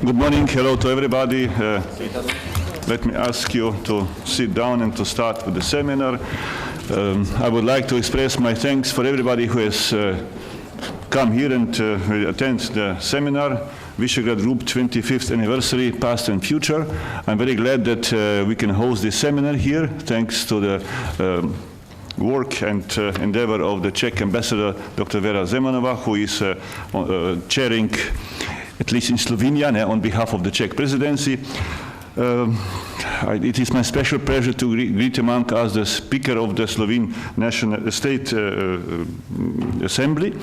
Good morning, hello to everybody. Let me ask you to sit down and to start with the seminar. I would like to express my thanks for everybody who has come here and attend the seminar, Visegrad Group 25th Anniversary, Past and Future. I'm very glad that we can host this seminar here, thanks to the work and endeavor of the Czech ambassador, Dr. Vera Zemanova, who is chairing, at least in Slovenia, on behalf of the Czech presidency. It is my special pleasure to greet among us the Speaker of the Slovene National State Assembly,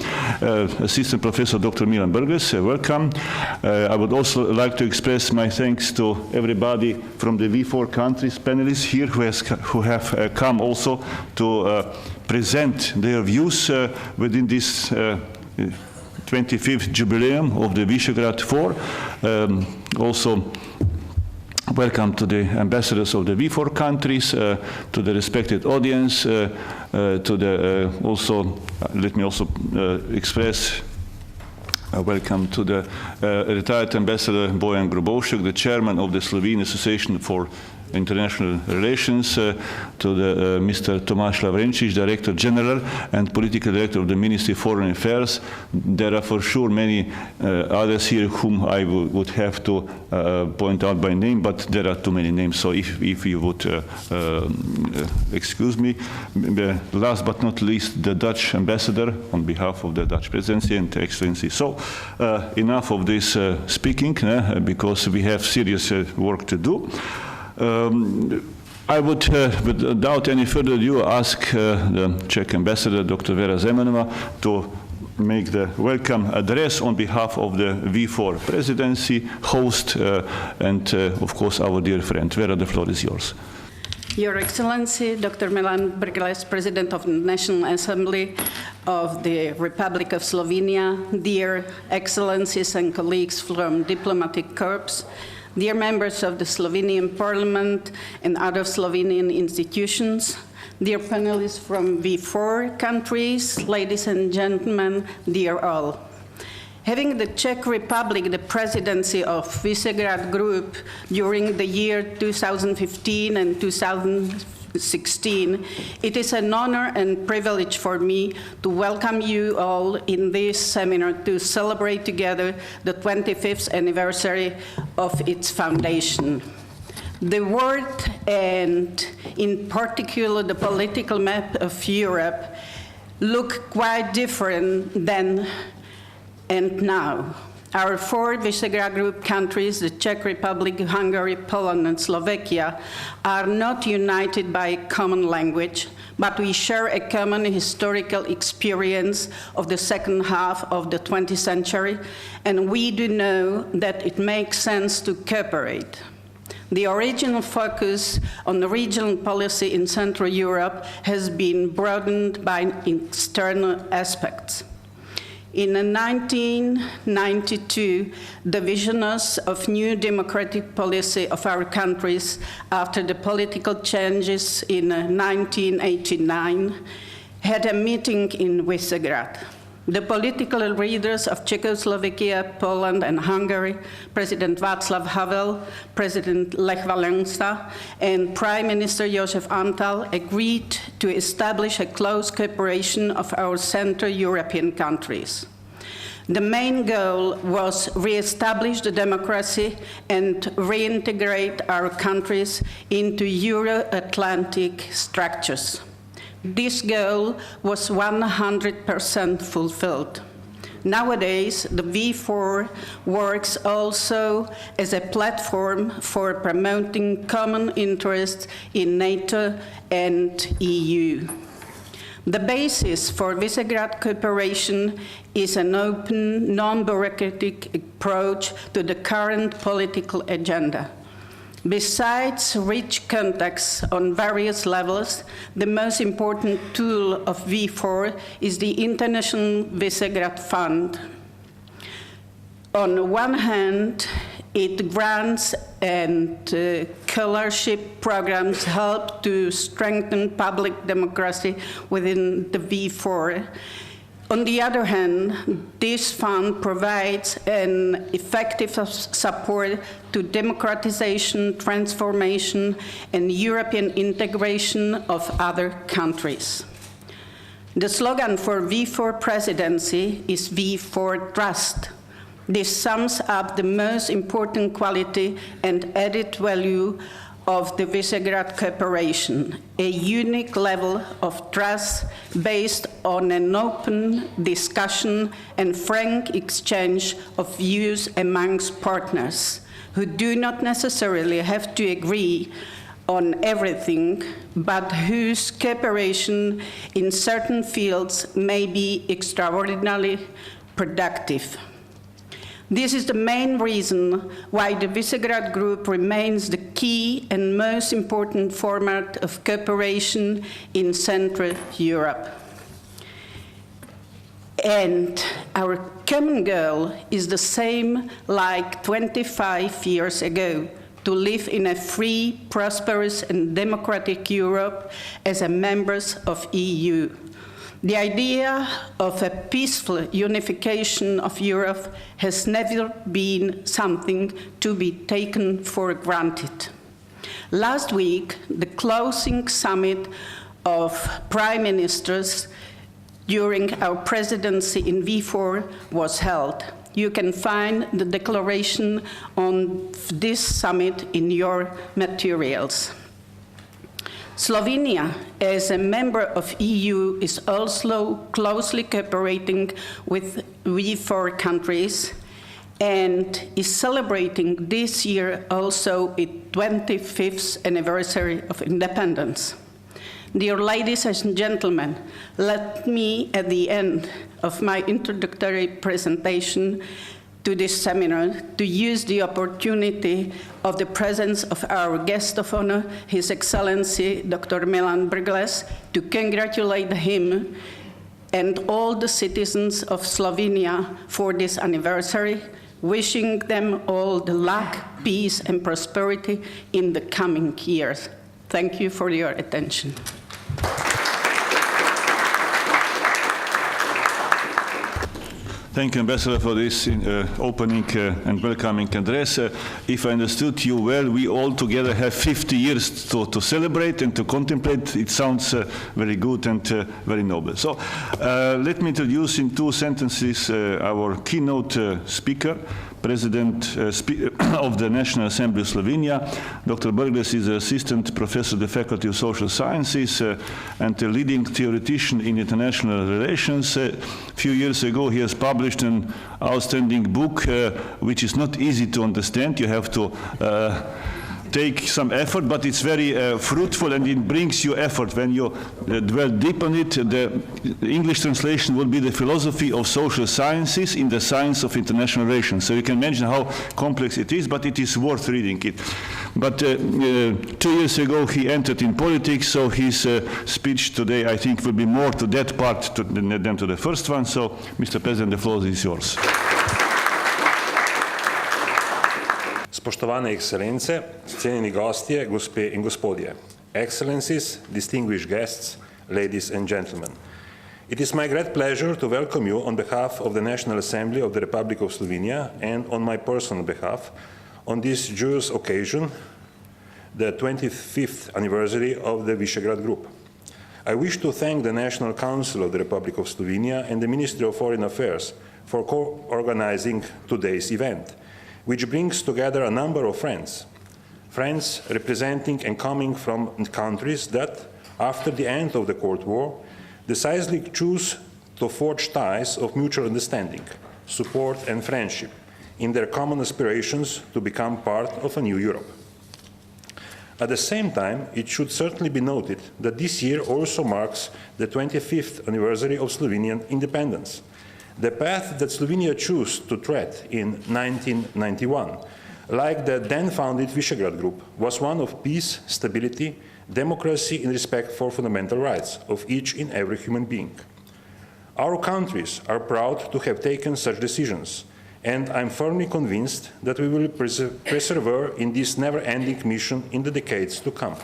Assistant Professor Dr. Milan Brglez. Welcome. I would also like to express my thanks to everybody from the V4 countries, panelists here who have come also to present their views within this 25th jubileum of the Visegrad 4. Also, welcome to the ambassadors of the V4 countries, to the respected audience, to the let me also express welcome to the retired ambassador Bojan Grubovšek, the chairman of the Slovene Association for International Relations, to the Mr. Tomaž Lavrenčič, Director General and Political Director of the Ministry of Foreign Affairs. There are for sure many others here whom I would have to point out by name, but there are too many names, so if you would excuse me. Last but not least, the Dutch ambassador on behalf of the Dutch presidency and Excellency. So enough of this speaking, because we have serious work to do. I would, without any further ado, ask the Czech ambassador, Dr. Vera Zemanova, to make the welcome address on behalf of the V4 presidency, host, and of course our dear friend. Vera, the floor is yours. Your Excellency, Dr. Milan Brglez, President of the National Assembly of the Republic of Slovenia, dear Excellencies and colleagues from diplomatic corps, dear members of the Slovenian Parliament and other Slovenian institutions, dear panelists from V4 countries, ladies and gentlemen, dear all. Having the Czech Republic the presidency of Visegrad Group during the year 2015 and 2016, it is an honor and privilege for me to welcome you all in this seminar to celebrate together the 25th anniversary of its foundation. The world, and in particular the political map of Europe, look quite different then and now. Our four Visegrad Group countries, the Czech Republic, Hungary, Poland, and Slovakia, are not united by a common language, but we share a common historical experience of the second half of the 20th century, and we do know that it makes sense to cooperate. The original focus on the regional policy in Central Europe has been broadened by external aspects. In 1992, the visions of new democratic policy of our countries after the political changes in 1989 had a meeting in Visegrad. The political leaders of Czechoslovakia, Poland, and Hungary, President Václav Havel, President Lech Walesa, and Prime Minister Josef Antal agreed to establish a close cooperation of our Central European countries. The main goal was re-establish the democracy and reintegrate our countries into Euro-Atlantic structures. This goal was 100% fulfilled. Nowadays, the V4 works also as a platform for promoting common interests in NATO and EU. The basis for Visegrad cooperation is an open, non-bureaucratic approach to the current political agenda. Besides rich contacts on various levels, the most important tool of V4 is the International Visegrad Fund. On one hand, It grants and scholarship programs help to strengthen public democracy within the V4. On the other hand, this fund provides an effective support to democratization, transformation, and European integration of other countries. The slogan for V4 presidency is V4 Trust. This sums up the most important quality and added value of the Visegrad cooperation, a unique level of trust based on an open discussion and frank exchange of views amongst partners who do not necessarily have to agree on everything, but whose cooperation in certain fields may be extraordinarily productive. This is the main reason why the Visegrad Group remains the key and most important format of cooperation in Central Europe. And our common goal is the same like 25 years ago, to live in a free, prosperous, and democratic Europe as a members of EU. The idea of a peaceful unification of Europe has never been something to be taken for granted. Last week, the closing summit of prime ministers during our presidency in V4 was held. You can find the declaration on this summit in your materials. Slovenia, as a member of EU, is also closely cooperating with V4 countries and is celebrating this year also its 25th anniversary of independence. Dear ladies and gentlemen, let me, at the end of my introductory presentation to this seminar, to use the opportunity of the presence of our guest of honor, His Excellency Dr. Milan Brglez, to congratulate him and all the citizens of Slovenia for this anniversary, wishing them all the luck, peace, and prosperity in the coming years. Thank you for your attention. Thank you, Ambassador, for this opening and welcoming address. If I understood you well, we all together have 50 years to celebrate and to contemplate. It sounds very good and very noble. So let me introduce in 2 sentences our keynote speaker, President of the National Assembly of Slovenia. Dr. Brglez is Assistant Professor of the Faculty of Social Sciences and a leading theoretician in international relations. A few years ago, he has published an outstanding book, which is not easy to understand. You have to take some effort, but it's very fruitful, and it brings you effort. When you dwell deep on it, the English translation will be the philosophy of social sciences in the science of international relations. So you can imagine how complex it is, but it is worth reading it. But 2 years ago, he entered in politics, so his speech today, I think, will be more to that part than to the first one. So, Mr. President, the floor is yours. Spoštovane ekscelence, cenjeni gostje, gospe in gospodje, excellencies, distinguished guests, ladies and gentlemen. It is my great pleasure to welcome you on behalf of the National Assembly of the Republic of Slovenia and on my personal behalf on this joyous occasion, the 25th anniversary of the Visegrad Group. I wish to thank the National Council of the Republic of Slovenia and the Ministry of Foreign Affairs for co-organizing today's event, which brings together a number of friends representing and coming from countries that, after the end of the Cold War, decisively choose to forge ties of mutual understanding, support and friendship in their common aspirations to become part of a new Europe. At the same time, it should certainly be noted that this year also marks the 25th anniversary of Slovenian independence. The path that Slovenia chose to tread in 1991, like the then-founded Visegrad Group, was one of peace, stability, democracy and respect for fundamental rights of each and every human being. Our countries are proud to have taken such decisions and I'm firmly convinced that we will persevere in this never-ending mission in the decades to come.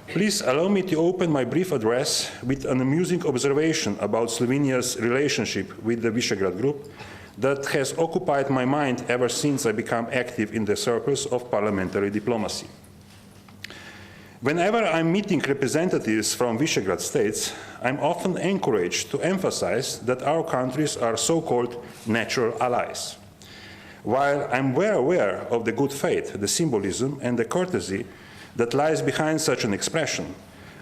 Please allow me to open my brief address with an amusing observation about Slovenia's relationship with the Visegrad Group that has occupied my mind ever since I became active in the circles of parliamentary diplomacy. Whenever I'm meeting representatives from Visegrad states, I'm often encouraged to emphasize that our countries are so-called natural allies. While I'm well aware of the good faith, the symbolism, and the courtesy that lies behind such an expression,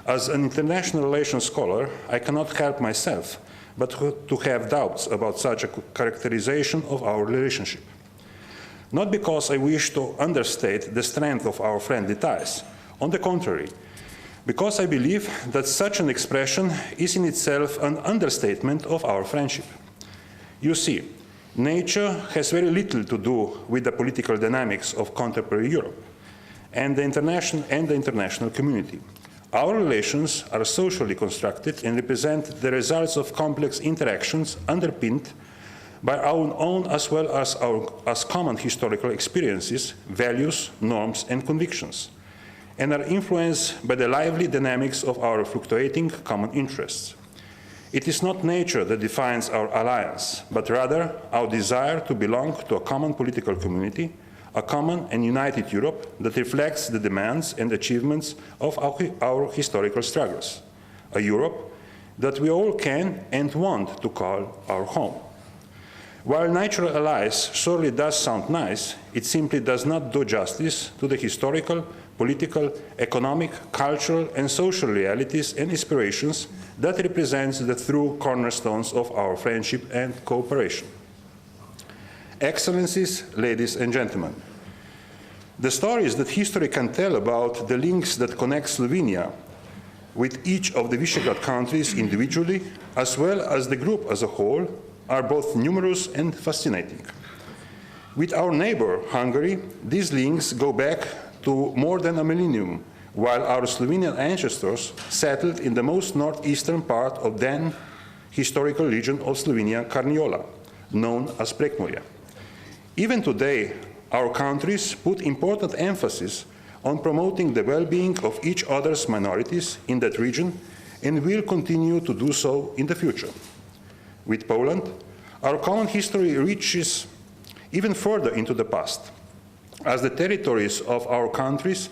as an international relations scholar, I cannot help myself but to have doubts about such a characterization of our relationship. Not because I wish to understate the strength of our friendly ties. On the contrary, because I believe that such an expression is in itself an understatement of our friendship. You see, nature has very little to do with the political dynamics of contemporary Europe and the international community. Our relations are socially constructed and represent the results of complex interactions underpinned by our own as well as common historical experiences, values, norms, and convictions, and are influenced by the lively dynamics of our fluctuating common interests. It is not nature that defines our alliance, but rather our desire to belong to a common political community, a common and united Europe that reflects the demands and achievements of our historical struggles, a Europe that we all can and want to call our home. While natural allies surely does sound nice, it simply does not do justice to the historical, political, economic, cultural, and social realities and aspirations that represents the true cornerstones of our friendship and cooperation. Excellencies, ladies and gentlemen, the stories that history can tell about the links that connect Slovenia with each of the Visegrad countries individually, as well as the group as a whole, are both numerous and fascinating. With our neighbor, Hungary, these links go back to more than a millennium, while our Slovenian ancestors settled in the most northeastern part of then historical region of Slovenia, Carniola, known as Prekmurje. Even today, our countries put important emphasis on promoting the well-being of each other's minorities in that region and will continue to do so in the future. With Poland, our common history reaches even further into the past, as the territories of our countries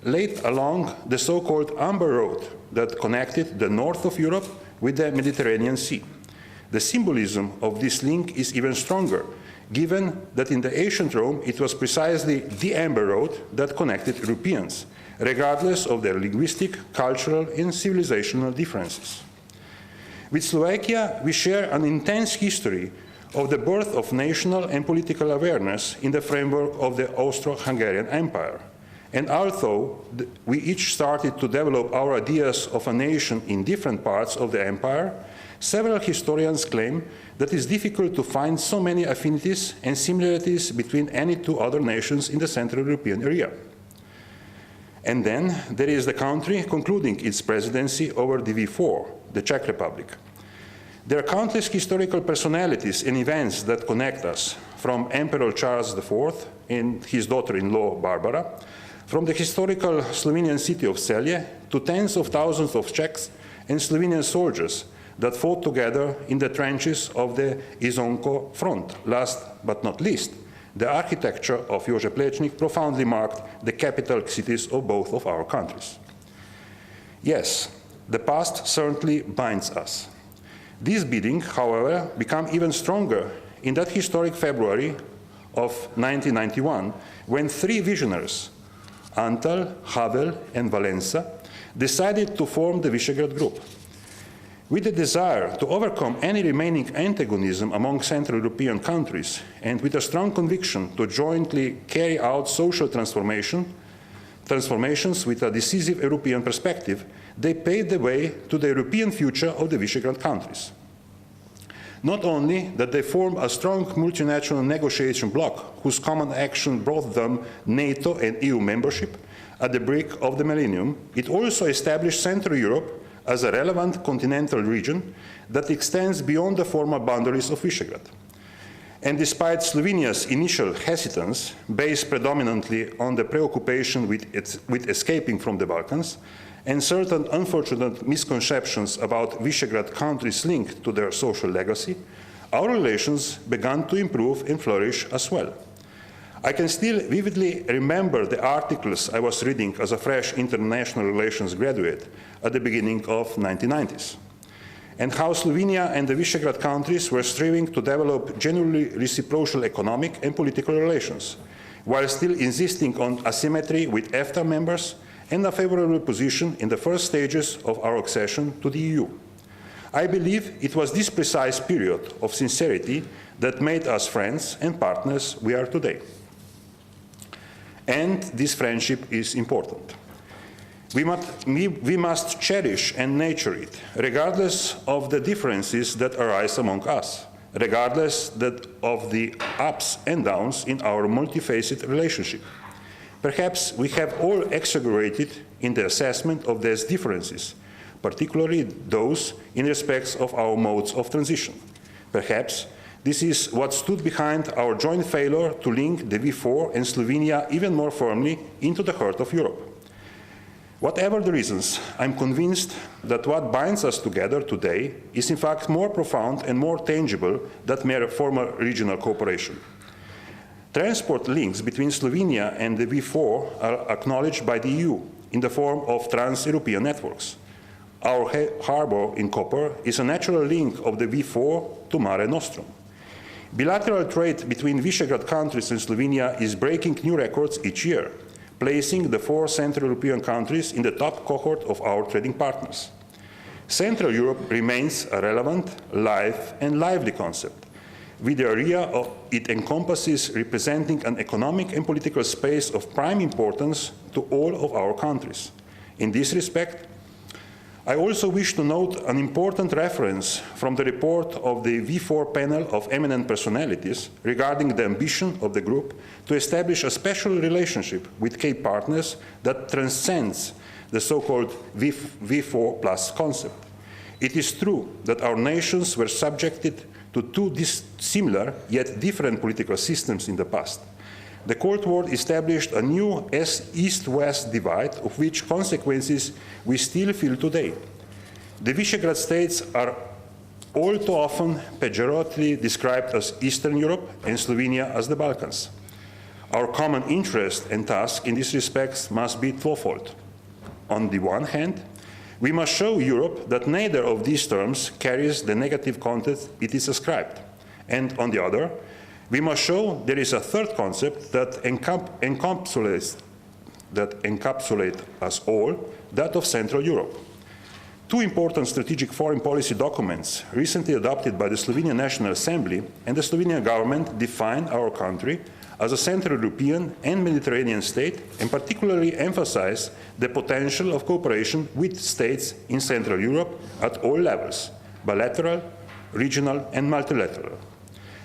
laid along the so-called Amber Road that connected the north of Europe with the Mediterranean Sea. The symbolism of this link is even stronger, given that in the ancient Rome it was precisely the Amber Road that connected Europeans, regardless of their linguistic, cultural, and civilizational differences. With Slovakia, we share an intense history of the birth of national and political awareness in the framework of the Austro-Hungarian Empire. And although we each started to develop our ideas of a nation in different parts of the empire, several historians claim that it's difficult to find so many affinities and similarities between any two other nations in the Central European area. And then there is the country concluding its presidency over DV4, the Czech Republic. There are countless historical personalities and events that connect us, from Emperor Charles IV and his daughter-in-law Barbara, from the historical Slovenian city of Celje to tens of thousands of Czechs and Slovenian soldiers that fought together in the trenches of the Izonko front. Last but not least, the architecture of Jože Plečnik profoundly marked the capital cities of both of our countries. Yes, the past certainly binds us. This binding, however, became even stronger in that historic February of 1991, when three visionaries, Antal, Havel, and Valensa, decided to form the Visegrad Group. With the desire to overcome any remaining antagonism among Central European countries, and with a strong conviction to jointly carry out social transformations with a decisive European perspective, they paved the way to the European future of the Visegrad countries. Not only that they formed a strong multinational negotiation bloc whose common action brought them NATO and EU membership at the break of the millennium, it also established Central Europe as a relevant continental region that extends beyond the former boundaries of Visegrad. And despite Slovenia's initial hesitance, based predominantly on the preoccupation with escaping from the Balkans, and certain unfortunate misconceptions about Visegrad countries linked to their social legacy, our relations began to improve and flourish as well. I can still vividly remember the articles I was reading as a fresh international relations graduate at the beginning of the 1990s, and how Slovenia and the Visegrad countries were striving to develop genuinely reciprocal economic and political relations, while still insisting on asymmetry with EFTA members and a favorable position in the first stages of our accession to the EU. I believe it was this precise period of sincerity that made us friends and partners we are today. And this friendship is important. We must cherish and nurture it, regardless of the differences that arise among us, regardless of the ups and downs in our multifaceted relationship. Perhaps we have all exaggerated in the assessment of these differences, particularly those in respect of our modes of transition. Perhaps this is what stood behind our joint failure to link the V4 and Slovenia even more firmly into the heart of Europe. Whatever the reasons, I'm convinced that what binds us together today is in fact more profound and more tangible than mere former regional cooperation. Transport links between Slovenia and the V4 are acknowledged by the EU in the form of trans-European networks. Our harbour in Koper is a natural link of the V4 to Mare Nostrum. Bilateral trade between Visegrad countries and Slovenia is breaking new records each year, placing the 4 Central European countries in the top cohort of our trading partners. Central Europe remains a relevant, live and lively concept, with the area it encompasses representing an economic and political space of prime importance to all of our countries. In this respect, I also wish to note an important reference from the report of the V4 panel of eminent personalities regarding the ambition of the group to establish a special relationship with key partners that transcends the so-called V4 plus concept. It is true that our nations were subjected to 2 similar yet different political systems in the past. The Cold War established a new East-West divide, of which consequences we still feel today. The Visegrad states are all too often pejoratively described as Eastern Europe and Slovenia as the Balkans. Our common interest and task in this respect must be twofold. On the one hand, we must show Europe that neither of these terms carries the negative content it is ascribed. And on the other, we must show there is a third concept that encapsulates us all, that of Central Europe. 2 important strategic foreign policy documents recently adopted by the Slovenian National Assembly and the Slovenian government define our country as a Central European and Mediterranean state, and particularly emphasize the potential of cooperation with states in Central Europe at all levels, bilateral, regional and multilateral.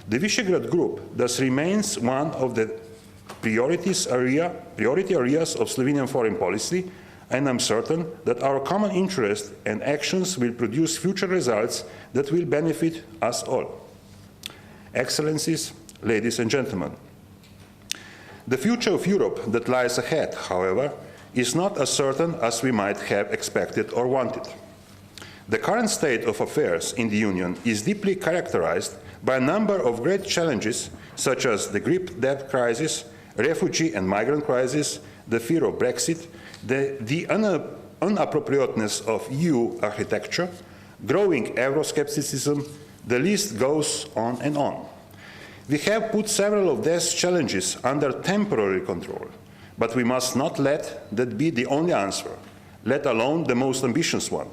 The Visegrad Group thus remains one of the priority areas of Slovenian foreign policy, and I'm certain that our common interest and actions will produce future results that will benefit us all. Excellencies, ladies and gentlemen, the future of Europe that lies ahead, however, is not as certain as we might have expected or wanted. The current state of affairs in the Union is deeply characterized by a number of great challenges, such as the Greek debt crisis, refugee and migrant crisis, the fear of Brexit, the inappropriateness of EU architecture, growing Euroscepticism, the list goes on and on. We have put several of these challenges under temporary control, but we must not let that be the only answer, let alone the most ambitious one.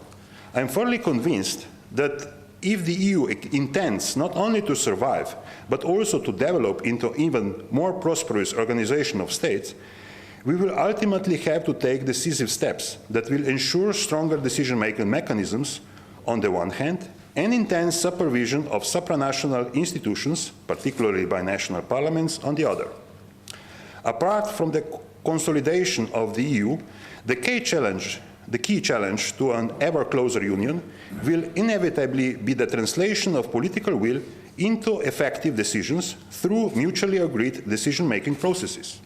I am firmly convinced that if the EU intends not only to survive, but also to develop into an even more prosperous organization of states, we will ultimately have to take decisive steps that will ensure stronger decision-making mechanisms on the one hand, and intense supervision of supranational institutions, particularly by national parliaments, on the other. Apart from the consolidation of the EU, the key challenge to an ever closer union will inevitably be the translation of political will into effective decisions through mutually agreed decision-making processes.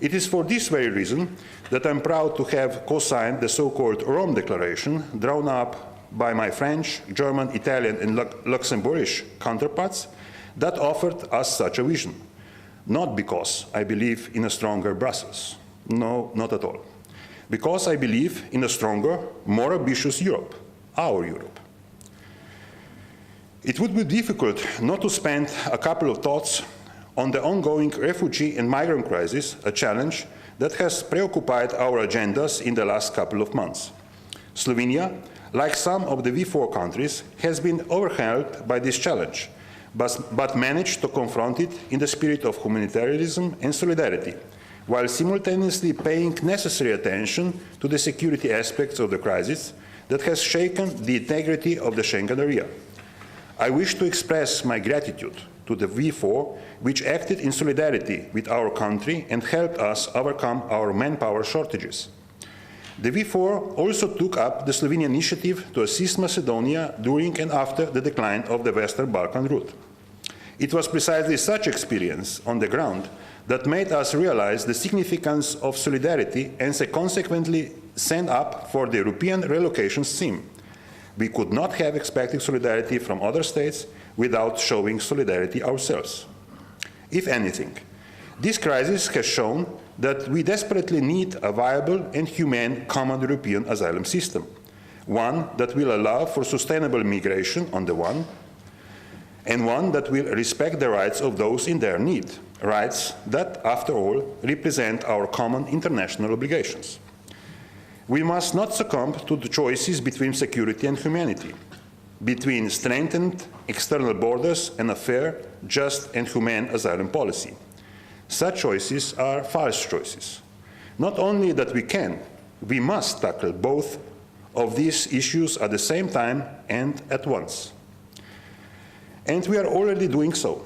It is for this very reason that I'm proud to have co-signed the so-called Rome Declaration, drawn up by my French, German, Italian, and Luxembourgish counterparts that offered us such a vision. Not because I believe in a stronger Brussels. No, not at all. Because I believe in a stronger, more ambitious Europe, our Europe. It would be difficult not to spend a couple of thoughts on the ongoing refugee and migrant crisis, a challenge that has preoccupied our agendas in the last couple of months. Slovenia, like some of the V4 countries, has been overwhelmed by this challenge, but managed to confront it in the spirit of humanitarianism and solidarity, while simultaneously paying necessary attention to the security aspects of the crisis that has shaken the integrity of the Schengen area. I wish to express my gratitude to the V4, which acted in solidarity with our country and helped us overcome our manpower shortages. The V4 also took up the Slovenian initiative to assist Macedonia during and after the decline of the Western Balkan route. It was precisely such experience on the ground that made us realize the significance of solidarity and consequently stand up for the European relocation scheme. We could not have expected solidarity from other states without showing solidarity ourselves. If anything, this crisis has shown that we desperately need a viable and humane common European asylum system, one that will allow for sustainable migration on the one, and one that will respect the rights of those in their need, rights that, after all, represent our common international obligations. We must not succumb to the choices between security and humanity, between strengthened external borders and a fair, just, and humane asylum policy. Such choices are false choices. Not only that we must tackle both of these issues at the same time and at once. And we are already doing so.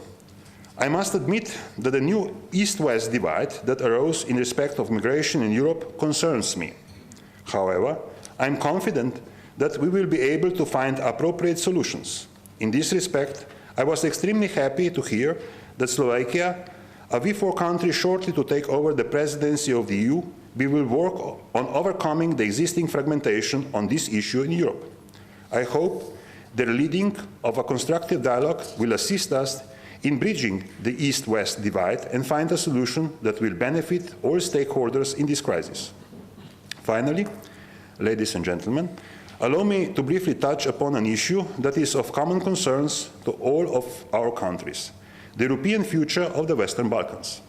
I must admit that the new East-West divide that arose in respect of migration in Europe concerns me. However, I am confident that we will be able to find appropriate solutions. In this respect, I was extremely happy to hear that Slovakia, a V4 country shortly to take over the presidency of the EU, we will work on overcoming the existing fragmentation on this issue in Europe. I hope the leading of a constructive dialogue will assist us in bridging the East-West divide and find a solution that will benefit all stakeholders in this crisis. Finally, ladies and gentlemen, allow me to briefly touch upon an issue that is of common concerns to all of our countries, the European future of the Western Balkans.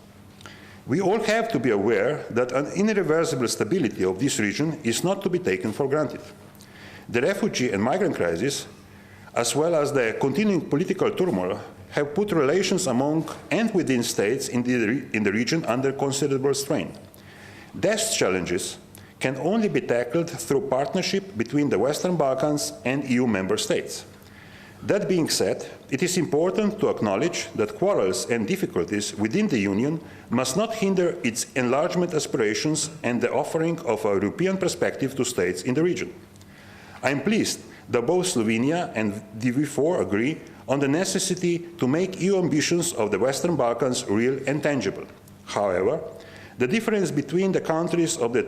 We all have to be aware that an irreversible stability of this region is not to be taken for granted. The refugee and migrant crisis, as well as the continuing political turmoil, have put relations among and within states in the region under considerable strain. These challenges can only be tackled through partnership between the Western Balkans and EU member states. That being said, it is important to acknowledge that quarrels and difficulties within the Union must not hinder its enlargement aspirations and the offering of a European perspective to states in the region. I am pleased that both Slovenia and the V4 agree on the necessity to make EU ambitions of the Western Balkans real and tangible. However, the difference between the countries of the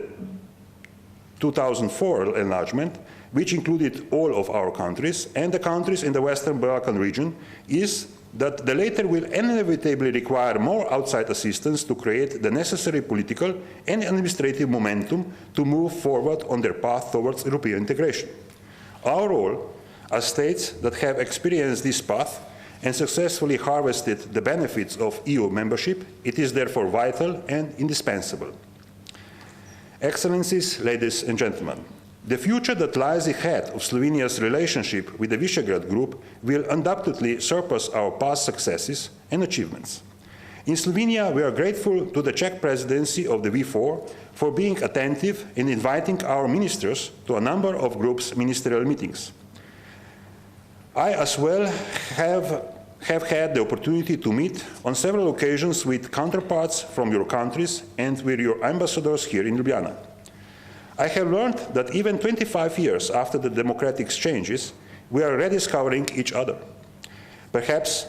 2004 enlargement, which included all of our countries, and the countries in the Western Balkan region, is that the latter will inevitably require more outside assistance to create the necessary political and administrative momentum to move forward on their path towards European integration. Our role, as states that have experienced this path and successfully harvested the benefits of EU membership, it is therefore vital and indispensable. Excellencies, ladies and gentlemen, the future that lies ahead of Slovenia's relationship with the Visegrad Group will undoubtedly surpass our past successes and achievements. In Slovenia, we are grateful to the Czech presidency of the V4 for being attentive in inviting our ministers to a number of groups' ministerial meetings. I as well have had the opportunity to meet on several occasions with counterparts from your countries and with your ambassadors here in Ljubljana. I have learned that even 25 years after the democratic exchanges, we are rediscovering each other. Perhaps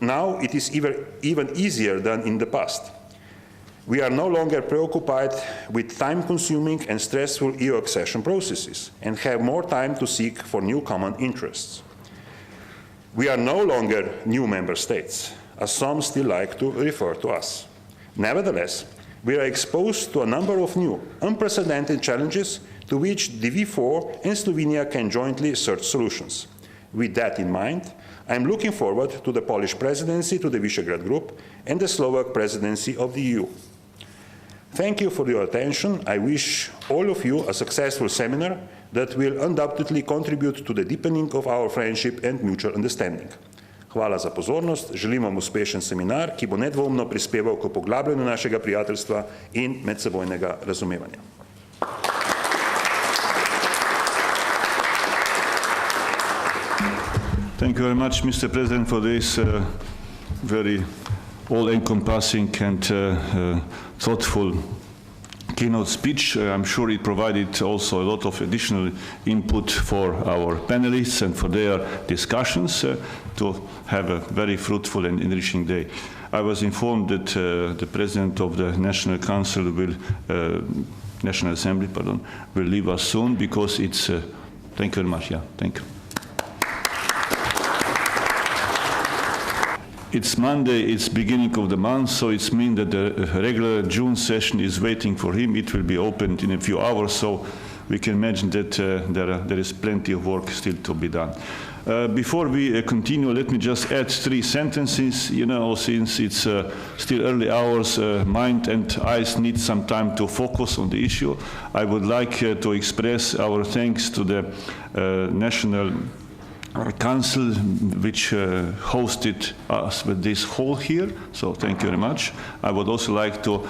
now it is even easier than in the past. We are no longer preoccupied with time-consuming and stressful EU accession processes and have more time to seek for new common interests. We are no longer new member states, as some still like to refer to us. Nevertheless, we are exposed to a number of new, unprecedented challenges to which the V4 and Slovenia can jointly search solutions. With that in mind, I am looking forward to the Polish presidency to the Visegrad Group and the Slovak presidency of the EU. Thank you for your attention. I wish all of you a successful seminar that will undoubtedly contribute to the deepening of our friendship and mutual understanding. Hvala za pozornost, želim vam uspešen seminar, ki bo nedvomno prispeval k poglabljanju našega prijateljstva in medsebojnega razumevanja. Thank you very much, Mr. President, for this very all-encompassing and thoughtful keynote speech. I'm sure it provided also a lot of additional input for our panelists and for their discussions to have a very fruitful and enriching day. I was informed that the President of the National Council National Assembly, will leave us soon because it's, thank you very much, thank you. It's Monday, it's beginning of the month, so it means that the regular June session is waiting for him. It will be opened in a few hours, so we can imagine that there is plenty of work still to be done. Before we continue, let me just add 3 sentences. You know, since it's still early hours, mind and eyes need some time to focus on the issue. I would like to express our thanks to the National Council, which hosted us with this hall here, so thank you very much. I would also like to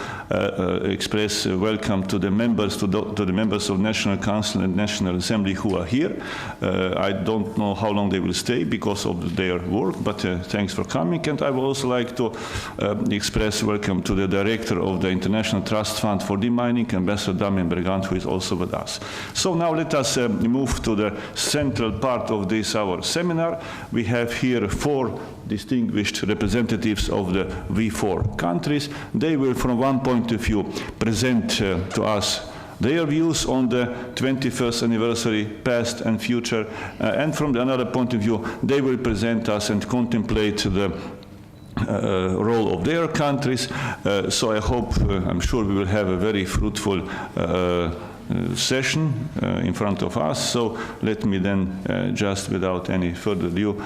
express welcome to the members, to the members of National Council and National Assembly who are here. I don't know how long they will stay because of their work, but thanks for coming. And I would also like to express welcome to the director of the International Trust Fund for Demining, Ambassador Damien Bergant, who is also with us. So now let us move to the central part of this our seminar. We have here 4 distinguished representatives of the V4 countries. They will, from one point of view, present to us their views on the 21st anniversary, past and future, and from another point of view, they will present us and contemplate the role of their countries. So I hope, I'm sure we will have a very fruitful session in front of us. So let me then just without any further ado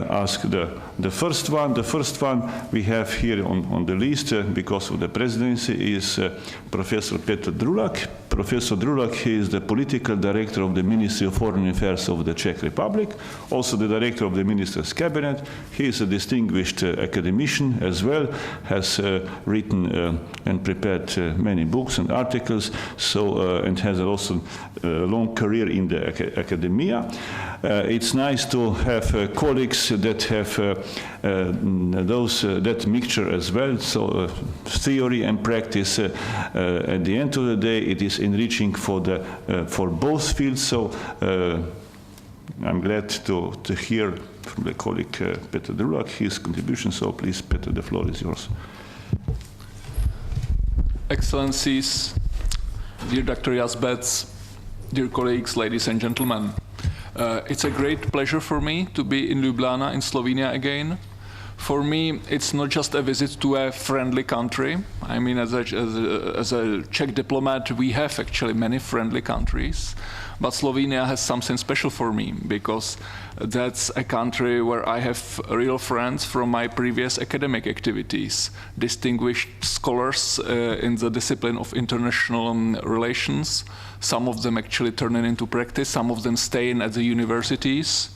ask the first one. The first one we have here on the list because of the presidency is Professor Petr Drulak. Professor Drulak, he is the political director of the Ministry of Foreign Affairs of the Czech Republic, also the director of the Minister's Cabinet. He is a distinguished academician as well, has written and prepared many books and articles, so and has also a long career in the academia. It's nice to have colleagues that have that mixture as well, so theory and practice. At the end of the day, it is enriching for both fields. So I'm glad to hear from the colleague Petr Drulak his contribution. So please, Petr, the floor is yours. Excellencies, dear Dr. Yazbec, dear colleagues, ladies and gentlemen. It's a great pleasure for me to be in Ljubljana, in Slovenia again. For me, it's not just a visit to a friendly country. I mean, as a Czech diplomat, we have actually many friendly countries. But Slovenia has something special for me because that's a country where I have real friends from my previous academic activities, distinguished scholars in the discipline of international relations. Some of them actually turning into practice, some of them staying at the universities.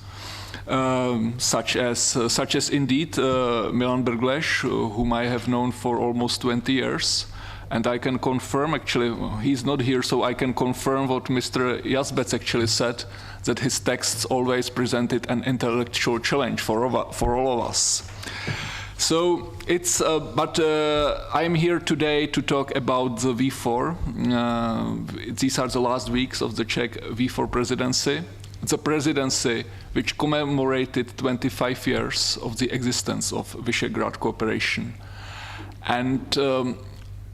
Such as indeed Milan Brglez, whom I have known for almost 20 years. And I can confirm, actually, he's not here, so I can confirm what Mr. Yazbec actually said, that his texts always presented an intellectual challenge for all of us. So it's, I'm here today to talk about the V4. These are the last weeks of the Czech V4 presidency. the presidency which commemorated 25 years of the existence of Visegrad cooperation. And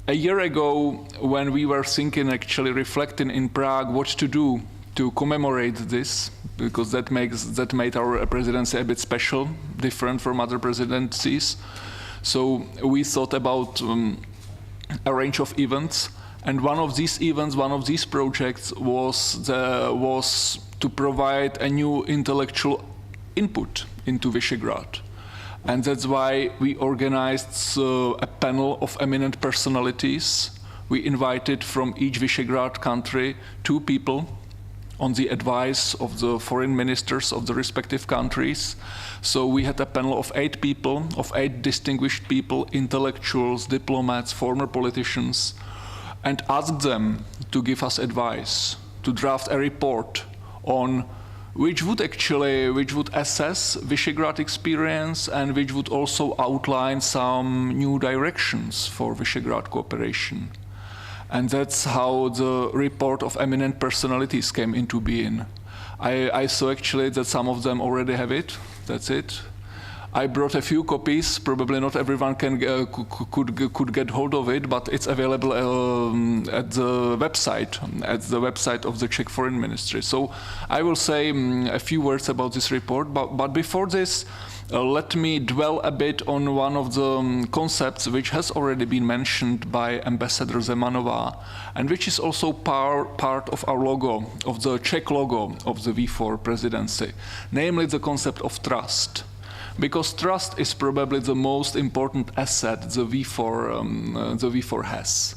a year ago, when we were thinking, actually reflecting in Prague what to do to commemorate this, because that made our presidency a bit special, different from other presidencies. So we thought about a range of events, and one of these events, one of these projects was to provide a new intellectual input into Visegrad. And that's why we organized a panel of eminent personalities. We invited from each Visegrad country 2 people on the advice of the foreign ministers of the respective countries. So we had a panel of 8 people, of 8 distinguished people, intellectuals, diplomats, former politicians, and asked them to give us advice, to draft a report on which would assess Visegrad experience and which would also outline some new directions for Visegrad cooperation. And that's how the report of eminent personalities came into being. I saw actually that some of them already have it. That's it. I brought a few copies. Probably not everyone could get hold of it, but it's available at the website of the Czech Foreign Ministry. So I will say a few words about this report. But before this, let me dwell a bit on one of the concepts which has already been mentioned by Ambassador Zemanová, and which is also part of our logo, of the Czech logo of the V4 presidency, namely the concept of trust. Because trust is probably the most important asset the V4 has.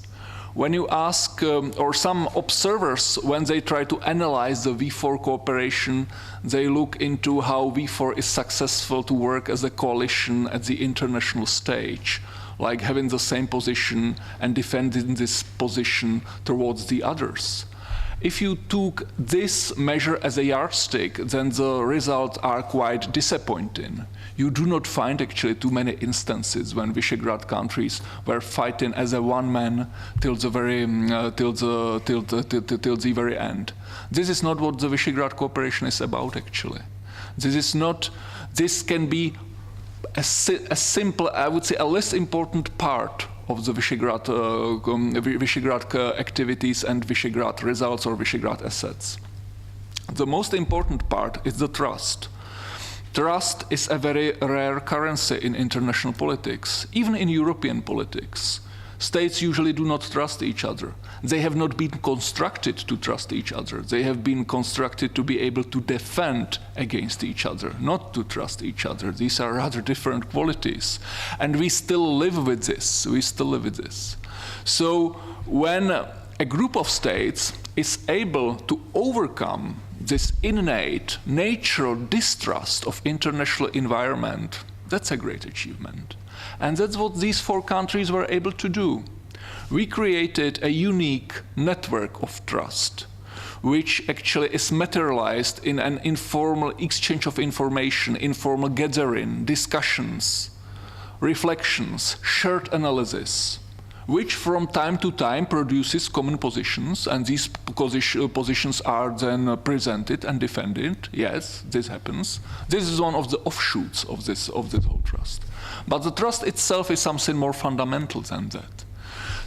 When you ask, or some observers, when they try to analyze the V4 cooperation, they look into how V4 is successful to work as a coalition at the international stage, like having the same position and defending this position towards the others. If you took this measure as a yardstick, then the results are quite disappointing. You do not find actually too many instances when Visegrad countries were fighting as a one man till the very end. This is not what the Visegrad cooperation is about actually. This can be a simple, I would say, a less important part of the Visegrad activities and Visegrad results or Visegrad assets. The most important part is the trust. Trust is a very rare currency in international politics, even in European politics. States usually do not trust each other. They have not been constructed to trust each other. They have been constructed to be able to defend against each other, not to trust each other. These are rather different qualities. And we still live with this. So when a group of states is able to overcome this innate, natural distrust of international environment, that's a great achievement. And that's what these 4 countries were able to do. We created a unique network of trust, which actually is materialized in an informal exchange of information, informal gathering, discussions, reflections, shared analysis, which from time to time produces common positions, and these positions are then presented and defended. Yes, this happens. This is one of the offshoots of this whole trust. But the trust itself is something more fundamental than that.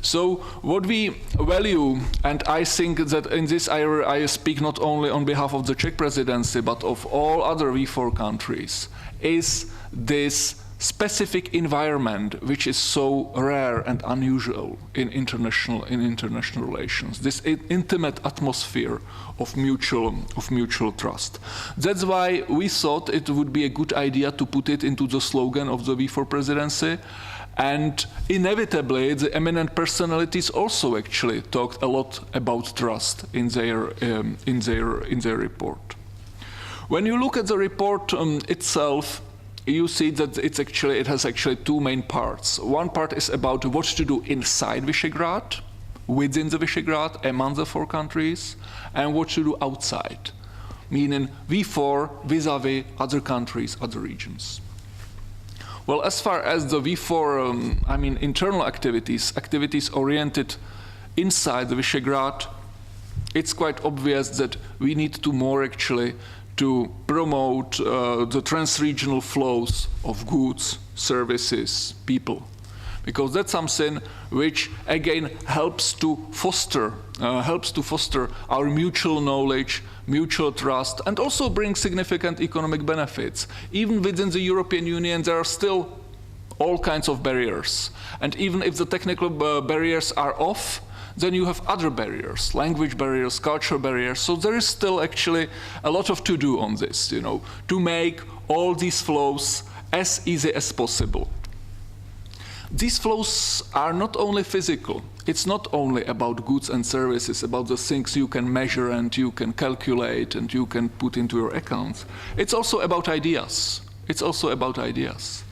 So what we value, and I think that in this I speak not only on behalf of the Czech presidency, but of all other V4 countries, is this specific environment which is so rare and unusual in international relations, this intimate atmosphere of mutual trust. That's why we thought it would be a good idea to put it into the slogan of the V4 presidency, and inevitably the eminent personalities also actually talked a lot about trust in their report. When you look at the report itself, you see that it has 2 main parts. One part is about what to do inside Visegrad, within the Visegrad, among the 4 countries, and what to do outside, meaning V4 vis-à-vis other countries, other regions. Well, as far as the V4, internal activities oriented inside the Visegrad, it's quite obvious that we need to more actually to promote the trans-regional flows of goods, services, people. Because that's something which again helps to foster our mutual knowledge, mutual trust, and also brings significant economic benefits. Even within the European Union, there are still all kinds of barriers. And even if the technical barriers are off, then you have other barriers, language barriers, cultural barriers. So there is still actually a lot of to do on this, you know, to make all these flows as easy as possible. These flows are not only physical. It's not only about goods and services, about the things you can measure and you can calculate and you can put into your accounts. It's also about ideas. It's also about ideas.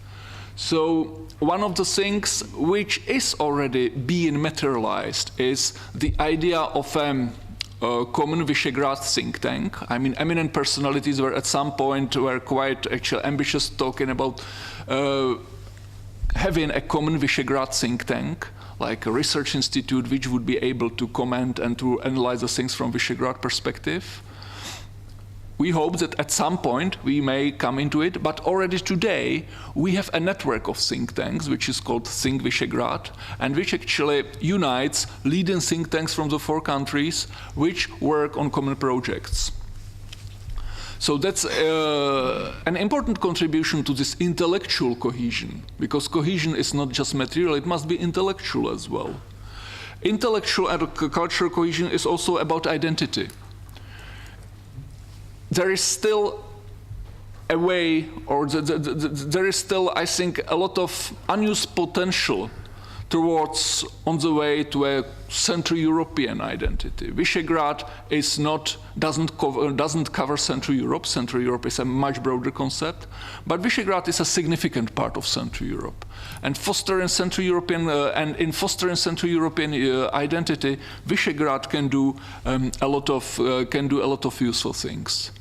So one of the things which is already being materialized is the idea of a common Visegrad think tank. I mean, eminent personalities were at some point were quite actually ambitious, talking about having a common Visegrad think tank, like a research institute which would be able to comment and to analyze the things from Visegrad perspective. We hope that at some point we may come into it, but already today we have a network of think tanks which is called Think Visegrad, and which actually unites leading think tanks from the 4 countries which work on common projects. So that's an important contribution to this intellectual cohesion, because cohesion is not just material, it must be intellectual as well. Intellectual and cultural cohesion is also about identity. There is still a way, or there is still, I think, a lot of unused potential towards on the way to a Central European identity. Visegrad is doesn't cover Central Europe. Central Europe is a much broader concept, but Visegrad is a significant part of Central Europe. And fostering Central European identity, Visegrad can do a lot of useful things.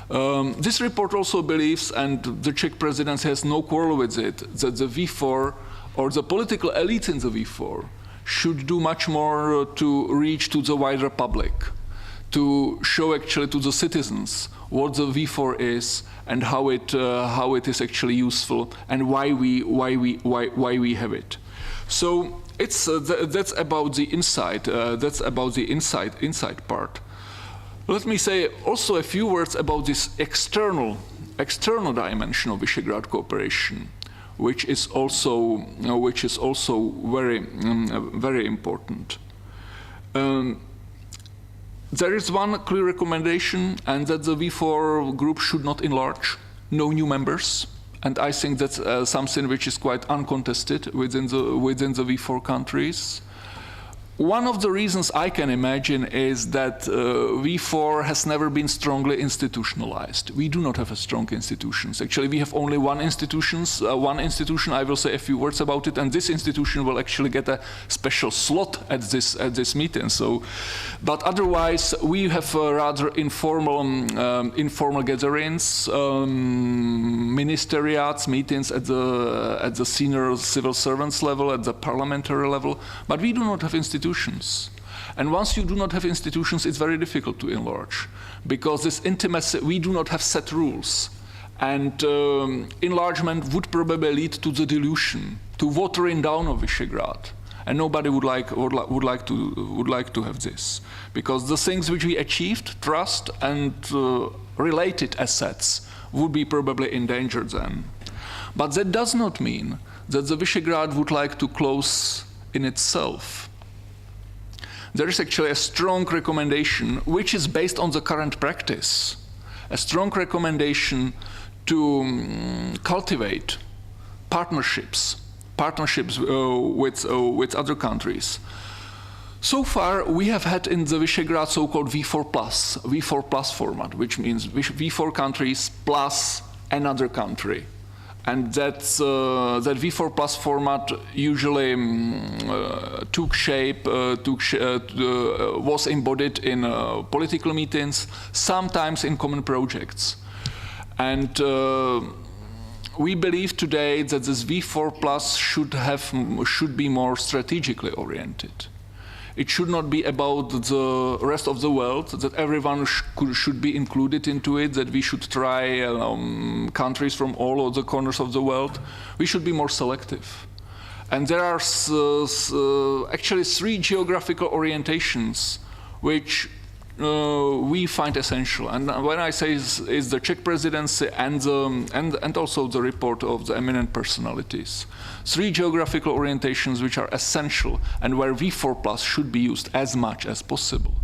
This report also believes, and the Czech presidency has no quarrel with it, that the V4 or the political elite in the V4 should do much more to reach to the wider public, to show actually to the citizens what the V4 is and how it is actually useful and why we have it. So it's that's about the inside. That's about the inside part. Let me say also a few words about this external dimension of Visegrad cooperation, which is also very important. There is one clear recommendation, and that the V4 group should not enlarge, no new members, and I think that's something which is quite uncontested within the V4 countries. One of the reasons I can imagine is that V4 has never been strongly institutionalized. We do not have strong institutions. Actually, we have only one institution. I will say a few words about it, and this institution will actually get a special slot at this meeting. So, but otherwise, we have rather informal gatherings, ministeriats, meetings at the senior civil servants level, at the parliamentary level. But we do not have institutions. And once you do not have institutions, it's very difficult to enlarge, because this intimacy, we do not have set rules, and enlargement would probably lead to the dilution, to watering down of Visegrad, and nobody would like to have this, because the things which we achieved, trust and related assets, would be probably endangered then. But that does not mean that the Visegrad would like to close in itself. There is actually a strong recommendation, which is based on the current practice, a strong recommendation to cultivate partnerships with other countries. So far, we have had in the Visegrad so-called V4 plus format, which means V4 countries plus another country. And that V4 plus format usually took shape, was embodied in political meetings, sometimes in common projects. And we believe today that this V4 plus should be more strategically oriented. It should not be about the rest of the world, that everyone should be included into it, that we should try countries from all of the corners of the world. We should be more selective. And there are actually 3 geographical orientations which we find essential. And when I say is the Czech presidency and also the report of the eminent personalities, 3 geographical orientations which are essential and where V4+ should be used as much as possible.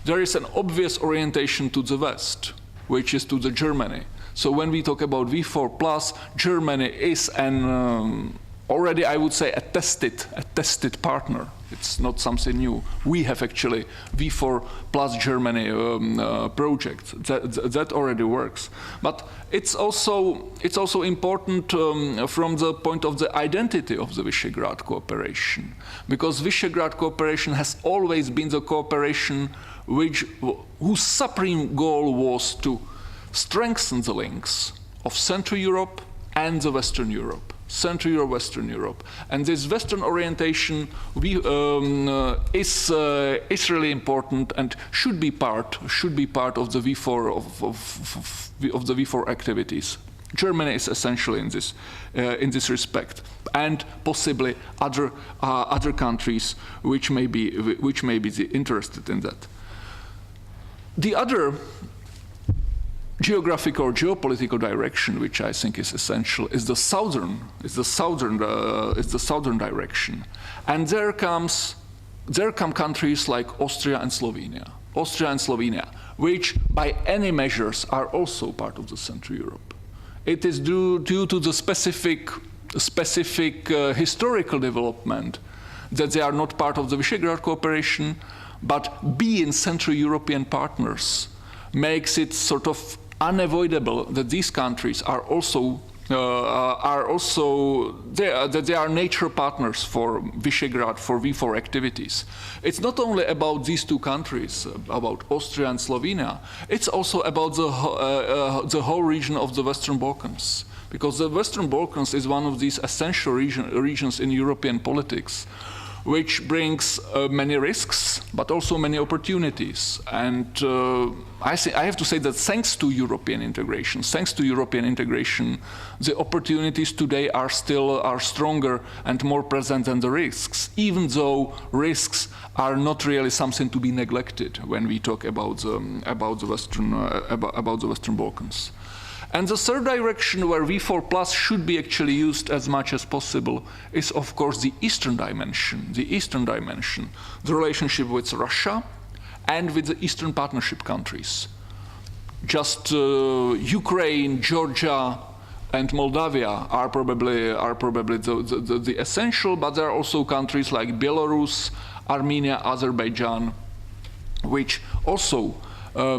There is an obvious orientation to the West, which is to the Germany. So when we talk about V4+, Germany is an already, I would say, a tested partner. It's not something new. We have actually V4 plus Germany project that already works. But it's also important from the point of the identity of the Visegrad cooperation, because Visegrad cooperation has always been the cooperation whose supreme goal was to strengthen the links of Central Europe and the Western Europe. Central Europe, Western Europe, and this Western orientation is really important and should be part of the V4 of the V4 activities. Germany is essential in this respect, and possibly other countries which may be interested in that. The other geographical or geopolitical direction, which I think is essential, is the southern direction, and there come countries like Austria and Slovenia, which by any measures are also part of the Central Europe. It is due to the specific historical development that they are not part of the Visegrad cooperation, but being Central European partners makes it sort of unavoidable that these countries are also that they are nature partners for Visegrad, for V4 activities. It's not only about these 2 countries, about Austria and Slovenia. It's also about the whole region of the Western Balkans, because the Western Balkans is one of these essential regions in European politics, which brings many risks, but also many opportunities. And I have to say that thanks to European integration, the opportunities today are stronger and more present than the risks, even though risks are not really something to be neglected when we talk about the Western Balkans. And the third direction where V4+ should be actually used as much as possible is, of course, the Eastern dimension, the relationship with Russia and with the Eastern Partnership countries. Just Ukraine, Georgia, and Moldavia are probably the essential, but there are also countries like Belarus, Armenia, Azerbaijan, which also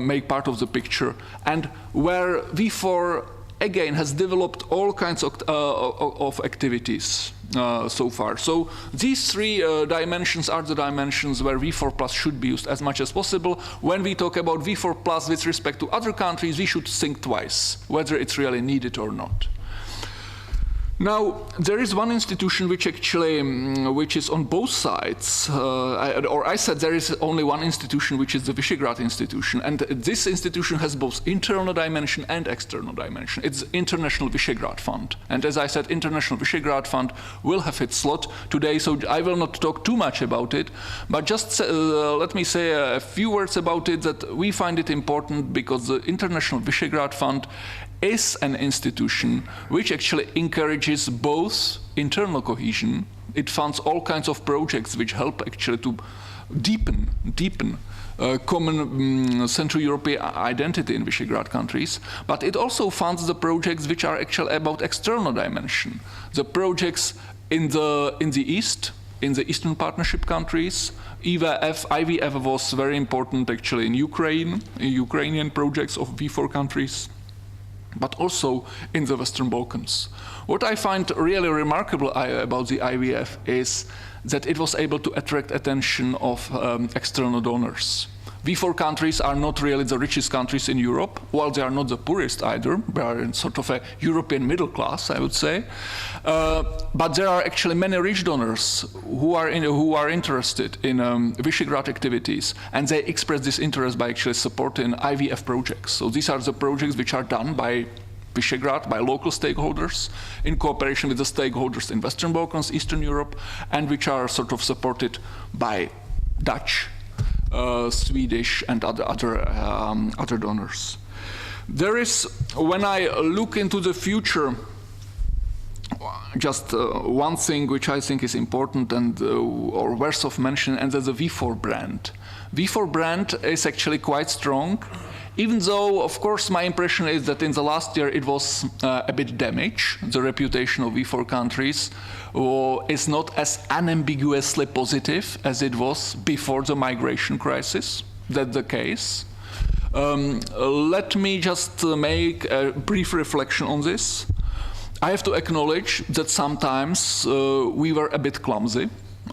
make part of the picture, and where V4 again has developed all kinds of activities so far. So these 3 dimensions are the dimensions where V4+ should be used as much as possible. When we talk about V4+ with respect to other countries, we should think twice whether it's really needed or not. Now, there is one institution which is on both sides, or I said there is only one institution, which is the Visegrad institution, and this institution has both internal dimension and external dimension. It's the International Visegrad Fund, and as I said, International Visegrad Fund will have its slot today, so I will not talk too much about it, but just let me say a few words about it, that we find it important because the International Visegrad Fund is an institution which actually encourages both internal cohesion. It funds all kinds of projects which help actually to deepen common Central European identity in Visegrad countries, but it also funds the projects which are actually about external dimension. The projects in the East, in the Eastern Partnership countries. IVF was very important actually in Ukrainian projects of V4 countries, but also in the Western Balkans. What I find really remarkable about the IVF is that it was able to attract attention of external donors. V4 countries are not really the richest countries in Europe, while they are not the poorest either. They are in sort of a European middle class, I would say. But there are actually many rich donors who are interested in Visegrad activities, and they express this interest by actually supporting IVF projects. So these are the projects which are done by Visegrad, by local stakeholders, in cooperation with the stakeholders in Western Balkans, Eastern Europe, and which are sort of supported by Dutch, Swedish, and other donors. There is, when I look into the future, just one thing which I think is important and or worth of mention, and that's the V4 brand. V4 brand is actually quite strong, even though, of course, my impression is that in the last year it was a bit damaged. The reputation of V4 countries is not as unambiguously positive as it was before the migration crisis. That's the case. Let me just make a brief reflection on this. I have to acknowledge that sometimes we were a bit clumsy.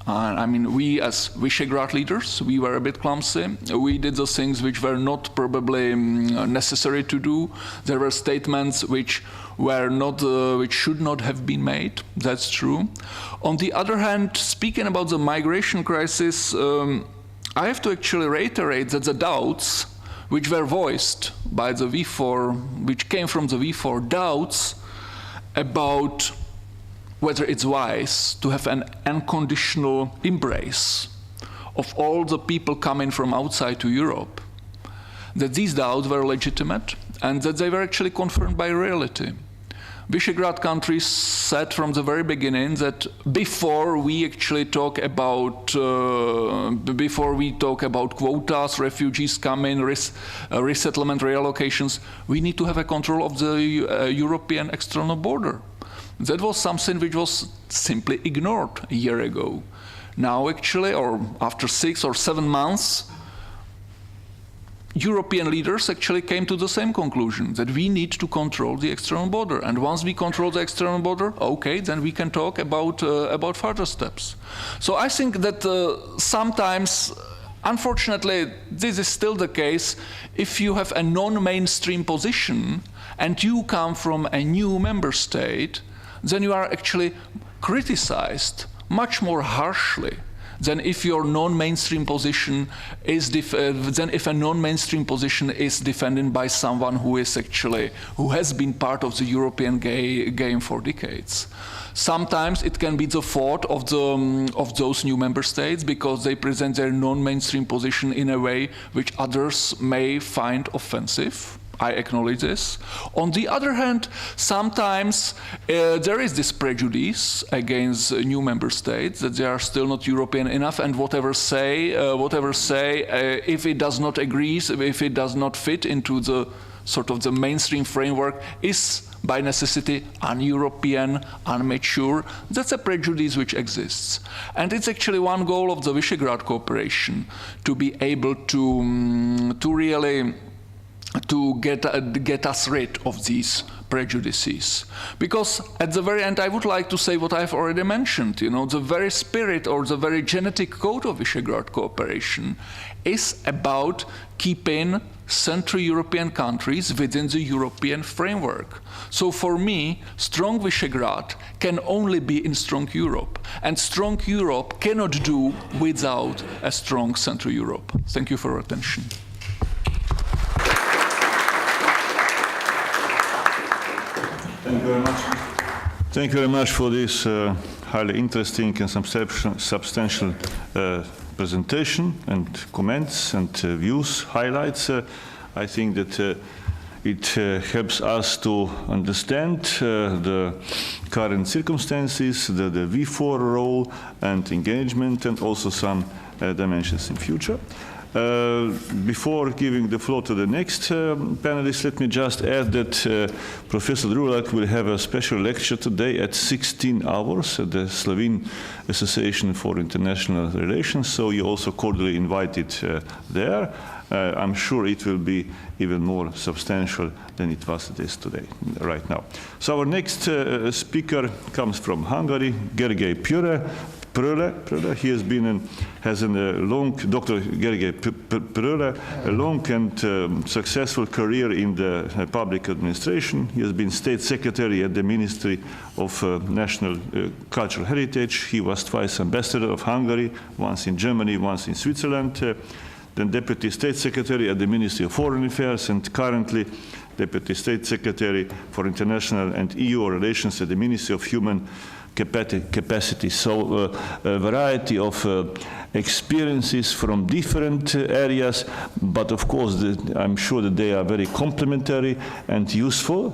I mean, we as Visegrad leaders, we were a bit clumsy. We did the things which were not probably necessary to do. There were statements which were not, which should not have been made. That's true. On the other hand, speaking about the migration crisis, I have to actually reiterate that the doubts which were voiced by the V4, which came from the V4, doubts about whether it's wise to have an unconditional embrace of all the people coming from outside to Europe, that these doubts were legitimate and that they were actually confirmed by reality. Visegrad countries said from the very beginning that before we actually talk about quotas, refugees coming, resettlement, reallocations, we need to have a control of the European external border. That was something which was simply ignored a year ago. Now actually, or after 6 or 7 months, European leaders actually came to the same conclusion, that we need to control the external border. And once we control the external border, okay, then we can talk about further steps. So I think that sometimes, unfortunately, this is still the case. If you have a non-mainstream position and you come from a new member state, then you are actually criticized much more harshly than if your non-mainstream position is if a non-mainstream position is defended by someone who has been part of the European game for decades. Sometimes it can be the fault of those new member states because they present their non-mainstream position in a way which others may find offensive. I acknowledge this. On the other hand, sometimes there is this prejudice against new member states that they are still not European enough, and whatever say, if it does not agree, if it does not fit into the sort of the mainstream framework, is by necessity un-European, unmature. That's a prejudice which exists. And it's actually one goal of the Visegrad cooperation to be able to really get us rid of these prejudices. Because at the very end, I would like to say what I've already mentioned. You know, the very spirit or the very genetic code of Visegrad cooperation is about keeping Central European countries within the European framework. So for me, strong Visegrad can only be in strong Europe. And strong Europe cannot do without a strong Central Europe. Thank you for your attention. Thank you very much. Thank you very much for this highly interesting and substantial presentation and comments and views, highlights. I think that it helps us to understand the current circumstances, the V4 role and engagement, and also some dimensions in future. Before giving the floor to the next panelist, let me just add that Professor Drulak will have a special lecture today at 16 hours at the Slovene Association for International Relations, so you're also cordially invited there. I'm sure it will be even more substantial than it was today, right now. So our next speaker comes from Hungary, Gergely Püre, Pröhle. He has been has a long, Dr. Gergely Pröhle, a long and successful career in the public administration. He has been state secretary at the Ministry of National Cultural Heritage. He was twice ambassador of Hungary, once in Germany, once in Switzerland. Then deputy state secretary at the Ministry of Foreign Affairs, and currently deputy state secretary for international and EU relations at the Ministry of Human Capacity. So a variety of experiences from different areas, but of course I'm sure that they are very complementary and useful,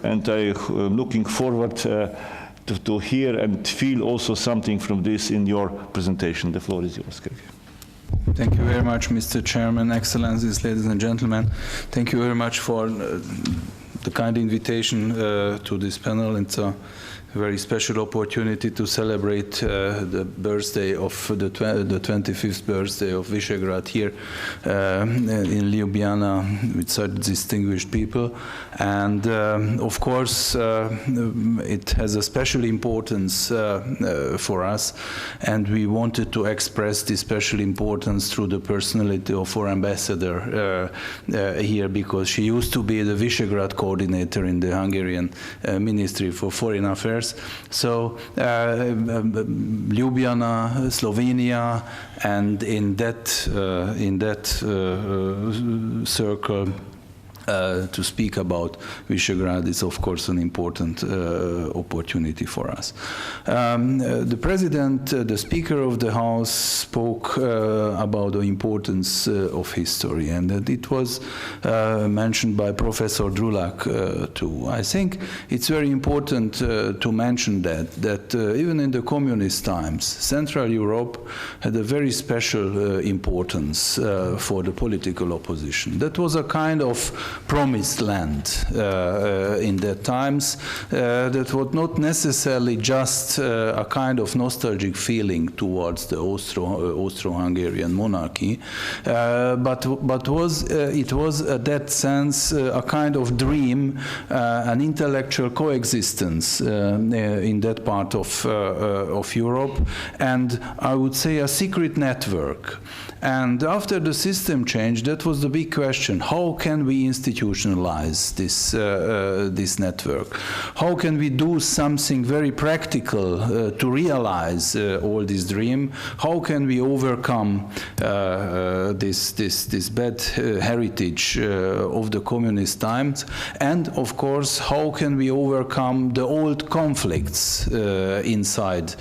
and I'm looking forward to hear and feel also something from this in your presentation. The floor is yours, Gergely. Thank you very much, Mr. Chairman, Excellencies, ladies and gentlemen. Thank you very much for the kind invitation to this panel. It's a very special opportunity to celebrate the birthday of the 25th birthday of Visegrad here in Ljubljana with such distinguished people. And of course, it has a special importance for us, and we wanted to express this special importance through the personality of our ambassador here, because she used to be the Visegrad coordinator in the Hungarian Ministry for Foreign Affairs. So Ljubljana, Slovenia, and in that circle, to speak about Visegrad is of course an important opportunity for us. The President, the Speaker of the House, spoke about the importance of history, and that it was mentioned by Professor Drulak too. I think it's very important to mention that even in the communist times, Central Europe had a very special importance for the political opposition. That was a kind of promised land in that times, that was not necessarily just a kind of nostalgic feeling towards the Austro-Hungarian monarchy, but it was at that sense a kind of dream, an intellectual coexistence in that part of Europe, and I would say a secret network. And after the system change, that was the big question: how can we institutionalize this network? How can we do something very practical to realize all this dream? How can we overcome this bad heritage of the communist times? And of course, how can we overcome the old conflicts inside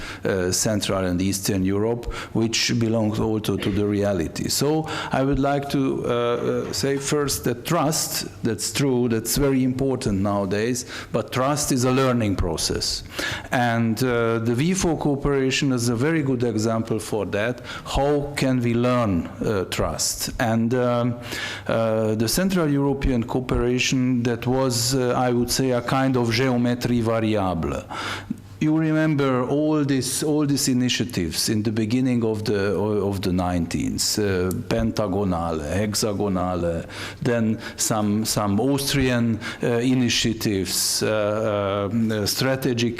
Central and Eastern Europe, which belongs also to the reality? So I would like to say first that trust, that's true, that's very important nowadays, but trust is a learning process. And the V4 cooperation is a very good example for that. How can we learn trust? And the Central European cooperation, that was, I would say, a kind of geometry variable. You remember all these initiatives in the beginning of the 19th, pentagonale, hexagonale, then some Austrian initiatives, strategic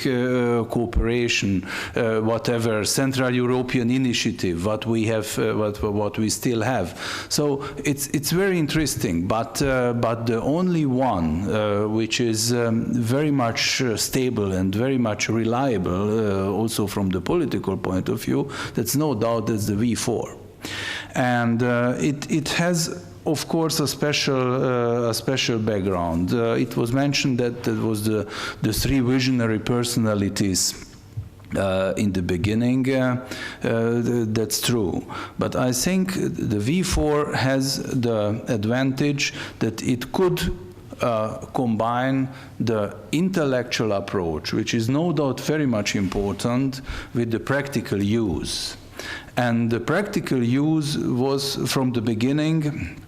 cooperation, whatever, Central European initiative, what we have, what we still have. So it's very interesting, but the only one which is very much stable and very much reliable, also from the political point of view, that's no doubt that's the V4. And it has, of course, a special background. It was mentioned that it was the three visionary personalities in the beginning. That's true. But I think the V4 has the advantage that it could combine the intellectual approach, which is no doubt very much important, with the practical use. And the practical use was from the beginning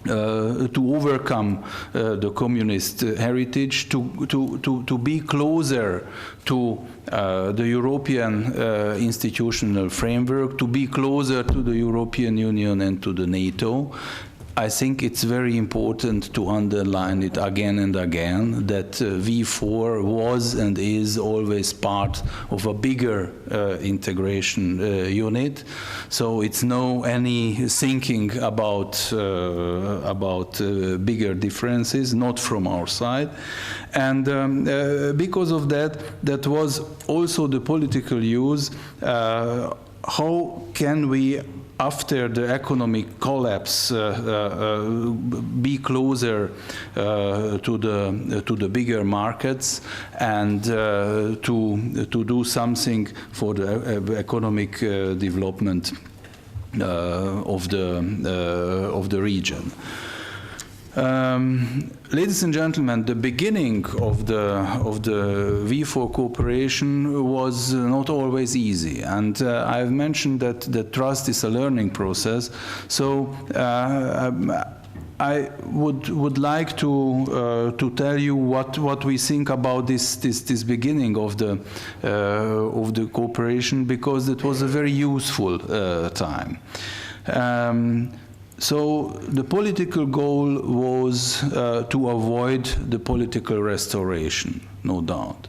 to overcome the communist heritage, to be closer to the European institutional framework, to be closer to the European Union and to the NATO. I think it's very important to underline it again and again that V4 was and is always part of a bigger integration unit. So it's no any thinking about bigger differences, not from our side. And because of that, that was also the political use. How can we, after the economic collapse, be closer to the bigger markets and to do something for the economic development of the region. Ladies and gentlemen, the beginning of the V4 cooperation was not always easy, and I've mentioned that the trust is a learning process. So I would like to tell you what we think about this beginning of the cooperation, because it was a very useful time. So the political goal was to avoid the political restoration, no doubt.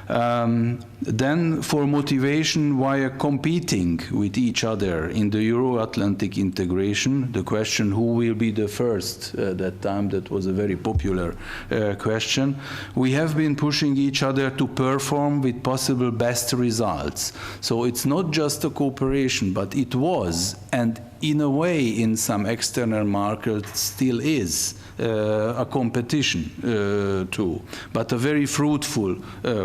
Then for motivation via competing with each other in the Euro-Atlantic integration, the question who will be the first at that time, that was a very popular question. We have been pushing each other to perform with possible best results. So it's not just a cooperation, but it was, and in a way in some external markets still is, a competition too, but a very fruitful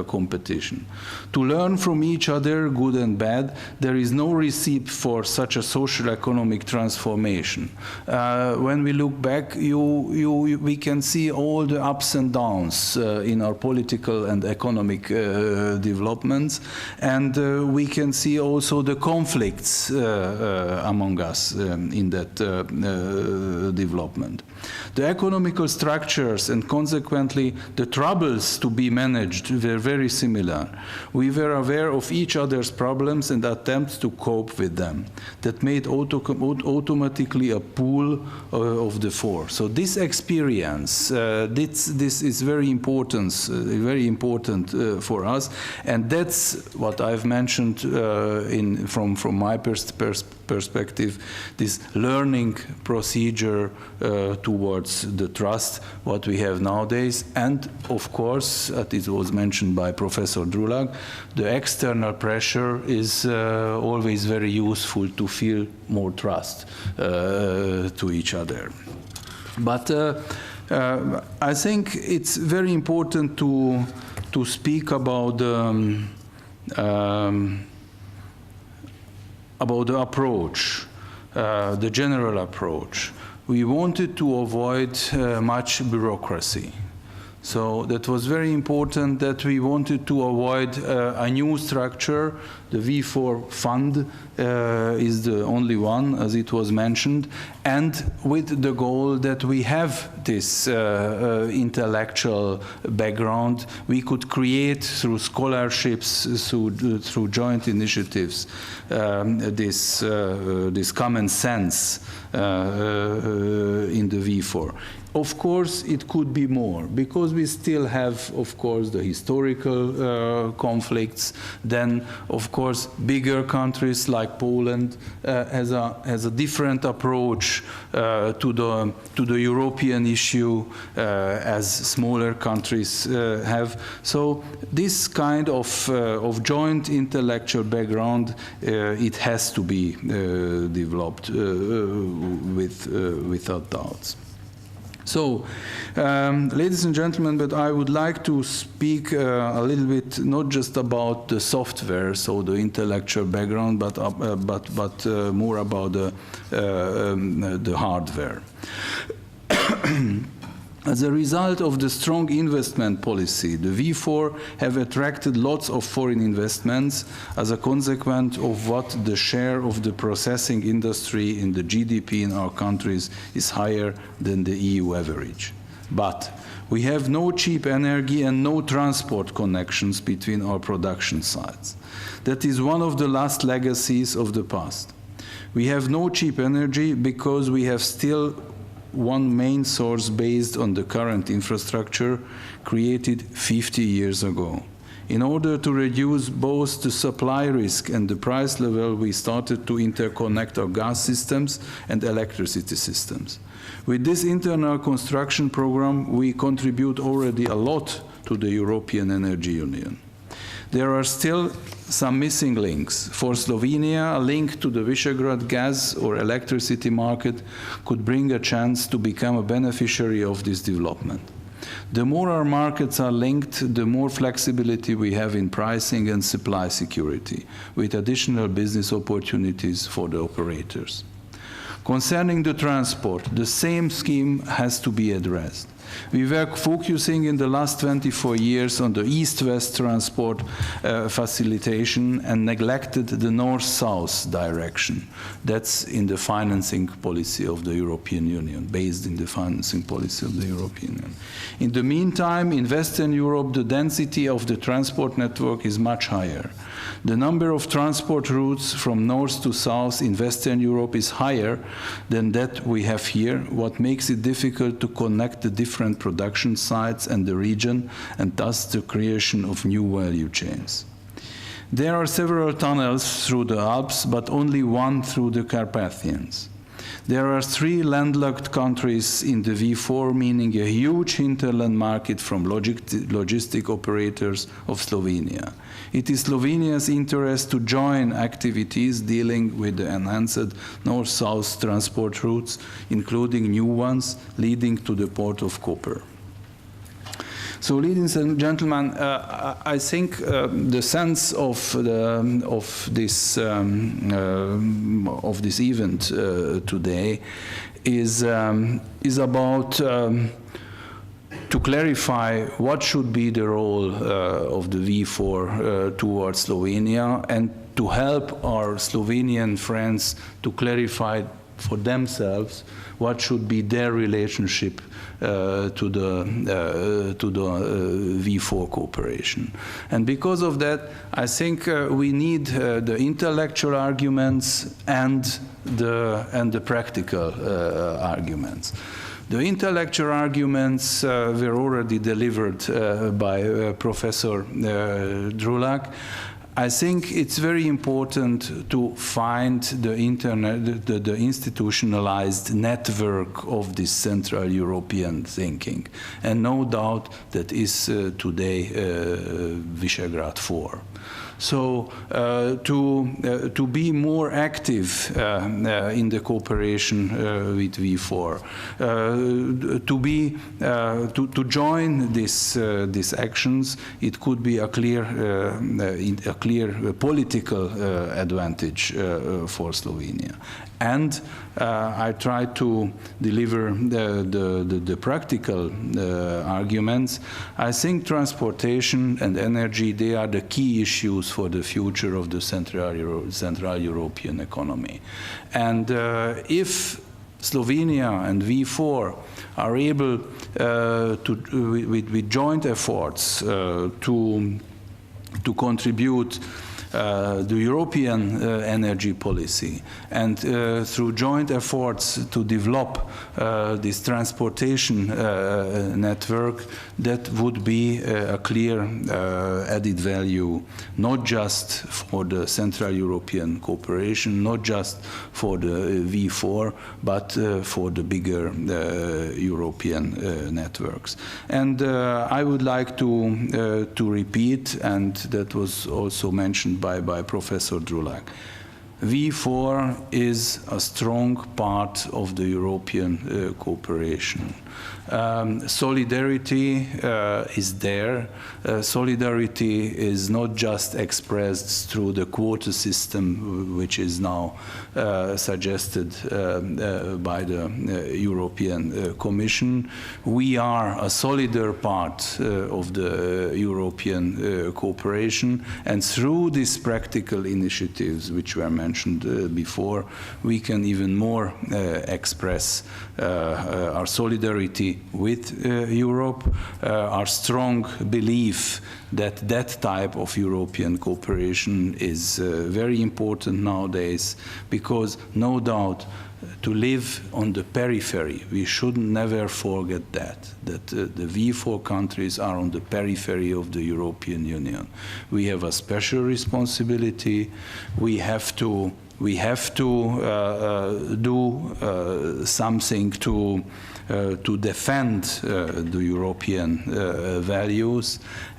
competition. To learn from each other, good and bad, there is no recipe for such a social economic transformation. When we look back, we can see all the ups and downs in our political and economic developments, and we can see also the conflicts among us in that development. The economical structures and consequently the troubles to be managed were very similar. We were aware of each other's problems and attempts to cope with them. That made automatically a pool of the four. So this experience, this is very important for us, and that's what I've mentioned from my perspective, this learning procedure towards the trust what we have nowadays. And of course, as it was mentioned by Professor Drulag, the external pressure is always very useful to feel more trust to each other. But I think it's very important to speak about the approach, the general approach. We wanted to avoid much bureaucracy. So that was very important, that we wanted to avoid a new structure. The V4 fund is the only one, as it was mentioned, and with the goal that we have this intellectual background, we could create through scholarships, through joint initiatives, this common sense in the V4. Of course, it could be more, because we still have, of course, the historical conflicts. Then, of course, bigger countries like Poland has a different approach to the European issue as smaller countries have. So this kind of joint intellectual background, it has to be developed without doubts. So, ladies and gentlemen, but I would like to speak a little bit not just about the software, so the intellectual background, but more about the hardware. As a result of the strong investment policy, the V4 have attracted lots of foreign investments as a consequence of what the share of the processing industry in the GDP in our countries is higher than the EU average. But we have no cheap energy and no transport connections between our production sites. That is one of the last legacies of the past. We have no cheap energy because we have still one main source based on the current infrastructure created 50 years ago. In order to reduce both the supply risk and the price level, we started to interconnect our gas systems and electricity systems. With this internal construction program, we contribute already a lot to the European Energy Union. There are still some missing links. For Slovenia, a link to the Visegrad gas or electricity market could bring a chance to become a beneficiary of this development. The more our markets are linked, the more flexibility we have in pricing and supply security, with additional business opportunities for the operators. Concerning the transport, the same scheme has to be addressed. We were focusing in the last 24 years on the east-west transport facilitation and neglected the north-south direction. That's in the financing policy of the European Union, based in the financing policy of the European Union. In the meantime, in Western Europe, the density of the transport network is much higher. The number of transport routes from north to south in Western Europe is higher than that we have here, what makes it difficult to connect the different production sites and the region, and thus the creation of new value chains. There are several tunnels through the Alps, but only one through the Carpathians. There are 3 landlocked countries in the V4, meaning a huge hinterland market from logistic operators of Slovenia. It is Slovenia's interest to join activities dealing with the enhanced north-south transport routes, including new ones leading to the port of Koper. So, ladies and gentlemen, I think the sense of this event today is about to clarify what should be the role of the V4 towards Slovenia, and to help our Slovenian friends to clarify for themselves what should be their relationship to the V4 cooperation. And because of that, I think we need the intellectual arguments and the practical arguments. The intellectual arguments were already delivered by Professor Drulak. I think it's very important to find the institutionalized network of this Central European thinking. And no doubt that is today Visegrad 4. So to be more active in the cooperation with V4, to join these actions, it could be a clear political advantage for Slovenia. And I try to deliver the practical arguments. I think transportation and energy, they are the key issues for the future of the Central European economy. And if Slovenia and V4 are able with joint efforts to contribute the European energy policy, and through joint efforts to develop this transportation network, that would be a clear added value, not just for the Central European cooperation, not just for the V4, but for the bigger European networks. And I would like to repeat, and that was also mentioned by Professor Drulak. V4 is a strong part of the European cooperation. Solidarity is there. Solidarity is not just expressed through the quota system, which is now suggested by the European Commission. We are a solidar part of the European cooperation, and through these practical initiatives, which were mentioned before, we can even more express our solidarity with Europe, our strong belief that that type of European cooperation is very important nowadays, because no doubt live on the periphery. We should never forget that the V4 countries are on the periphery of the European Union. We have a special responsibility. We have to do something to defend the European values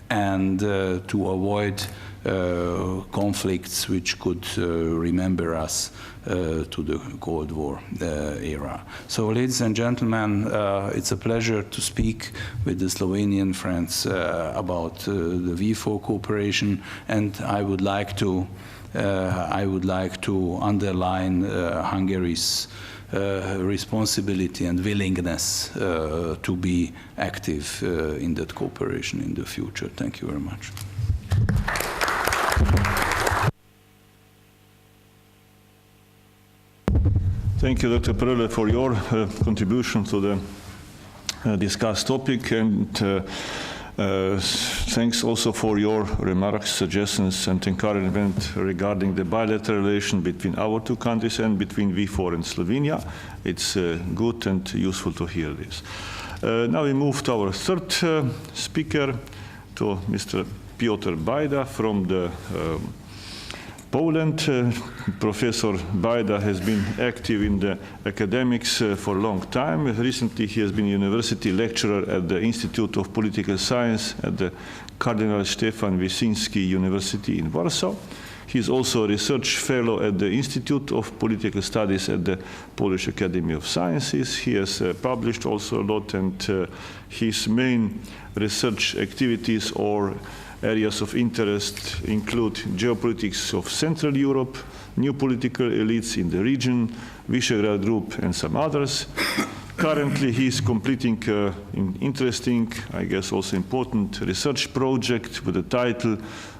and to avoid conflicts which could remember us to the Cold War era. So, ladies and gentlemen, it's a pleasure to speak with the Slovenian friends about the V4 cooperation, and I would like to underline Hungary's responsibility and willingness to be active in that cooperation in the future. Thank you very much. Thank you, Dr. Perle, for your contribution to the discussed topic, and thanks also for your remarks, suggestions, and encouragement regarding the bilateral relation between our two countries and between V4 and Slovenia. It's good and useful to hear this. Now we move to our third speaker, to Mr. Piotr Bajda from the Poland. Professor Bajda has been active in the academics for a long time. Recently he has been university lecturer at the Institute of Political Science at the Cardinal Stefan Wyszyński University in Warsaw. He is also a research fellow at the Institute of Political Studies at the Polish Academy of Sciences. He has published also a lot, and his main research activities or areas of interest include geopolitics of Central Europe, new political elites in the region, Visegrad Group, and some others. Currently, he is completing an interesting, I guess also important, research project with the title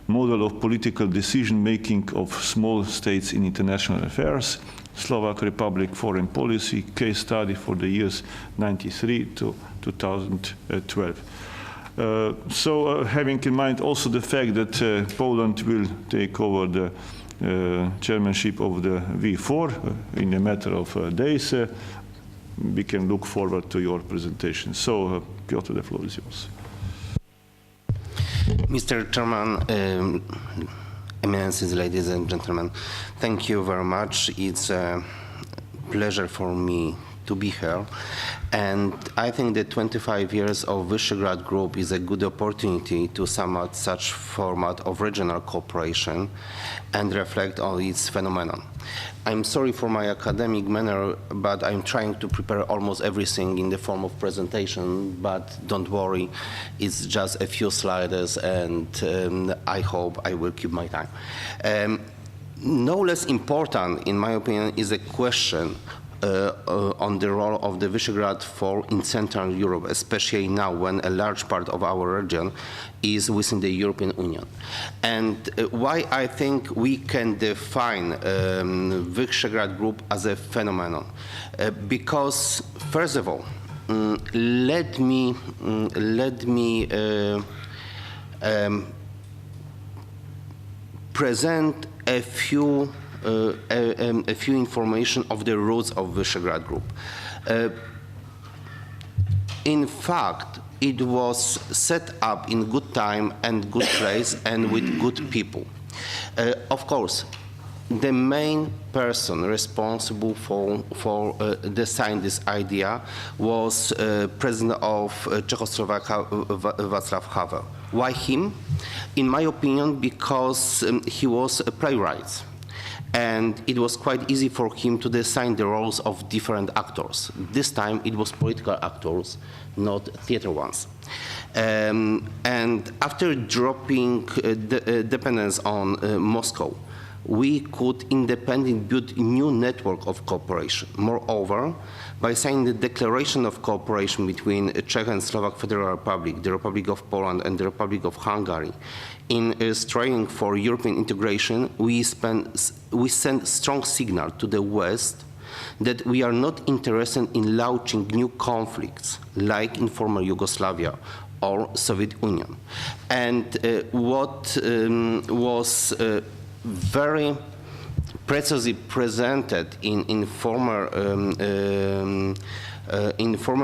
Model of Political Decision-Making of Small States in International Affairs, Slovak Republic Foreign Policy, case study for the years 93 to 2012. Having in mind also the fact that Poland will take over the chairmanship of the V4 in a matter of days, we can look forward to your presentation. So, Piotr, the floor is yours. Mr. Chairman, Eminences, ladies and gentlemen, thank you very much. It's a pleasure for me to be here. And I think that 25 years of Visegrad Group is a good opportunity to sum up such format of regional cooperation and reflect on its phenomenon. I'm sorry for my academic manner, but I'm trying to prepare almost everything in the form of presentation, but don't worry, it's just a few slides, and I hope I will keep my time. No less important, in my opinion, is a question on the role of the Visegrad 4 in Central Europe, especially now when a large part of our region is within the European Union. And why I think we can define Visegrad Group as a phenomenon. Because, first of all, let me present a few information of the roots of Visegrad Group. In fact, it was set up in good time and good place and with good people. Of course, the main person responsible for designing this idea was President of Czechoslovakia, Václav Havel. Why him? In my opinion, because he was a playwright. And it was quite easy for him to design the roles of different actors. This time it was political actors, not theater ones. And after dropping dependence on Moscow, we could independently build a new network of cooperation. Moreover, by signing the Declaration of Cooperation between Czech and Slovak Federal Republic, the Republic of Poland, and the Republic of Hungary, in striving for European integration, we send strong signal to the West that we are not interested in launching new conflicts like in former Yugoslavia or Soviet Union. And what was very precisely presented in former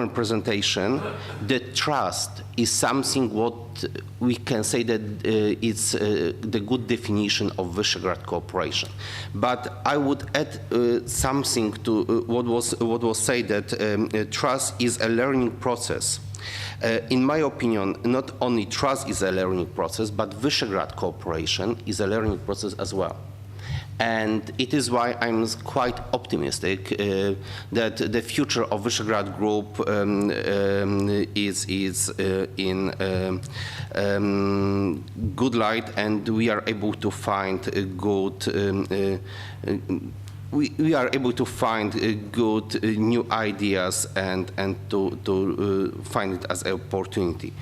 presentation, the trust is something what we can say that it's the good definition of Visegrad cooperation. But I would add something to what was said, that trust is a learning process. In my opinion, not only trust is a learning process, but Visegrad cooperation is a learning process as well. And it is why I'm quite optimistic that the future of Visegrad Group is in good light, and we are able to find a good we are able to find good new ideas and to find it as an opportunity.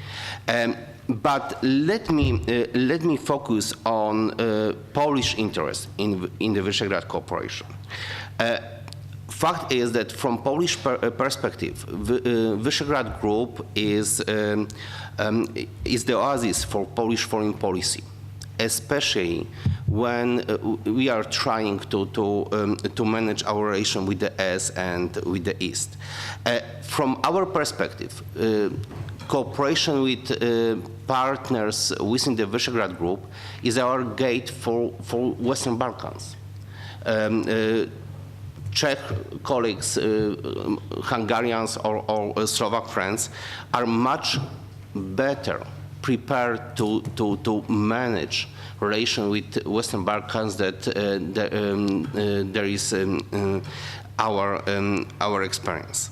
But let me focus on Polish interest in the Visegrad cooperation. Fact is that from Polish perspective, Visegrad Group is the oasis for Polish foreign policy, especially when we are trying to manage our relation with the East and with the East. From our perspective, cooperation with partners within the Visegrad Group is our gate for Western Balkans. Czech colleagues, Hungarians or Slovak friends are much better prepared to manage relation with Western Balkans that there is our experience.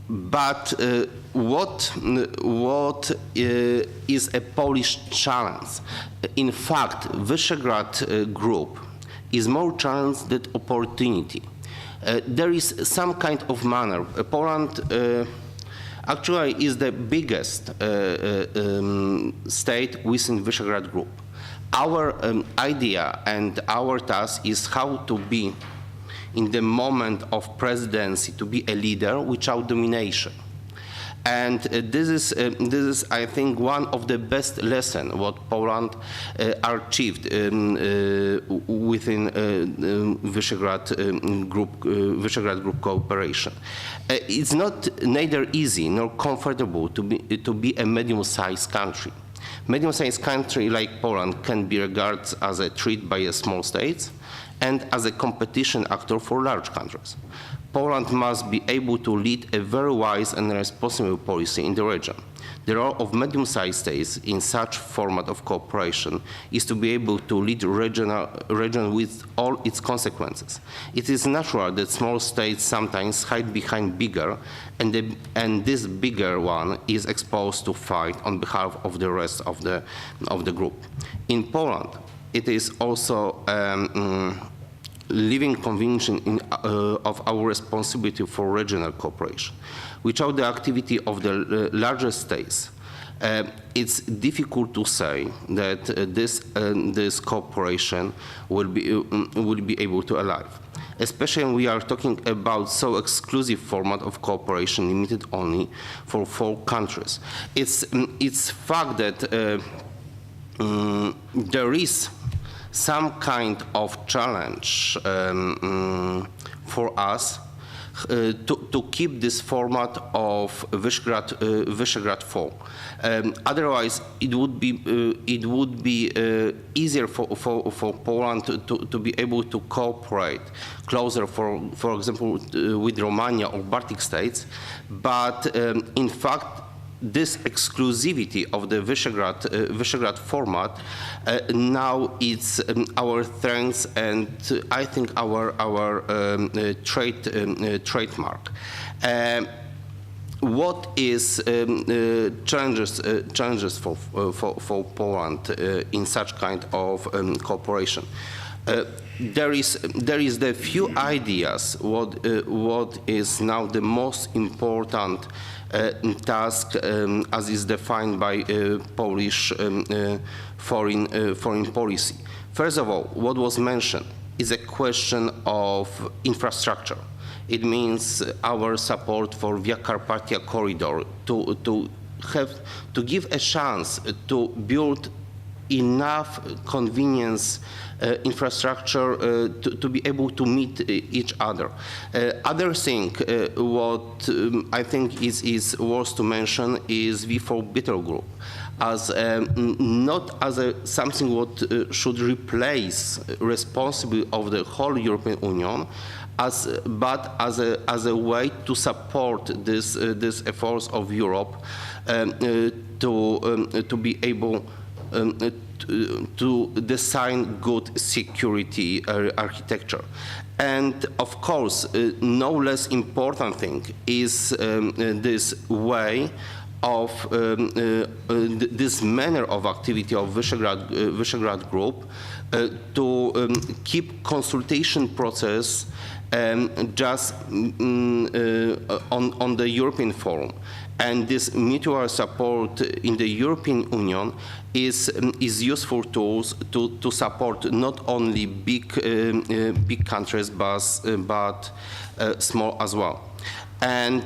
But what is a Polish challenge? In fact, Visegrad Group is more challenge than opportunity. There is some kind of manner. Poland actually is the biggest state within Visegrad Group. Our idea and our task is how to be in the moment of presidency, to be a leader without domination. And this is, I think, one of the best lessons what Poland achieved within Visegrad Group cooperation. It's not neither easy nor comfortable to be a medium-sized country. Medium-sized country like Poland can be regarded as a threat by a small states and as a competition actor for large countries. Poland must be able to lead a very wise and responsible policy in the region. The role of medium-sized states in such format of cooperation is to be able to lead region with all its consequences. It is natural that small states sometimes hide behind bigger, and this bigger one is exposed to fight on behalf of the rest of the group. In Poland, it is also living conviction of our responsibility for regional cooperation. Without the activity of the largest states, it's difficult to say that this cooperation will be able to alive. Especially when we are talking about so exclusive format of cooperation limited only for 4 countries. It's fact that there is some kind of challenge for us to keep this format of Visegrad 4. Otherwise, it would be easier for Poland to be able to cooperate closer, for example, with Romania or Baltic states. But in fact, this exclusivity of the Visegrad format now it's our strength and I think our trademark. What is challenges for Poland in such kind of cooperation? There is the few ideas what is now the most important task as is defined by Polish foreign policy. First of all, what was mentioned is a question of infrastructure. It means our support for Via Carpathia corridor to give a chance to build enough convenience infrastructure to be able to meet each other. Other thing, what I think is worth to mention is V4 Bitter Group, as not as something what should replace responsibility of the whole European Union, but as a way to support this efforts of Europe to be able to design good security architecture. And of course, no less important thing is this way of this manner of activity of Visegrad Group to keep consultation process just on the European forum. And this mutual support in the European Union is useful tools to support not only big countries but small as well. And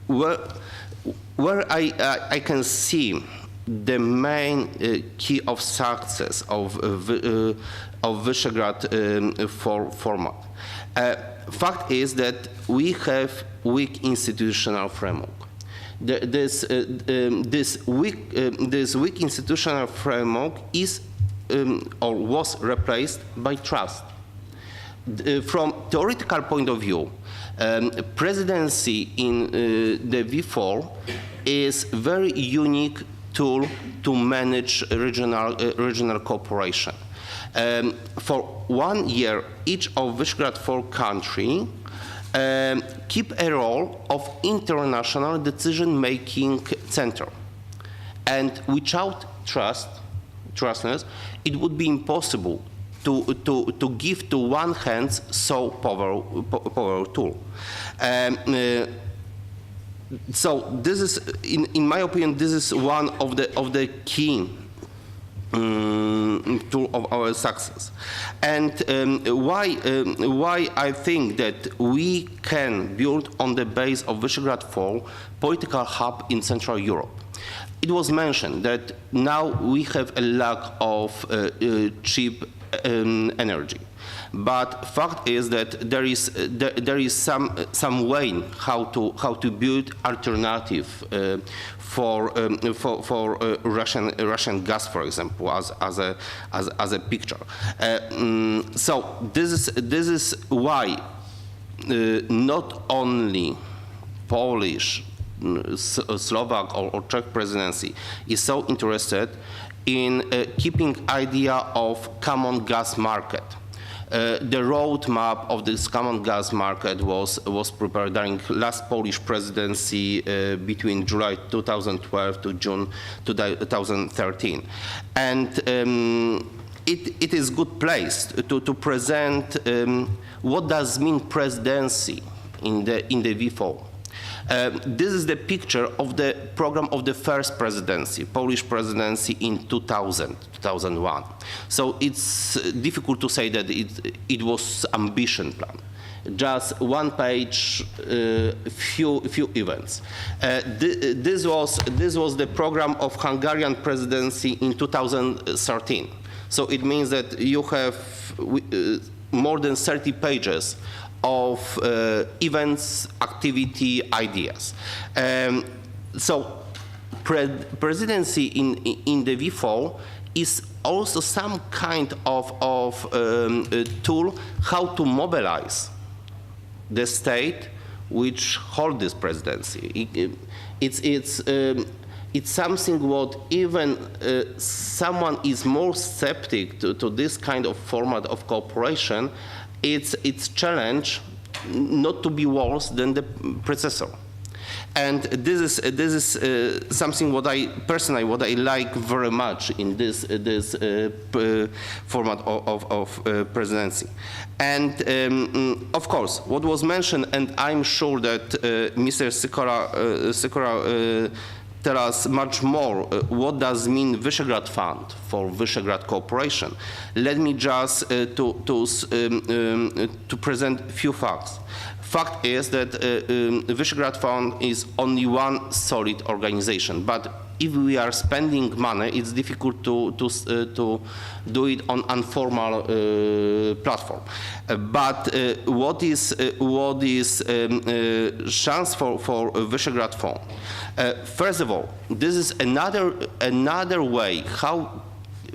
where I can see the main key of success of Visegrad format. Fact is that we have weak institutional framework. This weak institutional framework is or was replaced by trust. From theoretical point of view, presidency in the V4 is very unique tool to manage regional cooperation. For 1 year, each of Visegrad 4 countries keep a role of international decision-making center. And without trustness, it would be impossible to give to one hand so powerful tool. So this is, in my opinion, this is one of the key tool of our success. And why I think that we can build on the base of Visegrad 4 political hub in Central Europe. It was mentioned that now we have a lack of cheap energy. But fact is that there is some way how to build alternative for Russian gas, for example, as a picture. So this is why not only Polish, Slovak or Czech presidency is so interested in keeping idea of common gas market. The roadmap of this common gas market was prepared during last Polish presidency between July 2012 to June 2013. And it is good place to present what does mean presidency in the V4. This is the picture of the program of the first presidency, Polish presidency in 2001. So it's difficult to say that it was ambition plan. Just one page, few events. This was the program of Hungarian presidency in 2013. So it means that you have more than 30 pages of events, activity, ideas. So presidency in the V4 is also some kind of tool how to mobilize the state which hold this presidency. It's something what even someone is more skeptic to this kind of format of cooperation. It's challenge not to be worse than the predecessor, and this is something what I personally like very much in this format of presidency. And of course, what was mentioned, and I'm sure that Mr. Sikora tell us much more what does mean Visegrad Fund for Visegrad cooperation. Let me just to present a few facts. Fact is that Visegrad Fund is only one solid organization, but if we are spending money, it's difficult to do it on informal platform. But what is chance for Visegrad Fund? First of all, this is another way how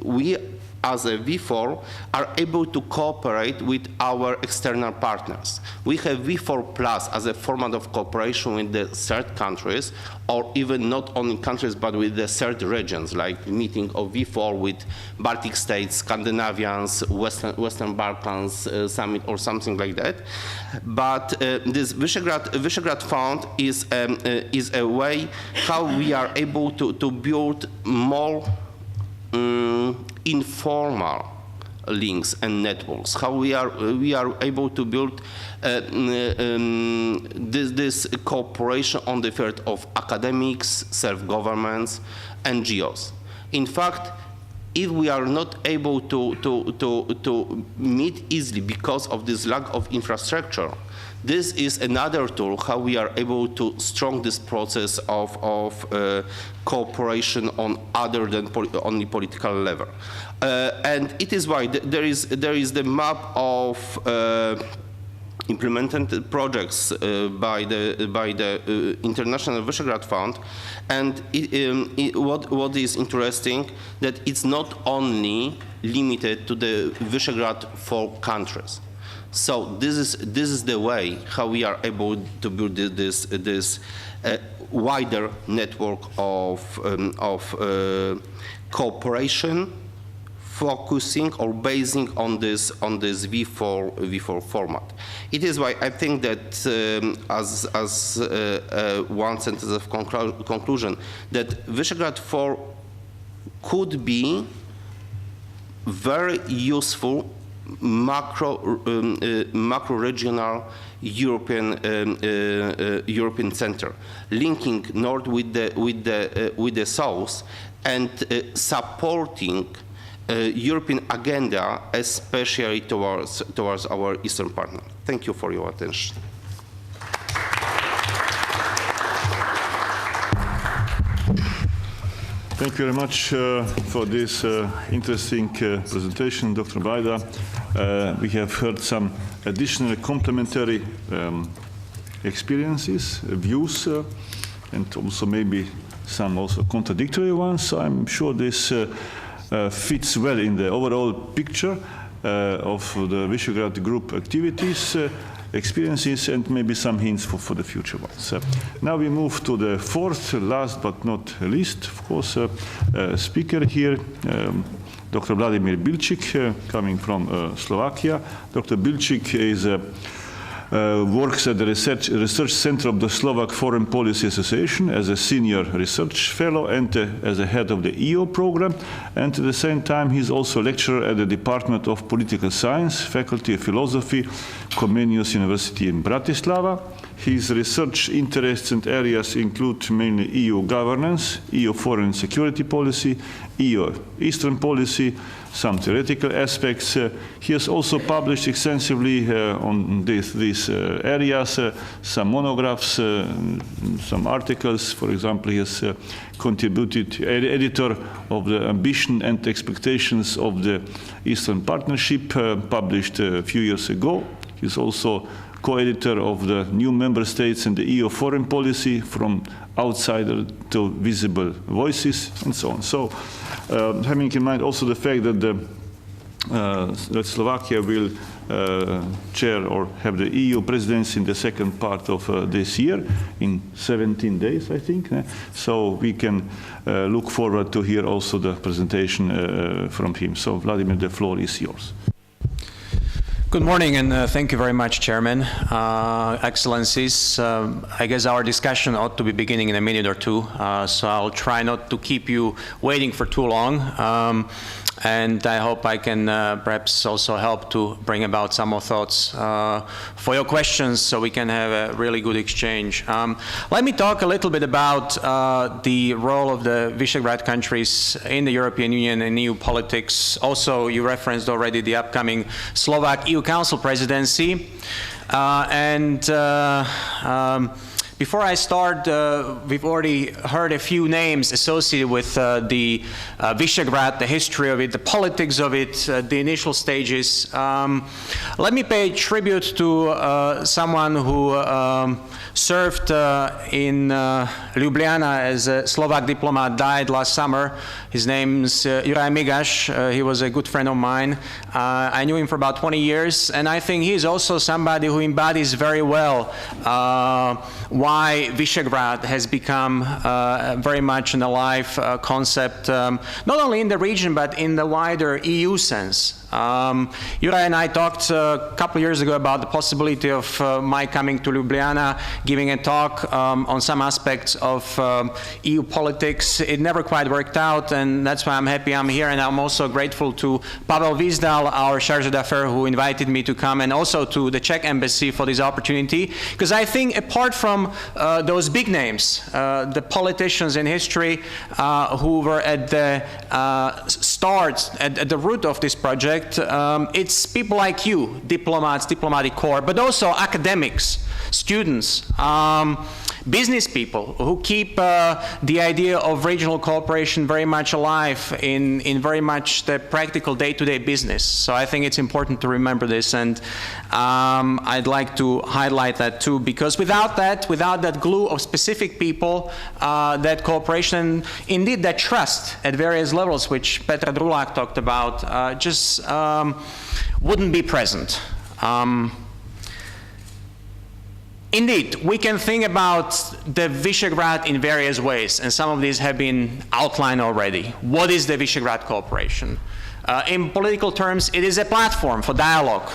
we as a V4 are able to cooperate with our external partners. We have V4 Plus as a format of cooperation with the third countries, or even not only countries, but with the third regions, like meeting of V4 with Baltic states, Scandinavians, Western Balkans summit, or something like that. But this Visegrad Fund is a way how we are able to build more informal links and networks, how we are able to build this cooperation on the field of academics, self-governments, NGOs. In fact, if we are not able to meet easily because of this lack of infrastructure, this is another tool how we are able to strong this process of cooperation on other than only political level. And it is why there is the map of implemented projects by the International Visegrad Fund, and what is interesting that it's not only limited to the Visegrad 4 countries. So this is the way how we are able to build this wider network of cooperation, focusing or basing on this V4 format. It is why I think that as one sentence of conclusion, that Visegrad 4 could be very useful macro-regional European center, linking north with the south, and supporting European agenda, especially towards our eastern partner. Thank you for your attention. Thank you very much for this interesting presentation, Dr. Bajda. We have heard some additional complementary experiences, views, and also maybe some also contradictory ones. I'm sure this fits well in the overall picture of the Visegrad Group activities, experiences, and maybe some hints for the future ones. Now we move to the fourth, last but not least, of course, speaker here, Dr. Vladimir Bilčík, coming from Slovakia. Dr. Bilčík is works at the research center of the Slovak Foreign Policy Association as a senior research fellow and as a head of the EO program. And at the same time, he's also a lecturer at the Department of Political Science, Faculty of Philosophy, Comenius University in Bratislava. His research interests and areas include mainly EU governance, EU foreign security policy, EU Eastern policy, some theoretical aspects. He has also published extensively on these areas, some monographs, some articles. For example, he has contributed editor of the Ambition and Expectations of the Eastern Partnership, published a few years ago. He's also co-editor of the New Member States and the EU Foreign Policy, From Outsider to Visible Voices, and so on. So, having in mind also the fact that that Slovakia will chair or have the EU presidency in the second part of this year, in 17 days, I think. So we can look forward to hear also the presentation from him. So, Vladimir, the floor is yours. Good morning, and thank you very much, Chairman. Excellencies, I guess our discussion ought to be beginning in a minute or two, so I'll try not to keep you waiting for too long. And I hope I can perhaps also help to bring about some more thoughts for your questions so we can have a really good exchange. Let me talk a little bit about the role of the Visegrad countries in the European Union and EU politics. Also, you referenced already the upcoming Slovak EU Council presidency. Before I start, we've already heard a few names associated with the Visegrad, the history of it, the politics of it, the initial stages. Let me pay tribute to someone who served in Ljubljana as a Slovak diplomat, died last summer. His name's Juraj Migaš. He was a good friend of mine. I knew him for about 20 years, and I think he's also somebody who embodies very well why Visegrad has become very much an alive concept, not only in the region, but in the wider EU sense. Juraj and I talked a couple of years ago about the possibility of my coming to Ljubljana, giving a talk on some aspects of EU politics. It never quite worked out, and that's why I'm happy I'm here, and I'm also grateful to Pavel Vizdal, our chargé d'affaires, who invited me to come, and also to the Czech embassy for this opportunity, because I think apart from those big names, the politicians in history who were at the start, at the root of this project, it's people like you, diplomats, diplomatic corps, but also academics, students, business people who keep the idea of regional cooperation very much alive in very much the practical day-to-day business. So I think it's important to remember this, and I'd like to highlight that too, because without that glue of specific people, that cooperation, indeed that trust at various levels, which Petra Drulák talked about, just wouldn't be present. Indeed, we can think about the Visegrad in various ways, and some of these have been outlined already. What is the Visegrad cooperation? In political terms, it is a platform for dialogue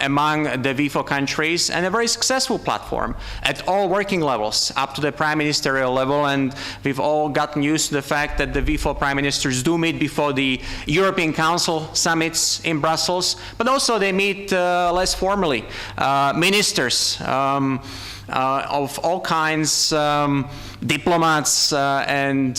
among the V4 countries, and a very successful platform at all working levels, up to the prime ministerial level, and we've all gotten used to the fact that the V4 prime ministers do meet before the European Council summits in Brussels, but also they meet less formally. Ministers of all kinds, diplomats and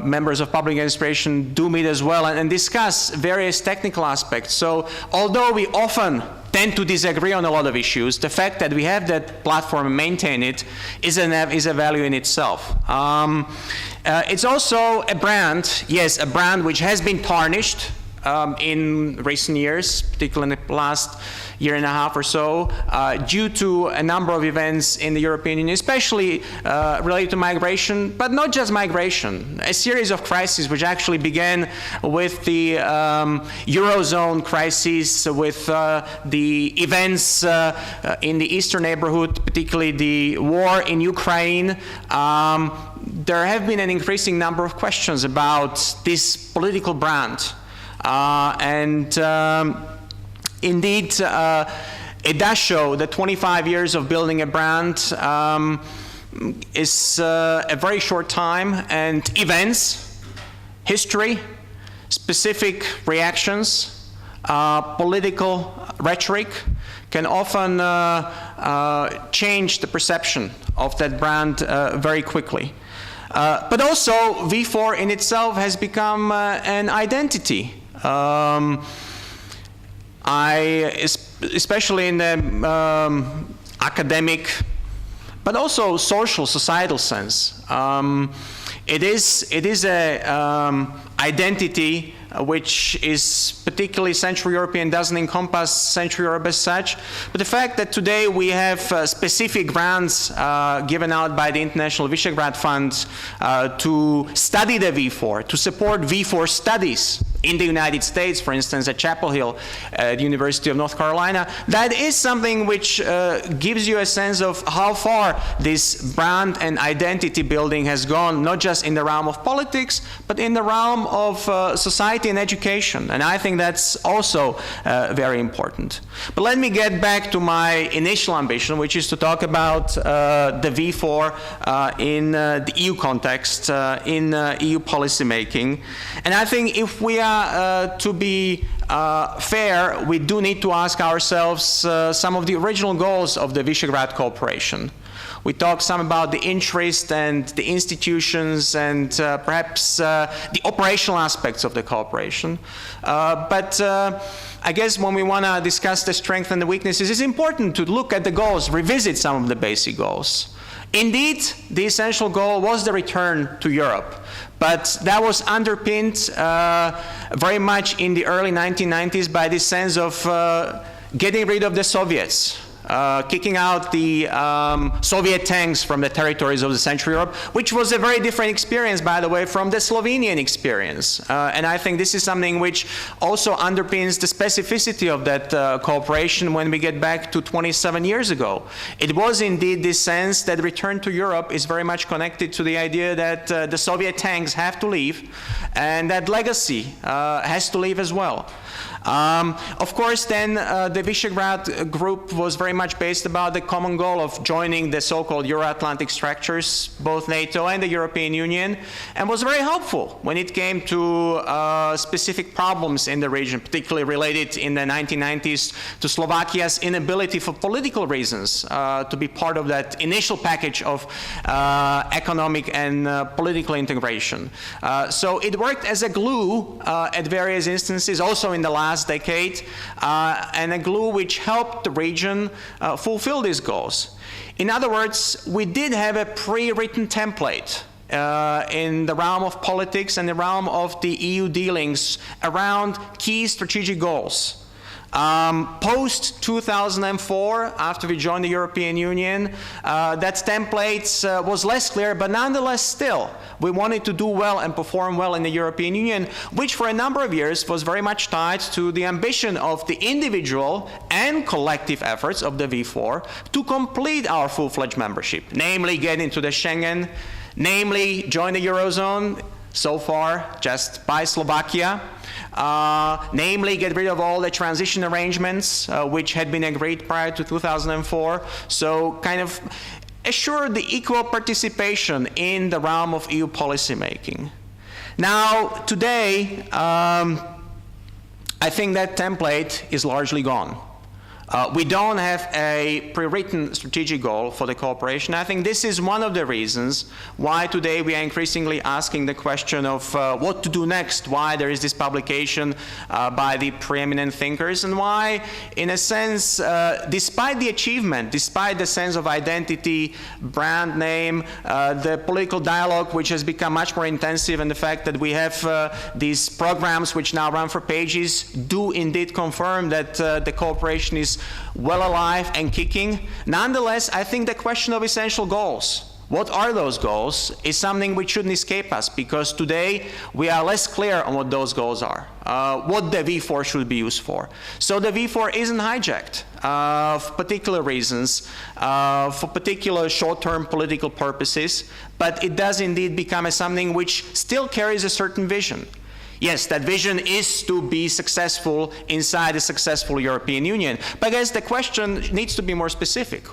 members of public administration do meet as well and discuss various technical aspects. So although we often tend to disagree on a lot of issues, the fact that we have that platform and maintain it is a value in itself. It's also a brand, yes, a brand which has been tarnished in recent years, particularly in the last year and a half or so, due to a number of events in the European Union, especially related to migration, but not just migration, a series of crises which actually began with the Eurozone crisis, with the events in the eastern neighborhood, particularly the war in Ukraine. There have been an increasing number of questions about this political brand. Indeed, it does show that 25 years of building a brand is a very short time, and events, history, specific reactions, political rhetoric can often change the perception of that brand very quickly. But also, V4 in itself has become an identity. Especially in the academic, but also social, societal sense, it is a identity which is particularly Central European, doesn't encompass Central Europe as such. But the fact that today we have specific grants given out by the International Visegrad Fund to study the V4, to support V4 studies in the United States, for instance, at Chapel Hill at the University of North Carolina, that is something which gives you a sense of how far this brand and identity building has gone, not just in the realm of politics, but in the realm of society and education. And I think that's also very important. But let me get back to my initial ambition, which is to talk about the V4 in the EU context, in EU policymaking. And I think if we are to be fair, we do need to ask ourselves some of the original goals of the Visegrad cooperation. We talked some about the interest and the institutions and perhaps the operational aspects of the cooperation. But I guess when we want to discuss the strengths and the weaknesses, it's important to look at the goals, revisit some of the basic goals. Indeed, the essential goal was the return to Europe, but that was underpinned very much in the early 1990s by this sense of getting rid of the Soviets, kicking out the Soviet tanks from the territories of the Central Europe, which was a very different experience, by the way, from the Slovenian experience. And I think this is something which also underpins the specificity of that cooperation when we get back to 27 years ago. It was indeed this sense that return to Europe is very much connected to the idea that the Soviet tanks have to leave, and that legacy has to leave as well. Of course, then the Visegrad group was very much based about the common goal of joining the so-called Euro-Atlantic structures, both NATO and the European Union, and was very helpful when it came to specific problems in the region, particularly related in the 1990s to Slovakia's inability for political reasons to be part of that initial package of economic and political integration. So it worked as a glue at various instances, also in the last decade, and a glue which helped the region fulfill these goals. In other words, we did have a pre-written template in the realm of politics and the realm of the EU dealings around key strategic goals. Post-2004, after we joined the European Union, that template was less clear, but nonetheless still, we wanted to do well and perform well in the European Union, which for a number of years was very much tied to the ambition of the individual and collective efforts of the V4 to complete our full-fledged membership, namely get into the Schengen, namely join the Eurozone, so far just by Slovakia, namely get rid of all the transition arrangements which had been agreed prior to 2004, so kind of assure the equal participation in the realm of EU policymaking. Now, today, I think that template is largely gone. We don't have a pre-written strategic goal for the cooperation. I think this is one of the reasons why today we are increasingly asking the question of what to do next, why there is this publication by the preeminent thinkers, and why, in a sense, despite the achievement, despite the sense of identity, brand name, the political dialogue which has become much more intensive, and the fact that we have these programs which now run for pages do indeed confirm that the cooperation is well alive and kicking. Nonetheless, I think the question of essential goals, what are those goals, is something which shouldn't escape us, because today we are less clear on what those goals are, what the V4 should be used for. So the V4 isn't hijacked for particular reasons, for particular short-term political purposes, but it does indeed become something which still carries a certain vision. Yes, that vision is to be successful inside a successful European Union. But I guess the question needs to be more specific.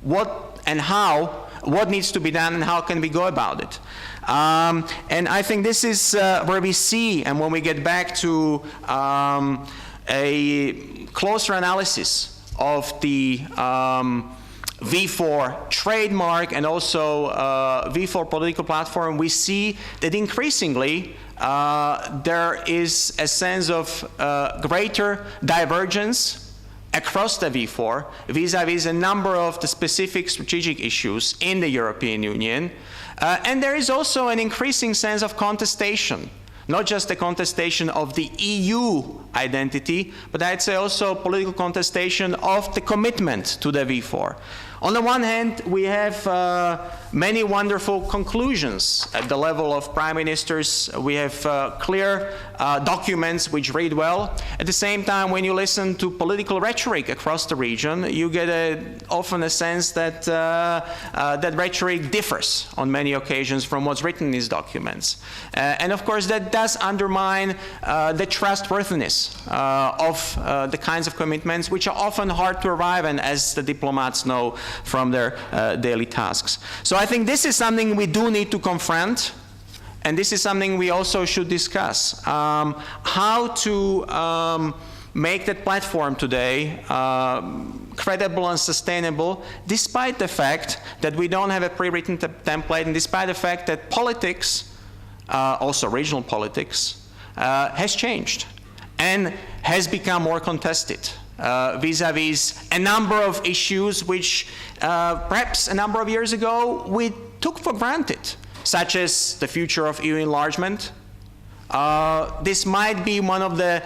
What and how, what needs to be done and how can we go about it? And I think this is where we see, and when we get back to a closer analysis of the V4 trademark and also V4 political platform, we see that increasingly there is a sense of greater divergence across the V4 vis-à-vis a number of the specific strategic issues in the European Union. And there is also an increasing sense of contestation, not just the contestation of the EU identity, but I'd say also political contestation of the commitment to the V4. On the one hand, we have many wonderful conclusions at the level of prime ministers. We have clear documents which read well. At the same time, when you listen to political rhetoric across the region, you get often a sense that that rhetoric differs on many occasions from what's written in these documents. And of course, that does undermine the trustworthiness of the kinds of commitments which are often hard to arrive at, as the diplomats know from their daily tasks. So I think this is something we do need to confront, and this is something we also should discuss. How to make that platform today credible and sustainable, despite the fact that we don't have a pre-written template, and despite the fact that politics, also regional politics, has changed and has become more contested vis-a-vis a number of issues which perhaps a number of years ago we took for granted, such as the future of EU enlargement. This might be one of the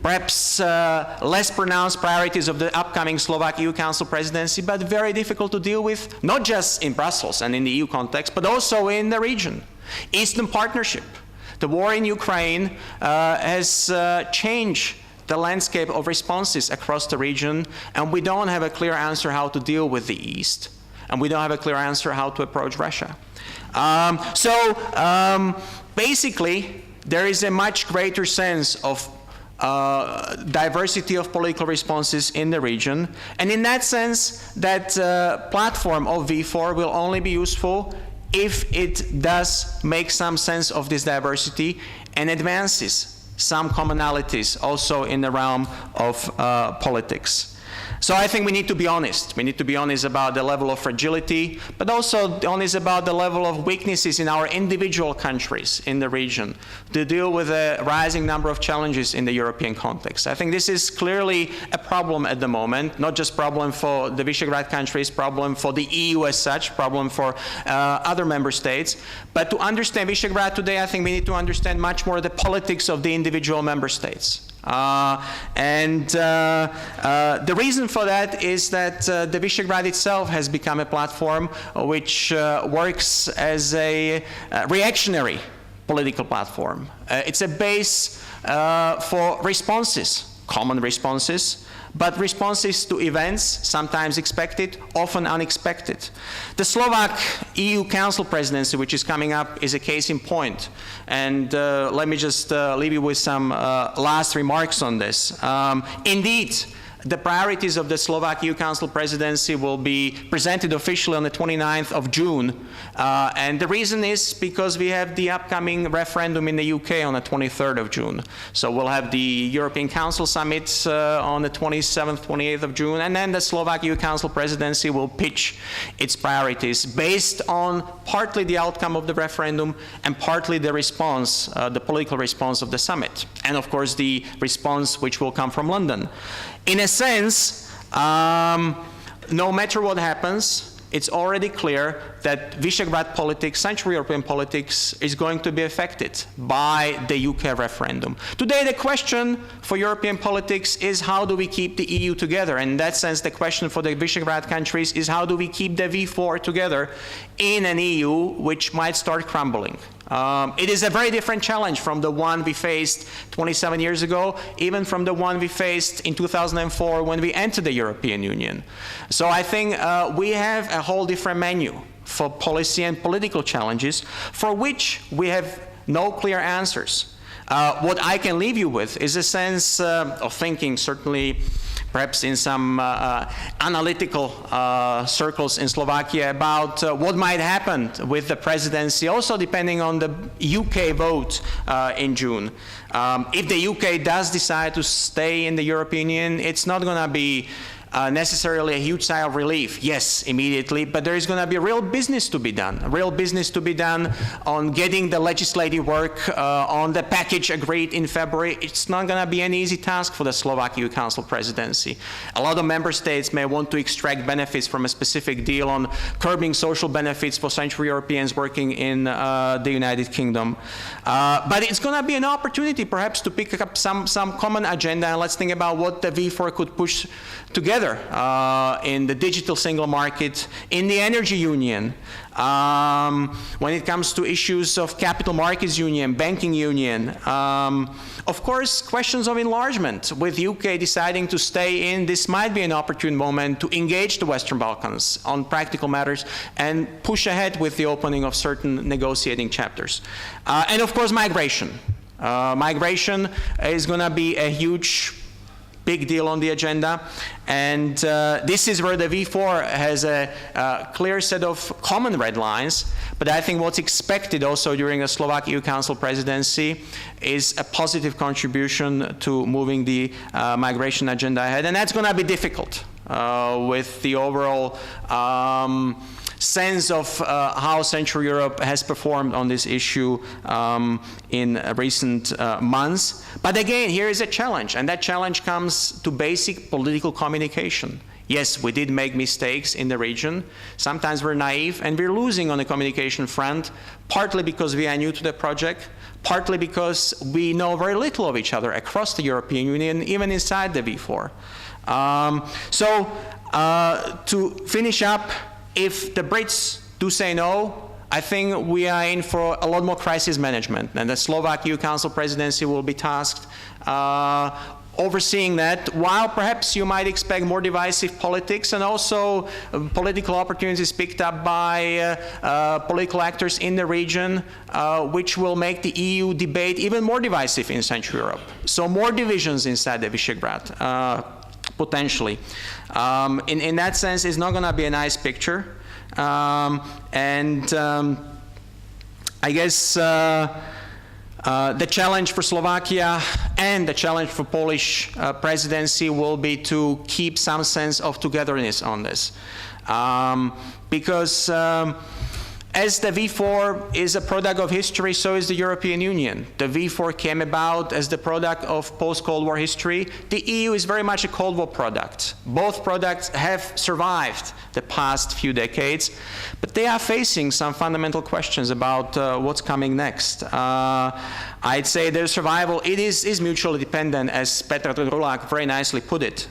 perhaps less pronounced priorities of the upcoming Slovak EU Council presidency, but very difficult to deal with, not just in Brussels and in the EU context, but also in the region. Eastern Partnership. The war in Ukraine has changed the landscape of responses across the region, and we don't have a clear answer how to deal with the East, and we don't have a clear answer how to approach Russia. Basically, there is a much greater sense of diversity of political responses in the region, and in that sense, that platform of V4 will only be useful if it does make some sense of this diversity and advances some commonalities also in the realm of politics. So I think we need to be honest. We need to be honest about the level of fragility, but also honest about the level of weaknesses in our individual countries in the region to deal with a rising number of challenges in the European context. I think this is clearly a problem at the moment, not just problem for the Visegrad countries, problem for the EU as such, problem for other member states. But to understand Visegrad today, I think we need to understand much more the politics of the individual member states. The reason for that is that the Visegrad itself has become a platform which works as a reactionary political platform. It's a base for responses, common responses, but responses to events, sometimes expected, often unexpected. The Slovak EU Council presidency, which is coming up, is a case in point. And let me just leave you with some last remarks on this. Indeed, the priorities of the Slovak EU Council presidency will be presented officially on the 29th of June. And the reason is because we have the upcoming referendum in the UK on the 23rd of June. So we'll have the European Council summit on the 27th, 28th of June, and then the Slovak EU Council presidency will pitch its priorities based on partly the outcome of the referendum and partly the response, the political response of the summit. And of course the response which will come from London. In a sense, no matter what happens, it's already clear that Visegrad politics, Central European politics, is going to be affected by the UK referendum. Today, the question for European politics is how do we keep the EU together? And in that sense, the question for the Visegrad countries is how do we keep the V4 together in an EU which might start crumbling? It is a very different challenge from the one we faced 27 years ago, even from the one we faced in 2004 when we entered the European Union. So I think we have a whole different menu for policy and political challenges for which we have no clear answers. What I can leave you with is a sense of thinking, certainly perhaps in some analytical circles in Slovakia, about what might happen with the presidency, also depending on the UK vote in June. If the UK does decide to stay in the European Union, it's not going to be necessarily a huge sigh of relief, yes, immediately, but there is going to be real business to be done, on getting the legislative work on the package agreed in February. It's not going to be an easy task for the Slovak EU Council presidency. A lot of member states may want to extract benefits from a specific deal on curbing social benefits for Central Europeans working in the United Kingdom. But it's going to be an opportunity perhaps to pick up some common agenda, and let's think about what the V4 could push together in the digital single market, in the energy union, when it comes to issues of capital markets union, banking union, of course, questions of enlargement. With UK deciding to stay in, this might be an opportune moment to engage the Western Balkans on practical matters and push ahead with the opening of certain negotiating chapters. And of course, migration. Migration is going to be a huge big deal on the agenda, and this is where the V4 has a clear set of common red lines, but I think what's expected also during the Slovak EU Council presidency is a positive contribution to moving the migration agenda ahead, and that's going to be difficult. with the overall sense of how Central Europe has performed on this issue in recent months. But again, here is a challenge, and that challenge comes to basic political communication. Yes, we did make mistakes in the region. Sometimes we're naive, and we're losing on the communication front, partly because we are new to the project, partly because we know very little of each other across the European Union, even inside the V4. To finish up, if the Brits do say no, I think we are in for a lot more crisis management, and the Slovak EU Council presidency will be tasked overseeing that, while perhaps you might expect more divisive politics and also political opportunities picked up by political actors in the region, which will make the EU debate even more divisive in Central Europe. So more divisions inside the Visegrad, potentially. In that sense, it's not going to be a nice picture. I guess the challenge for Slovakia and the challenge for Polish presidency will be to keep some sense of togetherness on this. Because as the V4 is a product of history, so is the European Union. The V4 came about as the product of post-Cold War history. The EU is very much a Cold War product. Both products have survived the past few decades, but they are facing some fundamental questions about what's coming next. I'd say their survival, it is mutually dependent, as Petr Drulák very nicely put it.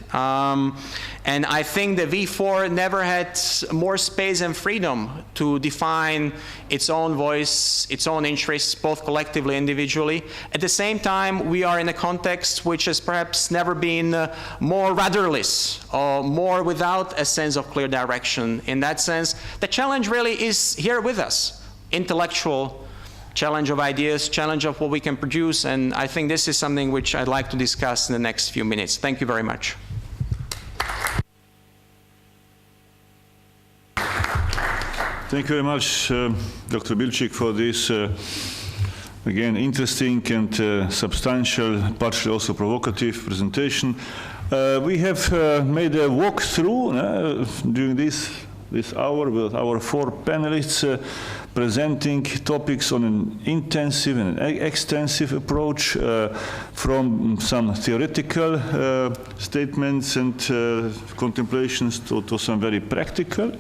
And I think the V4 never had more space and freedom to define its own voice, its own interests, both collectively and individually. At the same time, we are in a context which has perhaps never been more rudderless or more without a sense of clear direction. In that sense, the challenge really is here with us. Intellectual challenge of ideas, challenge of what we can produce, and I think this is something which I'd like to discuss in the next few minutes. Thank you very much. Thank you very much, Dr. Bilčík, for this, again, interesting and substantial, partially also provocative presentation. We have made a walkthrough during this hour with our four panelists presenting topics on an intensive and extensive approach from some theoretical statements and contemplations to some very practical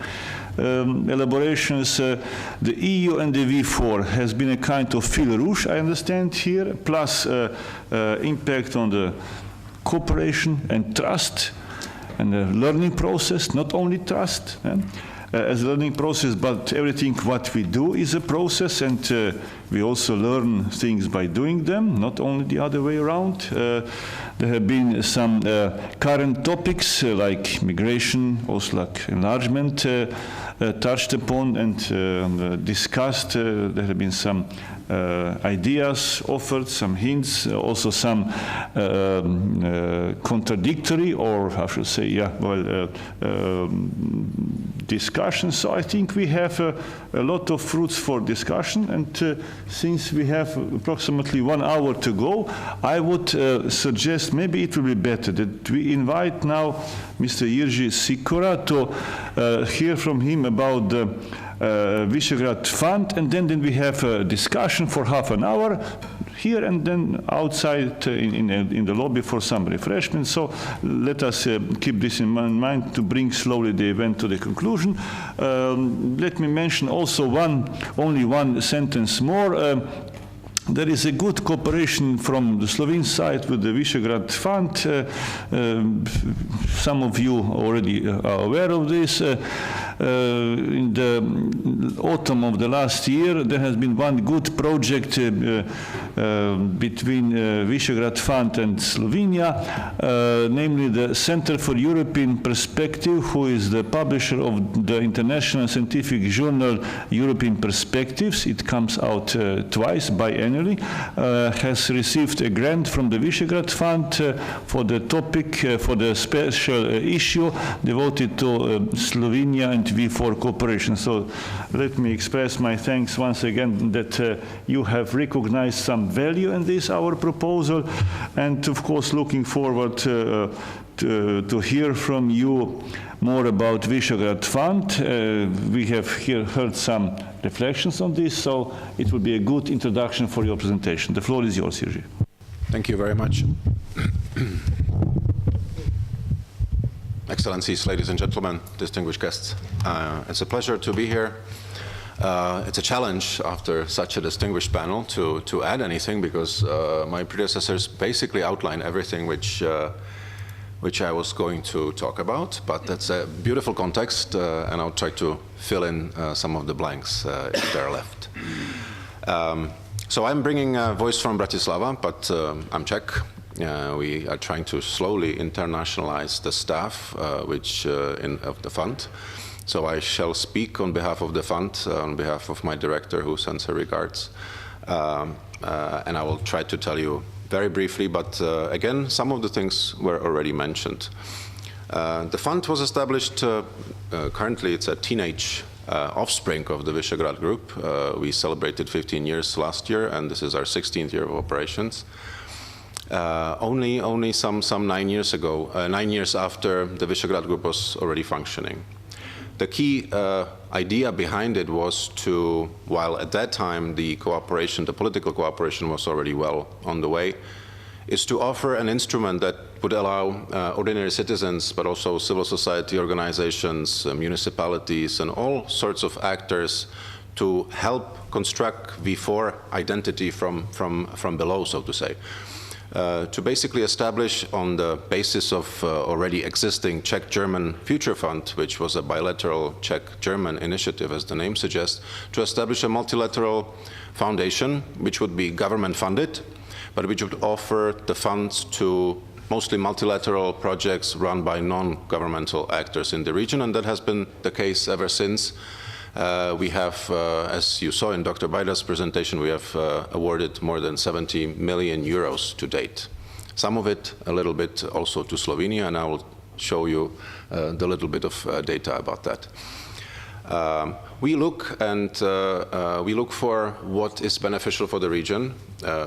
elaborations. The EU and the V4 has been a kind of fil rouge, I understand here, plus impact on the cooperation and trust and the learning process, not only trust as a learning process, but everything what we do is a process, and we also learn things by doing them, not only the other way around. There have been some current topics like migration, also like enlargement, touched upon and discussed. There have been some ideas offered, some hints, also some contradictory, or I should say, discussions. So I think we have a lot of fruits for discussion, and since we have approximately 1 hour to go, I would suggest maybe it will be better that we invite now Mr. Jiří Sikora to hear from him about the Visegrad Fund, and then we have a discussion for half an hour here and then outside in the lobby for some refreshments. So let us keep this in mind to bring slowly the event to the conclusion. Let me mention also only one sentence more. There is a good cooperation from the Slovene side with the Visegrad Fund. Some of you already are aware of this. In the autumn of the last year, there has been one good project between Visegrad Fund and Slovenia, namely the Center for European Perspective, who is the publisher of the international scientific journal European Perspectives. It comes out twice biannually, has received a grant from the Visegrad Fund for the topic, for the special issue devoted to Slovenia and V4 cooperation. So let me express my thanks once again that you have recognized some value in this, our proposal, and of course looking forward to hear from you more about Visegrad Fund. We have here heard some reflections on this, so it will be a good introduction for your presentation. The floor is yours, Jiří. Thank you very much. Excellencies, ladies and gentlemen, distinguished guests. It's a pleasure to be here. It's a challenge after such a distinguished panel to add anything, because my predecessors basically outlined everything which I was going to talk about, but that's a beautiful context, and I'll try to fill in some of the blanks if they're left. So I'm bringing a voice from Bratislava, but I'm Czech. We are trying to slowly internationalize the staff of the fund. So I shall speak on behalf of the fund, on behalf of my director, who sends her regards. And I will try to tell you very briefly, but again, some of the things were already mentioned. The fund was established, currently it's a teenage offspring of the Visegrad Group. We celebrated 15 years last year, and this is our 16th year of operations. Only some 9 years ago, 9 years after the Visegrad Group was already functioning. The key idea behind it was to, while at that time the cooperation, the political cooperation was already well on the way, is to offer an instrument that would allow ordinary citizens, but also civil society organizations, municipalities, and all sorts of actors to help construct V4 identity from below, so to say. To basically establish, on the basis of already existing Czech-German Future Fund, which was a bilateral Czech-German initiative, as the name suggests, to establish a multilateral foundation which would be government-funded, but which would offer the funds to mostly multilateral projects run by non-governmental actors in the region, and that has been the case ever since. We have, as you saw in Dr. Bajda's presentation, we have awarded more than 70 million euros to date. Some of it, a little bit also to Slovenia, and I will show you the little bit of data about that. We look for what is beneficial for the region,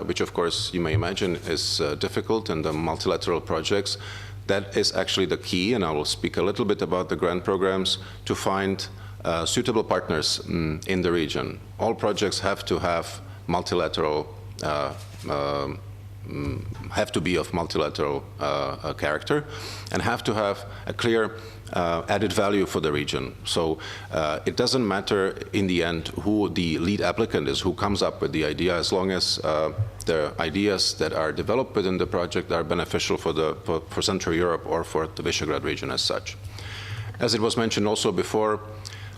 which of course you may imagine is difficult in the multilateral projects. That is actually the key, and I will speak a little bit about the grant programs to find suitable partners in the region. All projects have to have multilateral, have to be of multilateral character, and have to have a clear added value for the region. So it doesn't matter in the end who the lead applicant is, who comes up with the idea, as long as the ideas that are developed within the project are beneficial for Central Europe or for the Visegrad region as such. As it was mentioned also before,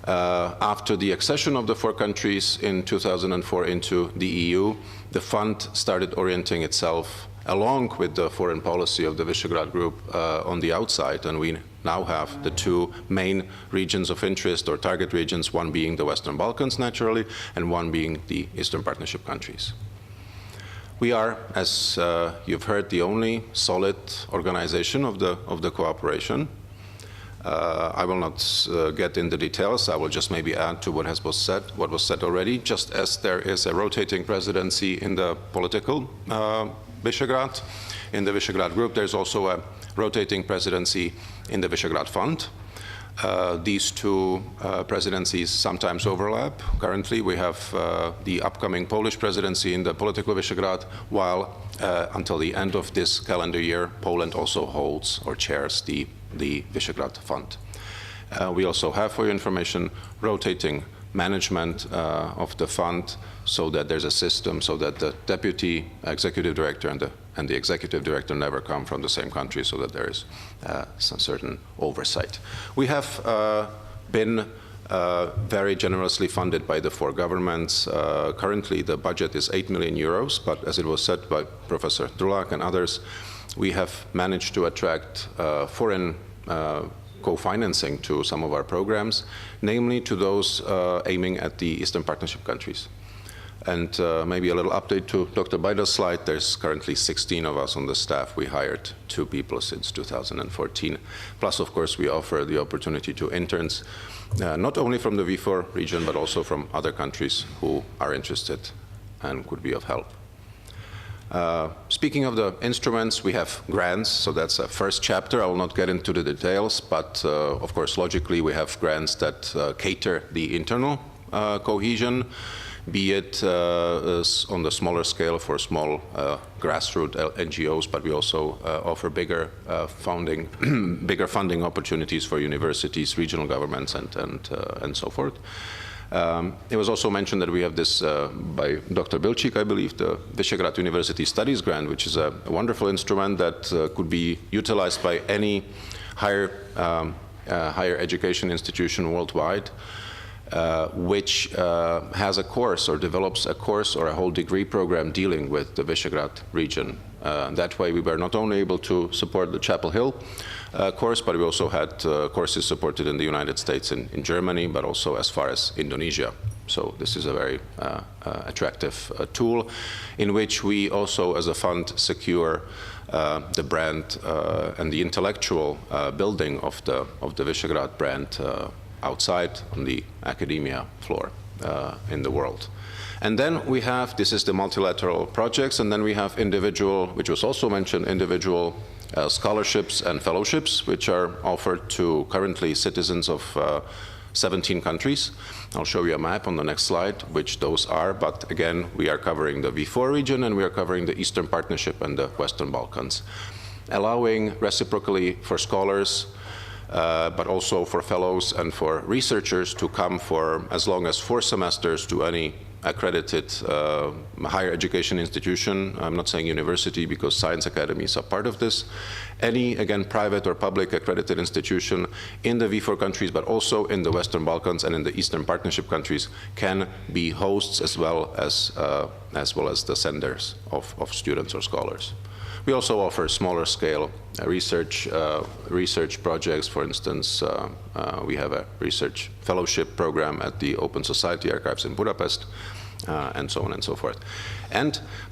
after the accession of the 4 countries in 2004 into the EU, the fund started orienting itself along with the foreign policy of the Visegrad Group on the outside, and we now have the 2 main regions of interest or target regions, one being the Western Balkans naturally, and one being the Eastern Partnership countries. We are, as you've heard, the only solid organization of the cooperation. I will not get into details. I will just maybe add to what was said already. Just as there is a rotating presidency in the political Visegrad, in the Visegrad Group, there's also a rotating presidency in the Visegrad Fund. These 2 presidencies sometimes overlap. Currently, we have the upcoming Polish presidency in the political Visegrad, while until the end of this calendar year, Poland also holds or chairs the Visegrad Fund. We also have, for your information, rotating management of the fund, so that there's a system so that the deputy executive director and the executive director never come from the same country, so that there is some certain oversight. We have been very generously funded by the 4 governments. Currently, the budget is 8 million euros, but as it was said by Professor Drulák and others, we have managed to attract foreign co-financing to some of our programs, namely to those aiming at the Eastern Partnership countries. And maybe a little update to Dr. Bajda's slide. There's currently 16 of us on the staff. We hired 2 people since 2014. Plus, of course, we offer the opportunity to interns, not only from the V4 region, but also from other countries who are interested and could be of help. Speaking of the instruments, we have grants, so that's a first chapter. I will not get into the details, but of course, logically, we have grants that cater the internal cohesion, be it on the smaller scale for small grassroots NGOs, but we also offer bigger funding opportunities for universities, regional governments, and so forth. It was also mentioned that we have this by Dr. Bilčík, I believe, the Visegrad University Studies Grant, which is a wonderful instrument that could be utilized by any higher education institution worldwide, which has a course or develops a course or a whole degree program dealing with the Visegrad region. That way we were not only able to support the Chapel Hill course, but we also had courses supported in the United States and in Germany, but also as far as Indonesia. So this is a very attractive tool in which we also as a fund secure the brand and the intellectual building of the Visegrad brand outside on the academia floor in the world. And then we have, this is the multilateral projects, and then we have individual, which was also mentioned, individual scholarships and fellowships, which are offered to currently citizens of 17 countries. I'll show you a map on the next slide, which those are, but again, we are covering the V4 region and we are covering the Eastern Partnership and the Western Balkans, allowing reciprocally for scholars, but also for fellows and for researchers to come for as long as 4 semesters to any accredited higher education institution. I'm not saying university because science academies are part of this. Any, again, private or public accredited institution in the V4 countries, but also in the Western Balkans and in the Eastern Partnership countries can be hosts as well as the senders of students or scholars. We also offer smaller scale research projects. For instance, we have a research fellowship program at the Open Society Archives in Budapest, and so on and so forth.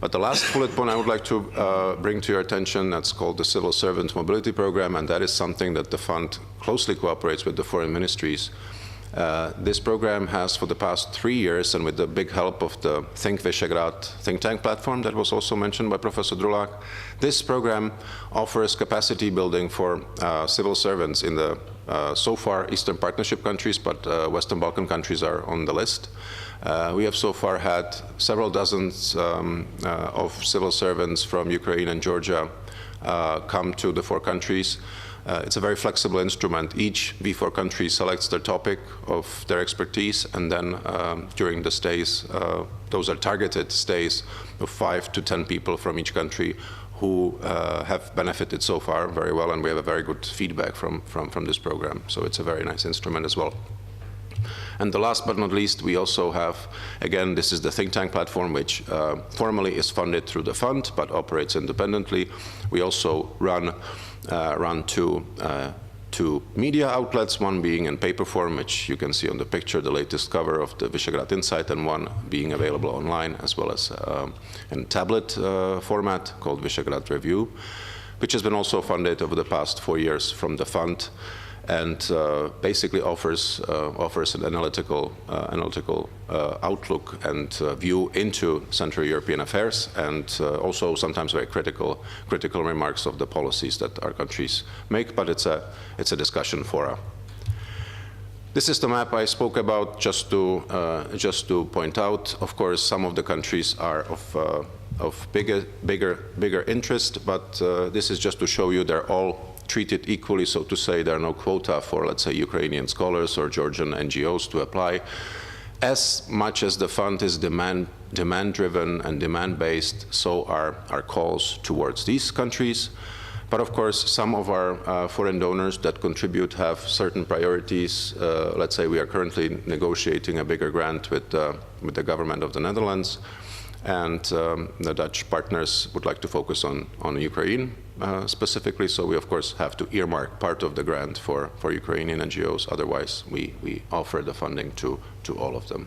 But the last bullet point I would like to bring to your attention, that's called the Civil Servant Mobility Program, and that is something that the fund closely cooperates with the foreign ministries. This program has, for the past 3 years, and with the big help of the Think Visegrad think tank platform that was also mentioned by Professor Drulák, this program offers capacity building for civil servants in the so far Eastern Partnership countries, but Western Balkan countries are on the list. We have so far had several dozens of civil servants from Ukraine and Georgia come to the 4 countries. It's a very flexible instrument. Each V4 country selects their topic of their expertise, and then during the stays, those are targeted stays of 5 to 10 people from each country who have benefited so far very well, and we have a very good feedback from this program. So it's a very nice instrument as well. And the last but not least, we also have, again, this is the think tank platform, which formally is funded through the fund, but operates independently. We also run two media outlets, one being in paper form, which you can see on the picture, the latest cover of the Visegrad Insight, and one being available online, as well as in tablet format called Visegrad Review, which has been also funded over the past 4 years from the fund, and basically offers an analytical outlook and view into Central European affairs, and also sometimes very critical remarks of the policies that our countries make. But it's a discussion forum. This is the map I spoke about, just to point out. Of course, some of the countries are of bigger interest, but this is just to show you they're all treated equally, so to say. There are no quota for, let's say, Ukrainian scholars or Georgian NGOs to apply. As much as the fund is demand-driven and demand-based, so are our calls towards these countries. But of course, some of our foreign donors that contribute have certain priorities. Let's say we are currently negotiating a bigger grant with the government of the Netherlands, and the Dutch partners would like to focus on Ukraine specifically, so we of course have to earmark part of the grant for Ukrainian NGOs, otherwise we offer the funding to all of them.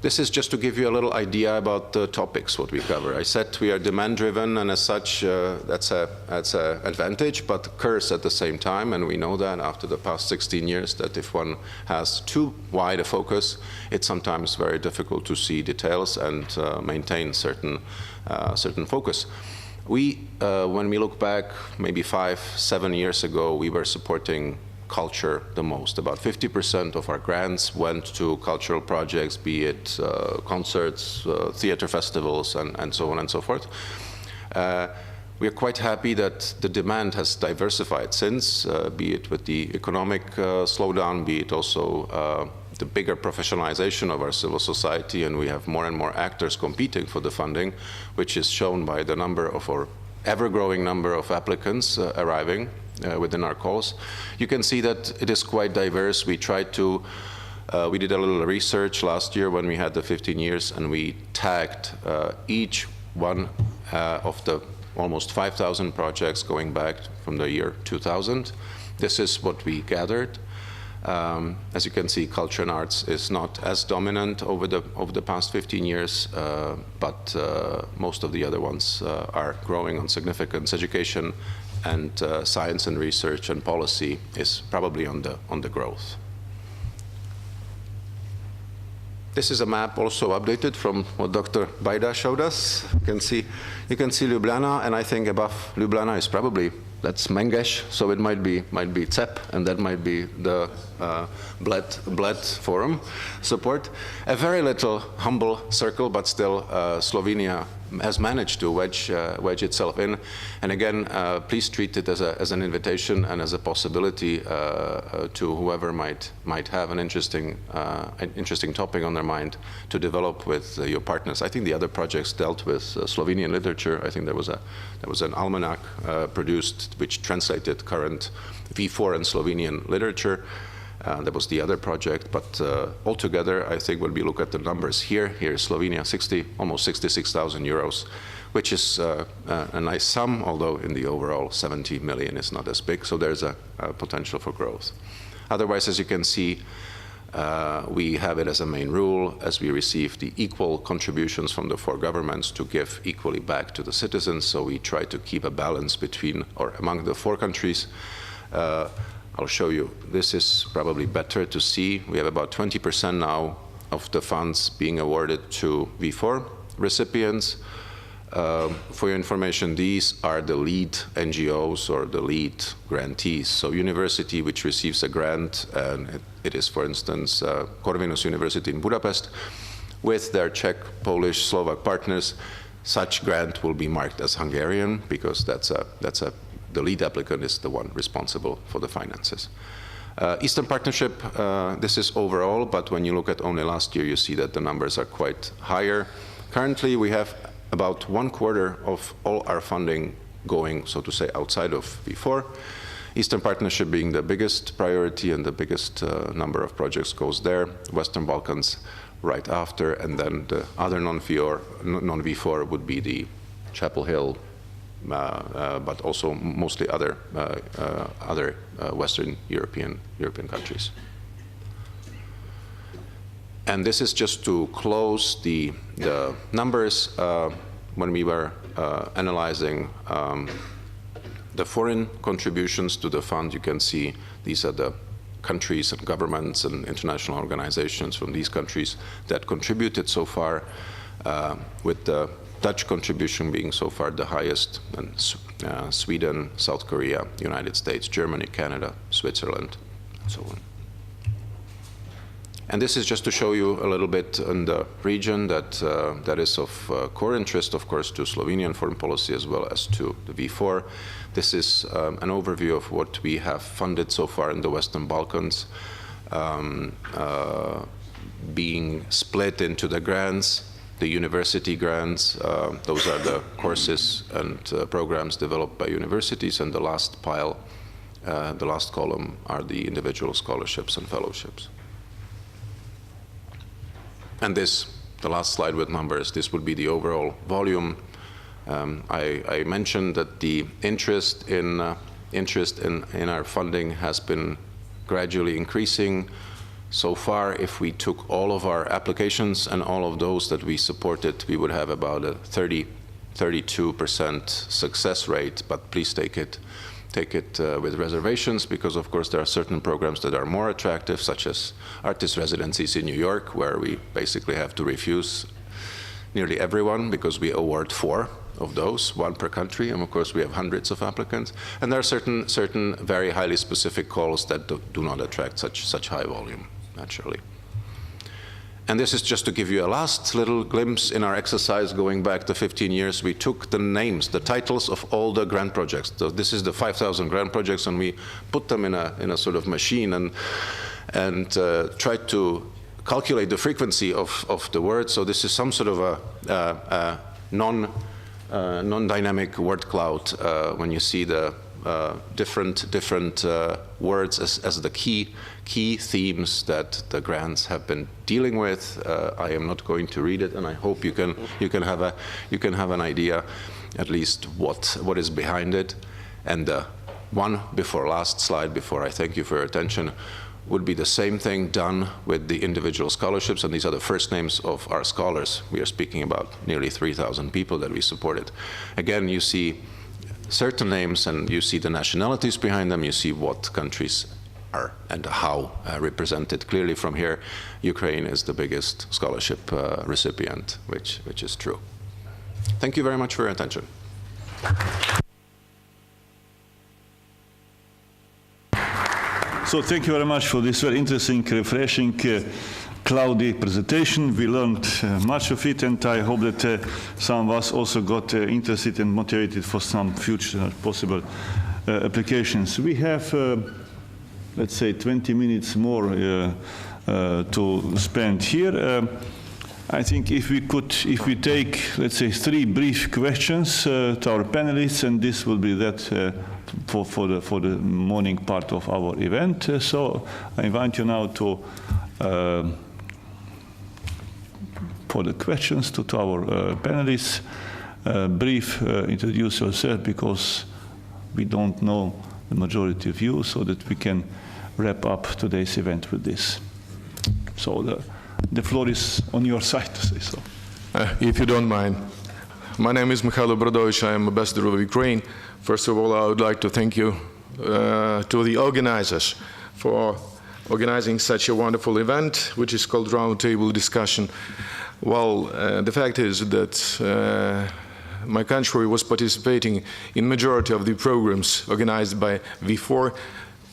This is just to give you a little idea about the topics, what we cover. I said we are demand-driven, and as such, that's an advantage, but curse at the same time, and we know that after the past 16 years, that if one has too wide a focus, it's sometimes very difficult to see details and maintain certain focus. When we look back, maybe 5-7 years ago, we were supporting culture the most. About 50% of our grants went to cultural projects, be it concerts, theater festivals, and so on and so forth. We are quite happy that the demand has diversified since, be it with the economic slowdown, be it also the bigger professionalization of our civil society, and we have more and more actors competing for the funding, which is shown by the number of, or ever-growing number of applicants arriving within our calls. You can see that it is quite diverse. We tried to, we did a little research last year when we had the 15 years, and we tagged each one of the almost 5,000 projects going back from the year 2000. This is what we gathered. As you can see, culture and arts is not as dominant over the past 15 years, but most of the other ones are growing on significance. Education and science and research and policy is probably on the growth. This is a map also updated from what Dr. Bajda showed us. You can see Ljubljana, and I think above Ljubljana is probably, that's Mengeš, so it might be CEP, and that might be the Bled Forum support. A very little humble circle, but still Slovenia has managed to wedge itself in. And again, please treat it as an invitation and as a possibility to whoever might have an interesting topic on their mind to develop with your partners. I think the other projects dealt with Slovenian literature. I think there was an almanac produced which translated current V4 and Slovenian literature. That was the other project, but altogether, I think when we look at the numbers here is Slovenia, almost 66,000 euros, which is a nice sum, although in the overall 70 million is not as big, so there's a potential for growth. Otherwise, as you can see, we have it as a main rule, as we receive the equal contributions from the 4 governments to give equally back to the citizens, so we try to keep a balance between, or among the 4 countries. I'll show you. This is probably better to see. We have about 20% now of the funds being awarded to V4 recipients. For your information, these are the lead NGOs or the lead grantees. So university which receives a grant, and it is, for instance, Corvinus University in Budapest, with their Czech, Polish, Slovak partners, such grant will be marked as Hungarian because the lead applicant is the one responsible for the finances. Eastern Partnership, this is overall, but when you look at only last year, you see that the numbers are quite higher. Currently, we have about 1/4 of all our funding going, so to say, outside of V4. Eastern Partnership being the biggest priority, and the biggest number of projects goes there. Western Balkans right after, and then the other non-V4 would be the Chapel Hill, but also mostly other Western European countries. And this is just to close the numbers. When we were analyzing the foreign contributions to the fund, you can see these are the countries and governments and international organizations from these countries that contributed so far, with the Dutch contribution being so far the highest, and Sweden, South Korea, United States, Germany, Canada, Switzerland, and so on. And this is just to show you a little bit in the region that is of core interest, of course, to Slovenian foreign policy as well as to the V4. This is an overview of what we have funded so far in the Western Balkans, being split into the grants. The university grants, those are the courses and programs developed by universities, and the last pile, the last column, are the individual scholarships and fellowships. And this, the last slide with numbers, this would be the overall volume. I mentioned that the interest in our funding has been gradually increasing. So far, if we took all of our applications and all of those that we supported, we would have about a 32% success rate, but please take it with reservations, because of course there are certain programs that are more attractive, such as artist residencies in New York, where we basically have to refuse nearly everyone because we award 4 of those, 1 per country, and of course we have hundreds of applicants. And there are certain very highly specific calls that do not attract such high volume, naturally. And this is just to give you a last little glimpse in our exercise going back to 15 years. We took the names, the titles of all the grant projects. So this is the 5,000 grant projects, and we put them in a sort of machine and tried to calculate the frequency of the words. So this is some sort of a non-dynamic word cloud when you see the different words as the key themes that the grants have been dealing with. I am not going to read it, and I hope you can have an idea, at least what is behind it. And the one before last slide, before I thank you for your attention, would be the same thing done with the individual scholarships, and these are the first names of our scholars. We are speaking about nearly 3,000 people that we supported. Again, you see certain names, and you see the nationalities behind them, you see what countries are and how represented. Clearly from here, Ukraine is the biggest scholarship recipient, which is true. Thank you very much for your attention. So thank you very much for this very interesting, refreshing, cloudy presentation. We learned much of it, and I hope that some of us also got interested and motivated for some future possible applications. We have, let's say, 20 minutes more to spend here. I think if we take, let's say, 3 brief questions to our panelists, and this will be that for the morning part of our event. So I invite you now to for the questions to our panelists. Brief introduce yourself, because we don't know the majority of you, so that we can wrap up today's event with this. So the floor is on your side, to say so. If you don't mind. My name is Mikhailo Brodovich. I am ambassador of Ukraine. First of all, I would like to thank you to the organizers for organizing such a wonderful event, which is called Roundtable Discussion. Well, the fact is that my country was participating in majority of the programs organized by V4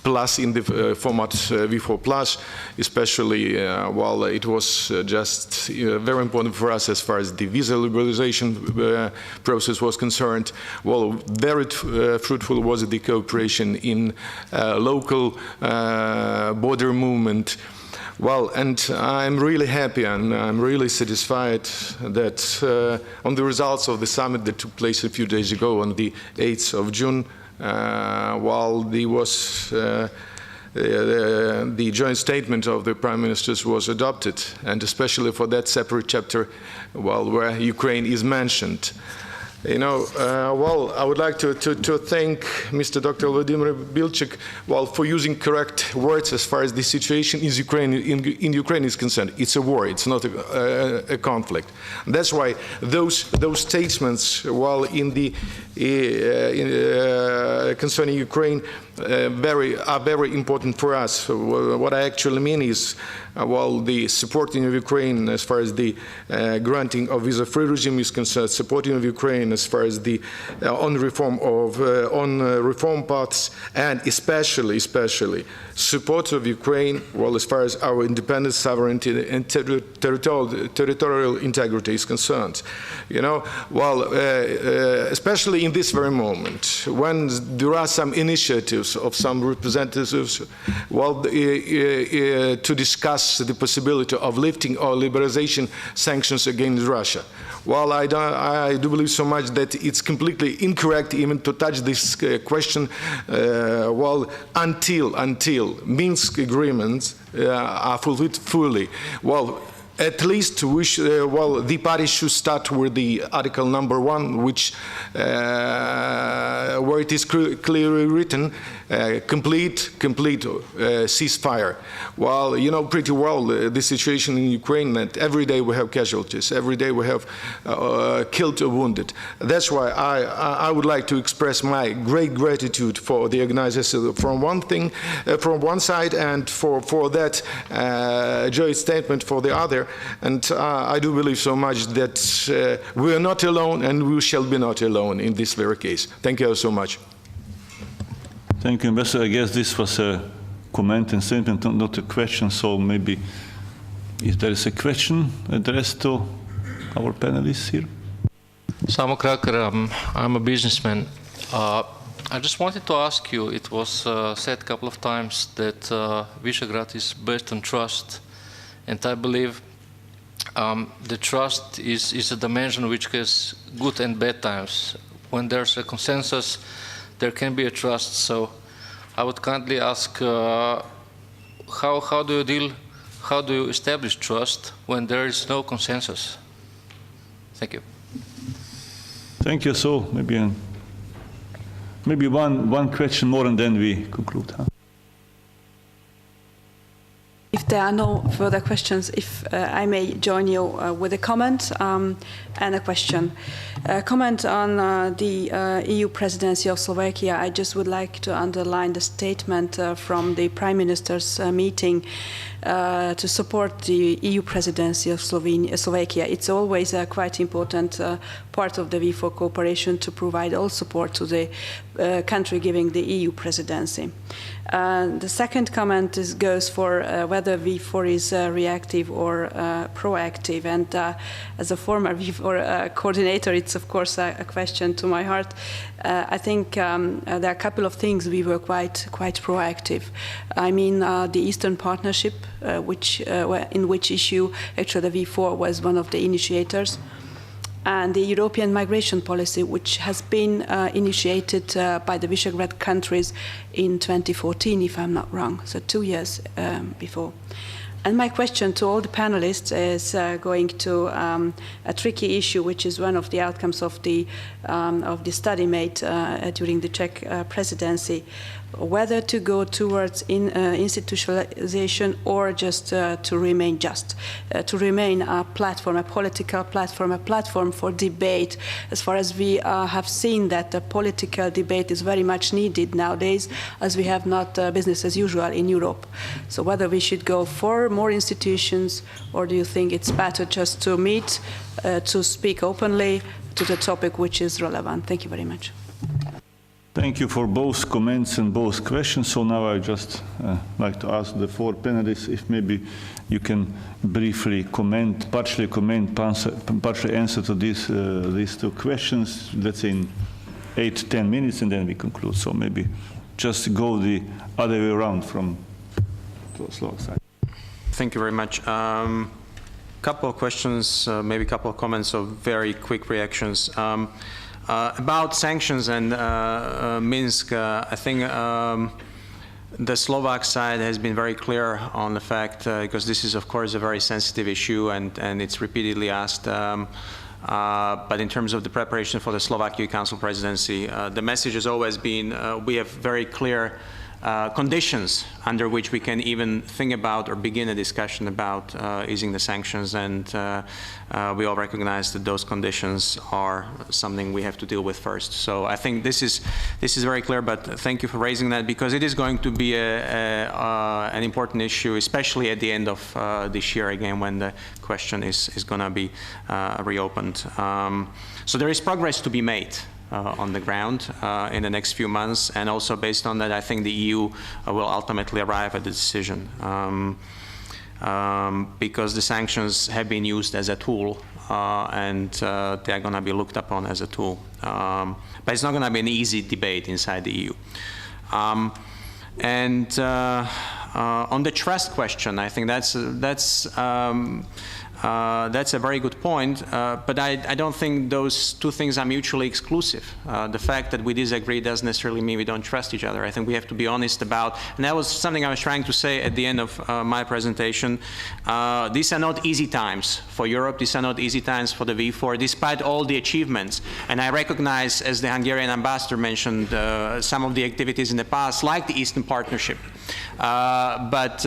Plus, in the format V4 Plus, especially while it was just very important for us as far as the visa liberalization process was concerned. Well, very fruitful was the cooperation in local border movement. Well, and I'm really happy and I'm really satisfied that on the results of the summit that took place a few days ago on the 8th of June, while there was the joint statement of the Prime Ministers was adopted, and especially for that separate chapter, where Ukraine is mentioned. You know, well, I would like to thank Mr. Dr. Vladimir Bilchik, for using correct words as far as the situation in Ukraine is concerned. It's a war. It's not a conflict. That's why those statements, concerning Ukraine, are very important for us. What I actually mean is, the supporting of Ukraine as far as the granting of visa-free regime is concerned, supporting of Ukraine as far as the on reform paths, and especially support of Ukraine, as far as our independence, sovereignty, and territorial integrity is concerned. You know, especially in this very moment, when there are some initiatives of some representatives, to discuss the possibility of lifting or liberalization sanctions against Russia. Well, I do believe so much that it's completely incorrect even to touch this question, until Minsk agreements are fulfilled fully. Well, at least well, the party should start with the article number 1, which where it is clearly written, complete ceasefire. Well, you know pretty well the situation in Ukraine, that every day we have casualties, every day we have killed or wounded. That's why I would like to express my great gratitude for the organizers from one side, and for that joint statement for the other. And I do believe so much that we are not alone, and we shall be not alone in this very case. Thank you so much. Thank you, Ambassador. I guess this was a comment and statement, not a question, so maybe if there is a question addressed to our panelists here. Samo Krakar, I'm a businessman. I just wanted to ask you, it was said a couple of times that Visegrad is based on trust, and I believe the trust is a dimension which has good and bad times. When there's a consensus, there can be a trust. So I would kindly ask, how do you establish trust when there is no consensus? Thank you. Thank you. So maybe one question more, and then we conclude. Huh? If there are no further questions, if I may join you with a comment and a question. Comment on the EU presidency of Slovakia. I just would like to underline the statement from the Prime Minister's meeting to support the EU presidency of Slovakia. It's always a quite important part of the V4 cooperation to provide all support to the country giving the EU presidency. The second comment goes for whether V4 is reactive or proactive. And as a former V4 coordinator, it's of course a question to my heart. I think there are a couple of things we were quite proactive. I mean, the Eastern Partnership, in which issue actually the V4 was one of the initiators, and the European migration policy, which has been initiated by the Visegrad countries in 2014, if I'm not wrong, so 2 years before. And my question to all the panelists is going to a tricky issue, which is one of the outcomes of the study made during the Czech presidency, whether to go towards institutionalization or just to remain to remain a platform, a political platform, a platform for debate. As far as we have seen that the political debate is very much needed nowadays, as we have not business as usual in Europe. So whether we should go for more institutions, or do you think it's better just to meet, to speak openly to the topic which is relevant? Thank you very much. Thank you for both comments and both questions. So now I just like to ask the 4 panelists if maybe you can briefly comment, partially answer to these 2 questions, let's say in 8-10 minutes, and then we conclude. So maybe just go the other way around from the Slovak side. Thank you very much. Couple of questions, maybe a couple of comments, or very quick reactions. About sanctions and Minsk, I think the Slovak side has been very clear on the fact, because this is of course a very sensitive issue, and it's repeatedly asked, but in terms of the preparation for the Slovak EU Council presidency, the message has always been we have very clear conditions under which we can even think about or begin a discussion about easing the sanctions, and we all recognize that those conditions are something we have to deal with first. So I think this is very clear, but thank you for raising that, because it is going to be an important issue, especially at the end of this year again, when the question is going to be reopened. So there is progress to be made on the ground in the next few months, and also based on that, I think the EU will ultimately arrive at the decision, because the sanctions have been used as a tool, and they are going to be looked upon as a tool. But it's not going to be an easy debate inside the EU. And on the trust question, I think that's That's a very good point, but I don't think those two things are mutually exclusive. The fact that we disagree doesn't necessarily mean we don't trust each other. I think we have to be honest about, and that was something I was trying to say at the end of my presentation. These are not easy times for Europe. These are not easy times for the V4, despite all the achievements. And I recognize, as the Hungarian ambassador mentioned, some of the activities in the past, like the Eastern Partnership. But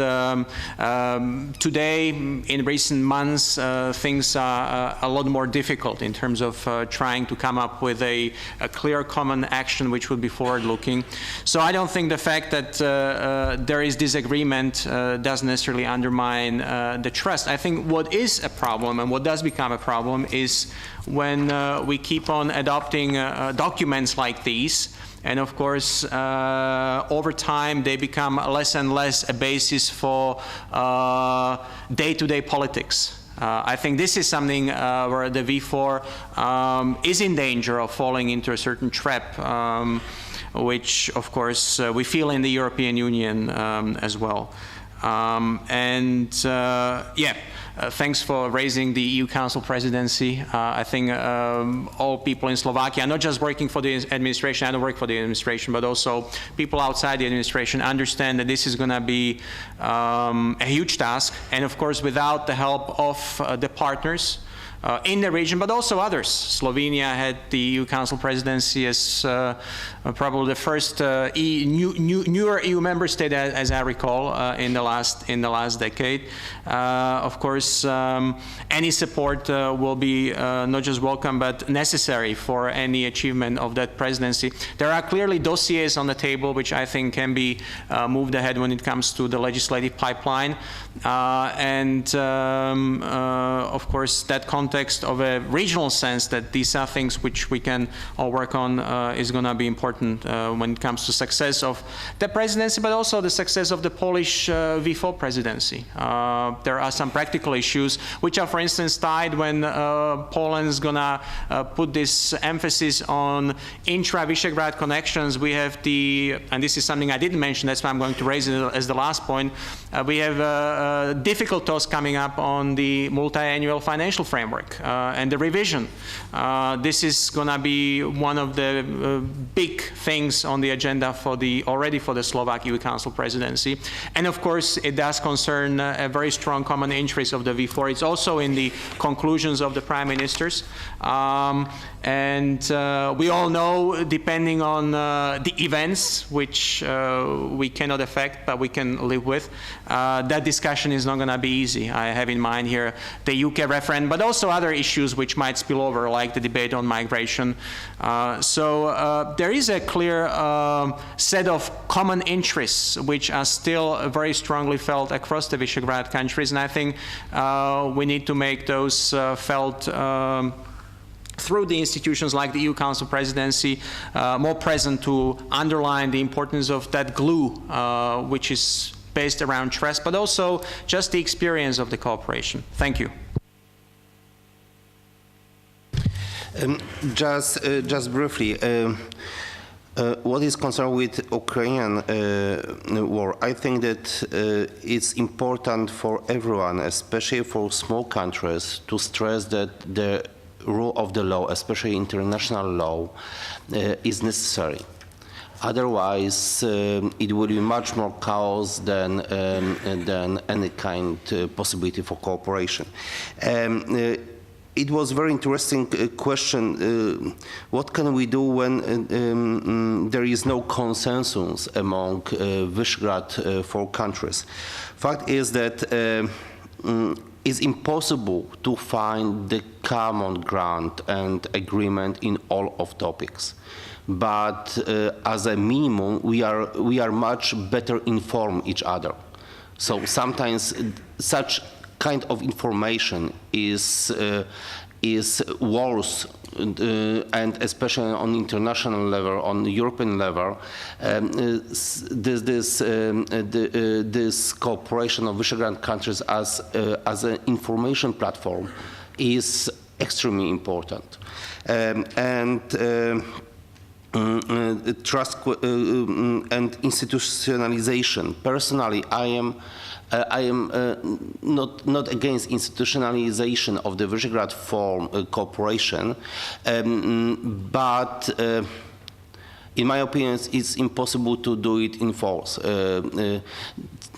today, in recent months, things are a lot more difficult in terms of trying to come up with a clear common action which would be forward-looking. So I don't think the fact that there is disagreement doesn't necessarily undermine the trust. I think what is a problem and what does become a problem is when we keep on adopting documents like these. And of course, over time, they become less and less a basis for day-to-day politics. I think this is something where the V4 is in danger of falling into a certain trap, which, of course, we feel in the European Union as well. Thanks for raising the EU Council presidency. I think all people in Slovakia, not just working for the administration, I don't work for the administration, but also people outside the administration understand that this is going to be a huge task. And of course, without the help of the partners in the region, but also others. Slovenia had the EU Council presidency as probably the first newer EU member state, as I recall, in the last decade. Of course, any support will be not just welcome but necessary for any achievement of that presidency. There are clearly dossiers on the table which I think can be moved ahead when it comes to the legislative pipeline, of course, that context of a regional sense that these are things which we can all work on is going to be important when it comes to success of the presidency, but also the success of the Polish V4 presidency. There are some practical issues which are, for instance, tied when Poland is going to put this emphasis on intra-Visegrad connections. We have and this is something I didn't mention, that's why I'm going to raise it as the last point, we have difficult talks coming up on the multi-annual financial framework and the revision. This is going to be one of the big things on the agenda already for the Slovak EU Council presidency. And of course, it does concern a very strong common interest of the V4. It's also in the conclusions of the prime ministers. We all know, depending on the events, which we cannot affect, but we can live with, that discussion is not going to be easy. I have in mind here the UK referendum, but also other issues which might spill over, like the debate on migration. So there is a clear set of common interests which are still very strongly felt across the Visegrad countries, and I think we need to make those felt through the institutions like the EU Council presidency, more present to underline the importance of that glue, which is based around trust, but also just the experience of the cooperation. Thank you. Just briefly, what is concerned with Ukrainian war, I think that it's important for everyone, especially for small countries, to stress that the rule of the law, especially international law, is necessary. Otherwise, it would be much more chaos than any kind of possibility for cooperation. It was a very interesting question. What can we do when there is no consensus among Visegrad 4 countries? Fact is that it's impossible to find the common ground and agreement in all of topics. But as a minimum, we are much better informed each other. So sometimes such kind of information is worse, and especially on international level, on the European level, this cooperation of Visegrad countries as an information platform is extremely important. trust and institutionalization. Personally, I am not against institutionalization of the Visegrad form cooperation, but in my opinion, it's impossible to do it in force.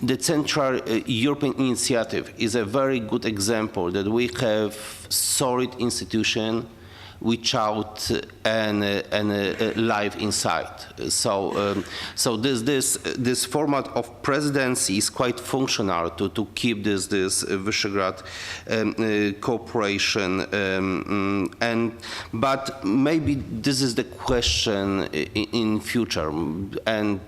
The Central European Initiative is a very good example that we have solid institution without any life inside. So this format of presidency is quite functional to keep this Visegrad cooperation. But maybe this is the question in future. And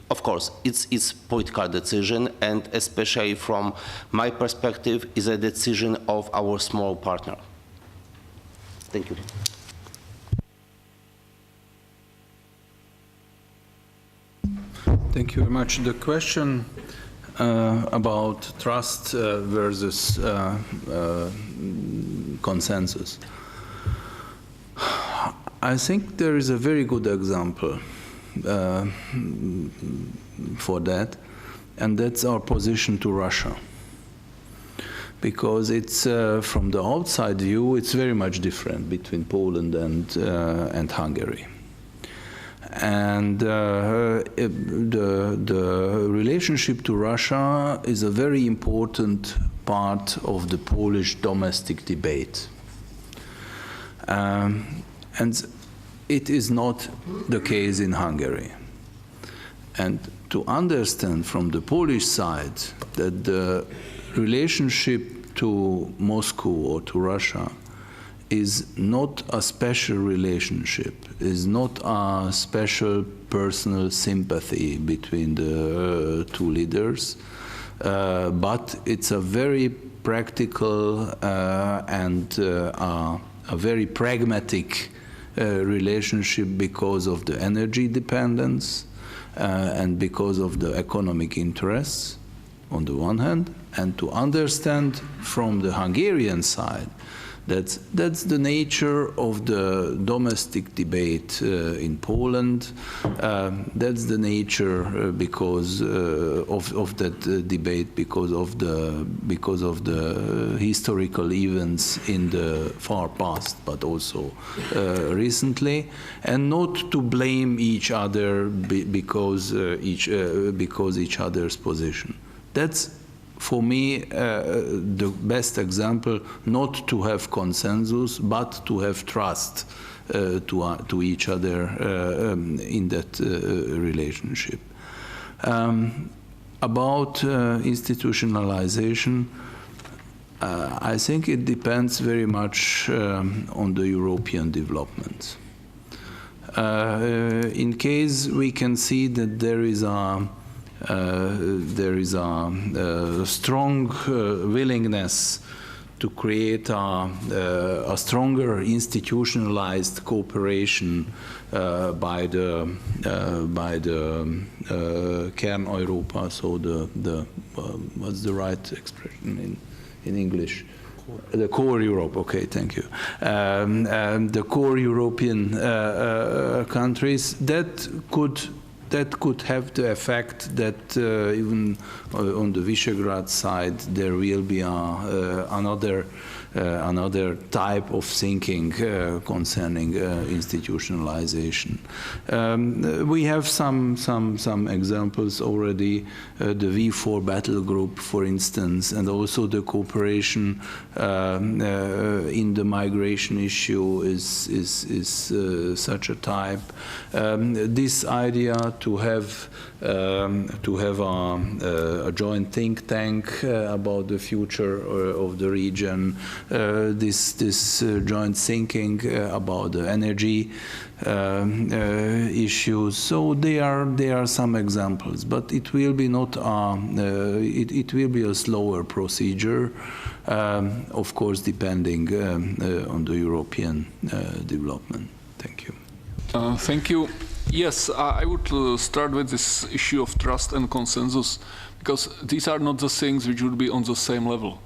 of course, it's political decision, and especially from my perspective, is a decision of our small partner. Thank you. Thank you very much. The question about trust versus consensus. I think there is a very good example for that, and that's our position to Russia. Because it's from the outside view, it's very much different between Poland and Hungary. And the relationship to Russia is a very important part of the Polish domestic debate. And it is not the case in Hungary. And to understand from the Polish side that the relationship to Moscow or to Russia is not a special relationship, is not a special personal sympathy between the two leaders, but it's a very practical and a very pragmatic relationship because of the energy dependence and because of the economic interests on the one hand, and to understand from the Hungarian side that's the nature of the domestic debate in Poland. That's the nature because of that debate because of the historical events in the far past, but also recently, and not to blame each other because each other's position. That's, for me, the best example, not to have consensus, but to have trust to each other in that relationship. About institutionalization, I think it depends very much on the European development. In case we can see that there is a strong willingness to create a stronger institutionalized cooperation by the Kern-Europa, so what's the right expression in English? The core Europe, okay, thank you. The core European countries, that could have the effect that even on the Visegrad side there will be another type of thinking concerning institutionalization. We have some examples already. The V4 battle group, for instance, and also the cooperation in the migration issue is such a type. This idea to have a joint think tank about the future of the region, this joint thinking about the energy issues. So there are some examples, but it will be not it will be a slower procedure, of course, depending on the European development. Thank you. Thank you. Yes, I would start with this issue of trust and consensus, because these are not the things which would be on the same level.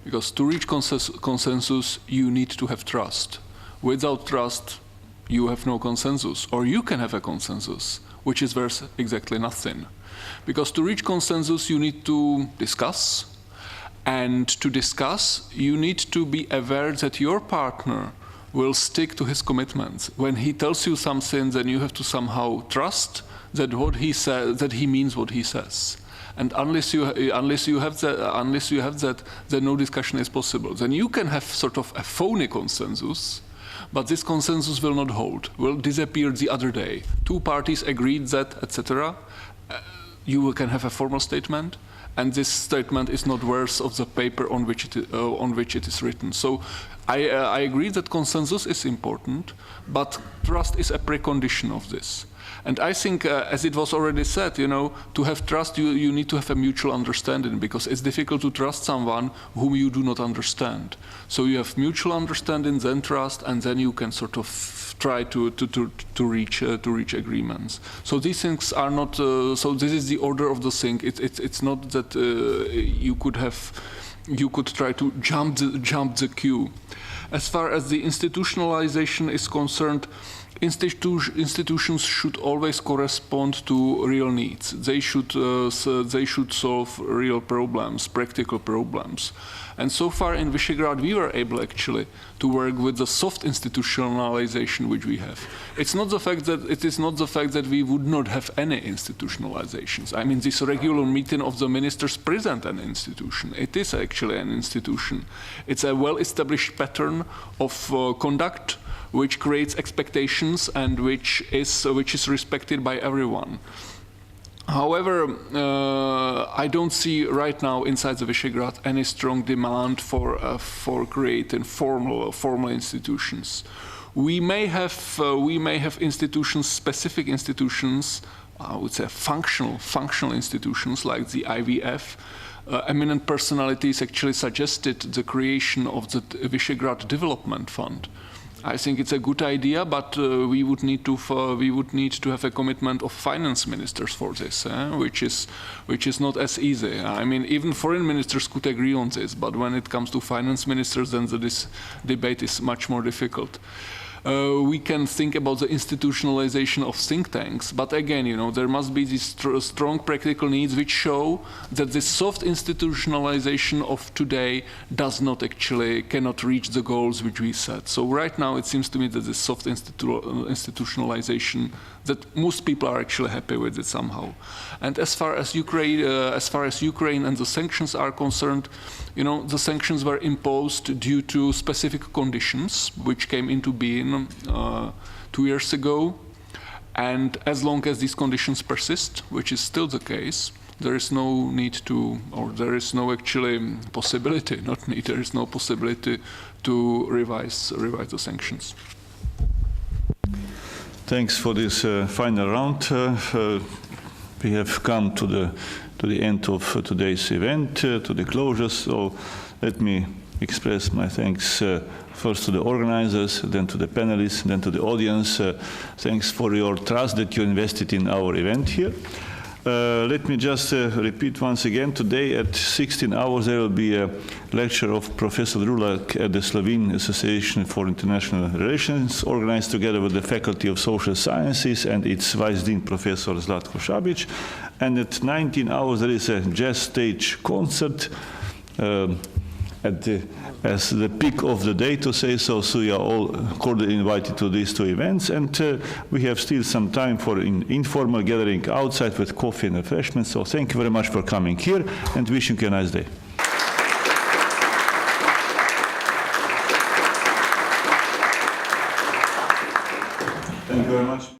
Because to reach consensus, you need to have trust. Without trust, you have no consensus, or you can have a consensus, which is worth exactly nothing. Because to reach consensus, you need to discuss, and to discuss, you need to be aware that your partner will stick to his commitments. When he tells you something, then you have to somehow trust that what he says, that he means what he says. And unless you have that, then no discussion is possible. Then you can have sort of a phony consensus, but this consensus will not hold, will disappear the other day. Two parties agreed that, etc. You can have a formal statement, and this statement is not worth of the paper on which it is written. So I agree that consensus is important, but trust is a precondition of this. And I think, as it was already said, to have trust, you need to have a mutual understanding, because it's difficult to trust someone whom you do not understand. So you have mutual understanding, then trust, and then you can sort of try to reach agreements. So these things are not. So this is the order of the thing. It's not that you could try to jump the queue. As far as the institutionalization is concerned, institutions should always correspond to real needs. They should solve real problems, practical problems. And so far in Visegrad, we were able actually to work with the soft institutionalization which we have. It is not the fact that we would not have any institutionalizations. I mean, this regular meeting of the ministers present an institution. It is actually an institution. It's a well-established pattern of conduct, which creates expectations and which is respected by everyone. However, I don't see right now inside the Visegrad any strong demand for creating formal institutions. We may have institutions, specific institutions, I would say functional institutions like the IVF. Eminent personalities actually suggested the creation of the Visegrad Development Fund. I think it's a good idea, but we would need to have a commitment of finance ministers for this, which is not as easy. I mean, even foreign ministers could agree on this, but when it comes to finance ministers, then this debate is much more difficult. We can think about the institutionalization of think tanks, but again, there must be these strong practical needs which show that the soft institutionalization of today cannot reach the goals which we set. So right now, it seems to me that the soft institutionalization, that most people are actually happy with it somehow. And as far as Ukraine and the sanctions are concerned, the sanctions were imposed due to specific conditions which came into being 2 years ago, and as long as these conditions persist, which is still the case, there is no need to, or there is no possibility, not need, there is no possibility to revise the sanctions. Thanks for this final round. We have come to the end of today's event, to the closure. So let me express my thanks first to the organizers, then to the panelists, then to the audience. Thanks for your trust that you invested in our event here. Let me just repeat once again, today at 16 hours there will be a lecture of Professor Drulak at the Slovene Association for International Relations, organized together with the Faculty of Social Sciences and its Vice Dean Professor Zlatko Šabič. And at 19 hours there is a jazz stage concert as the peak of the day, to say so. So you are all cordially invited to these two events, and we have still some time for informal gathering outside with coffee and refreshments. So thank you very much for coming here, and wishing you a nice day. Thank you very much.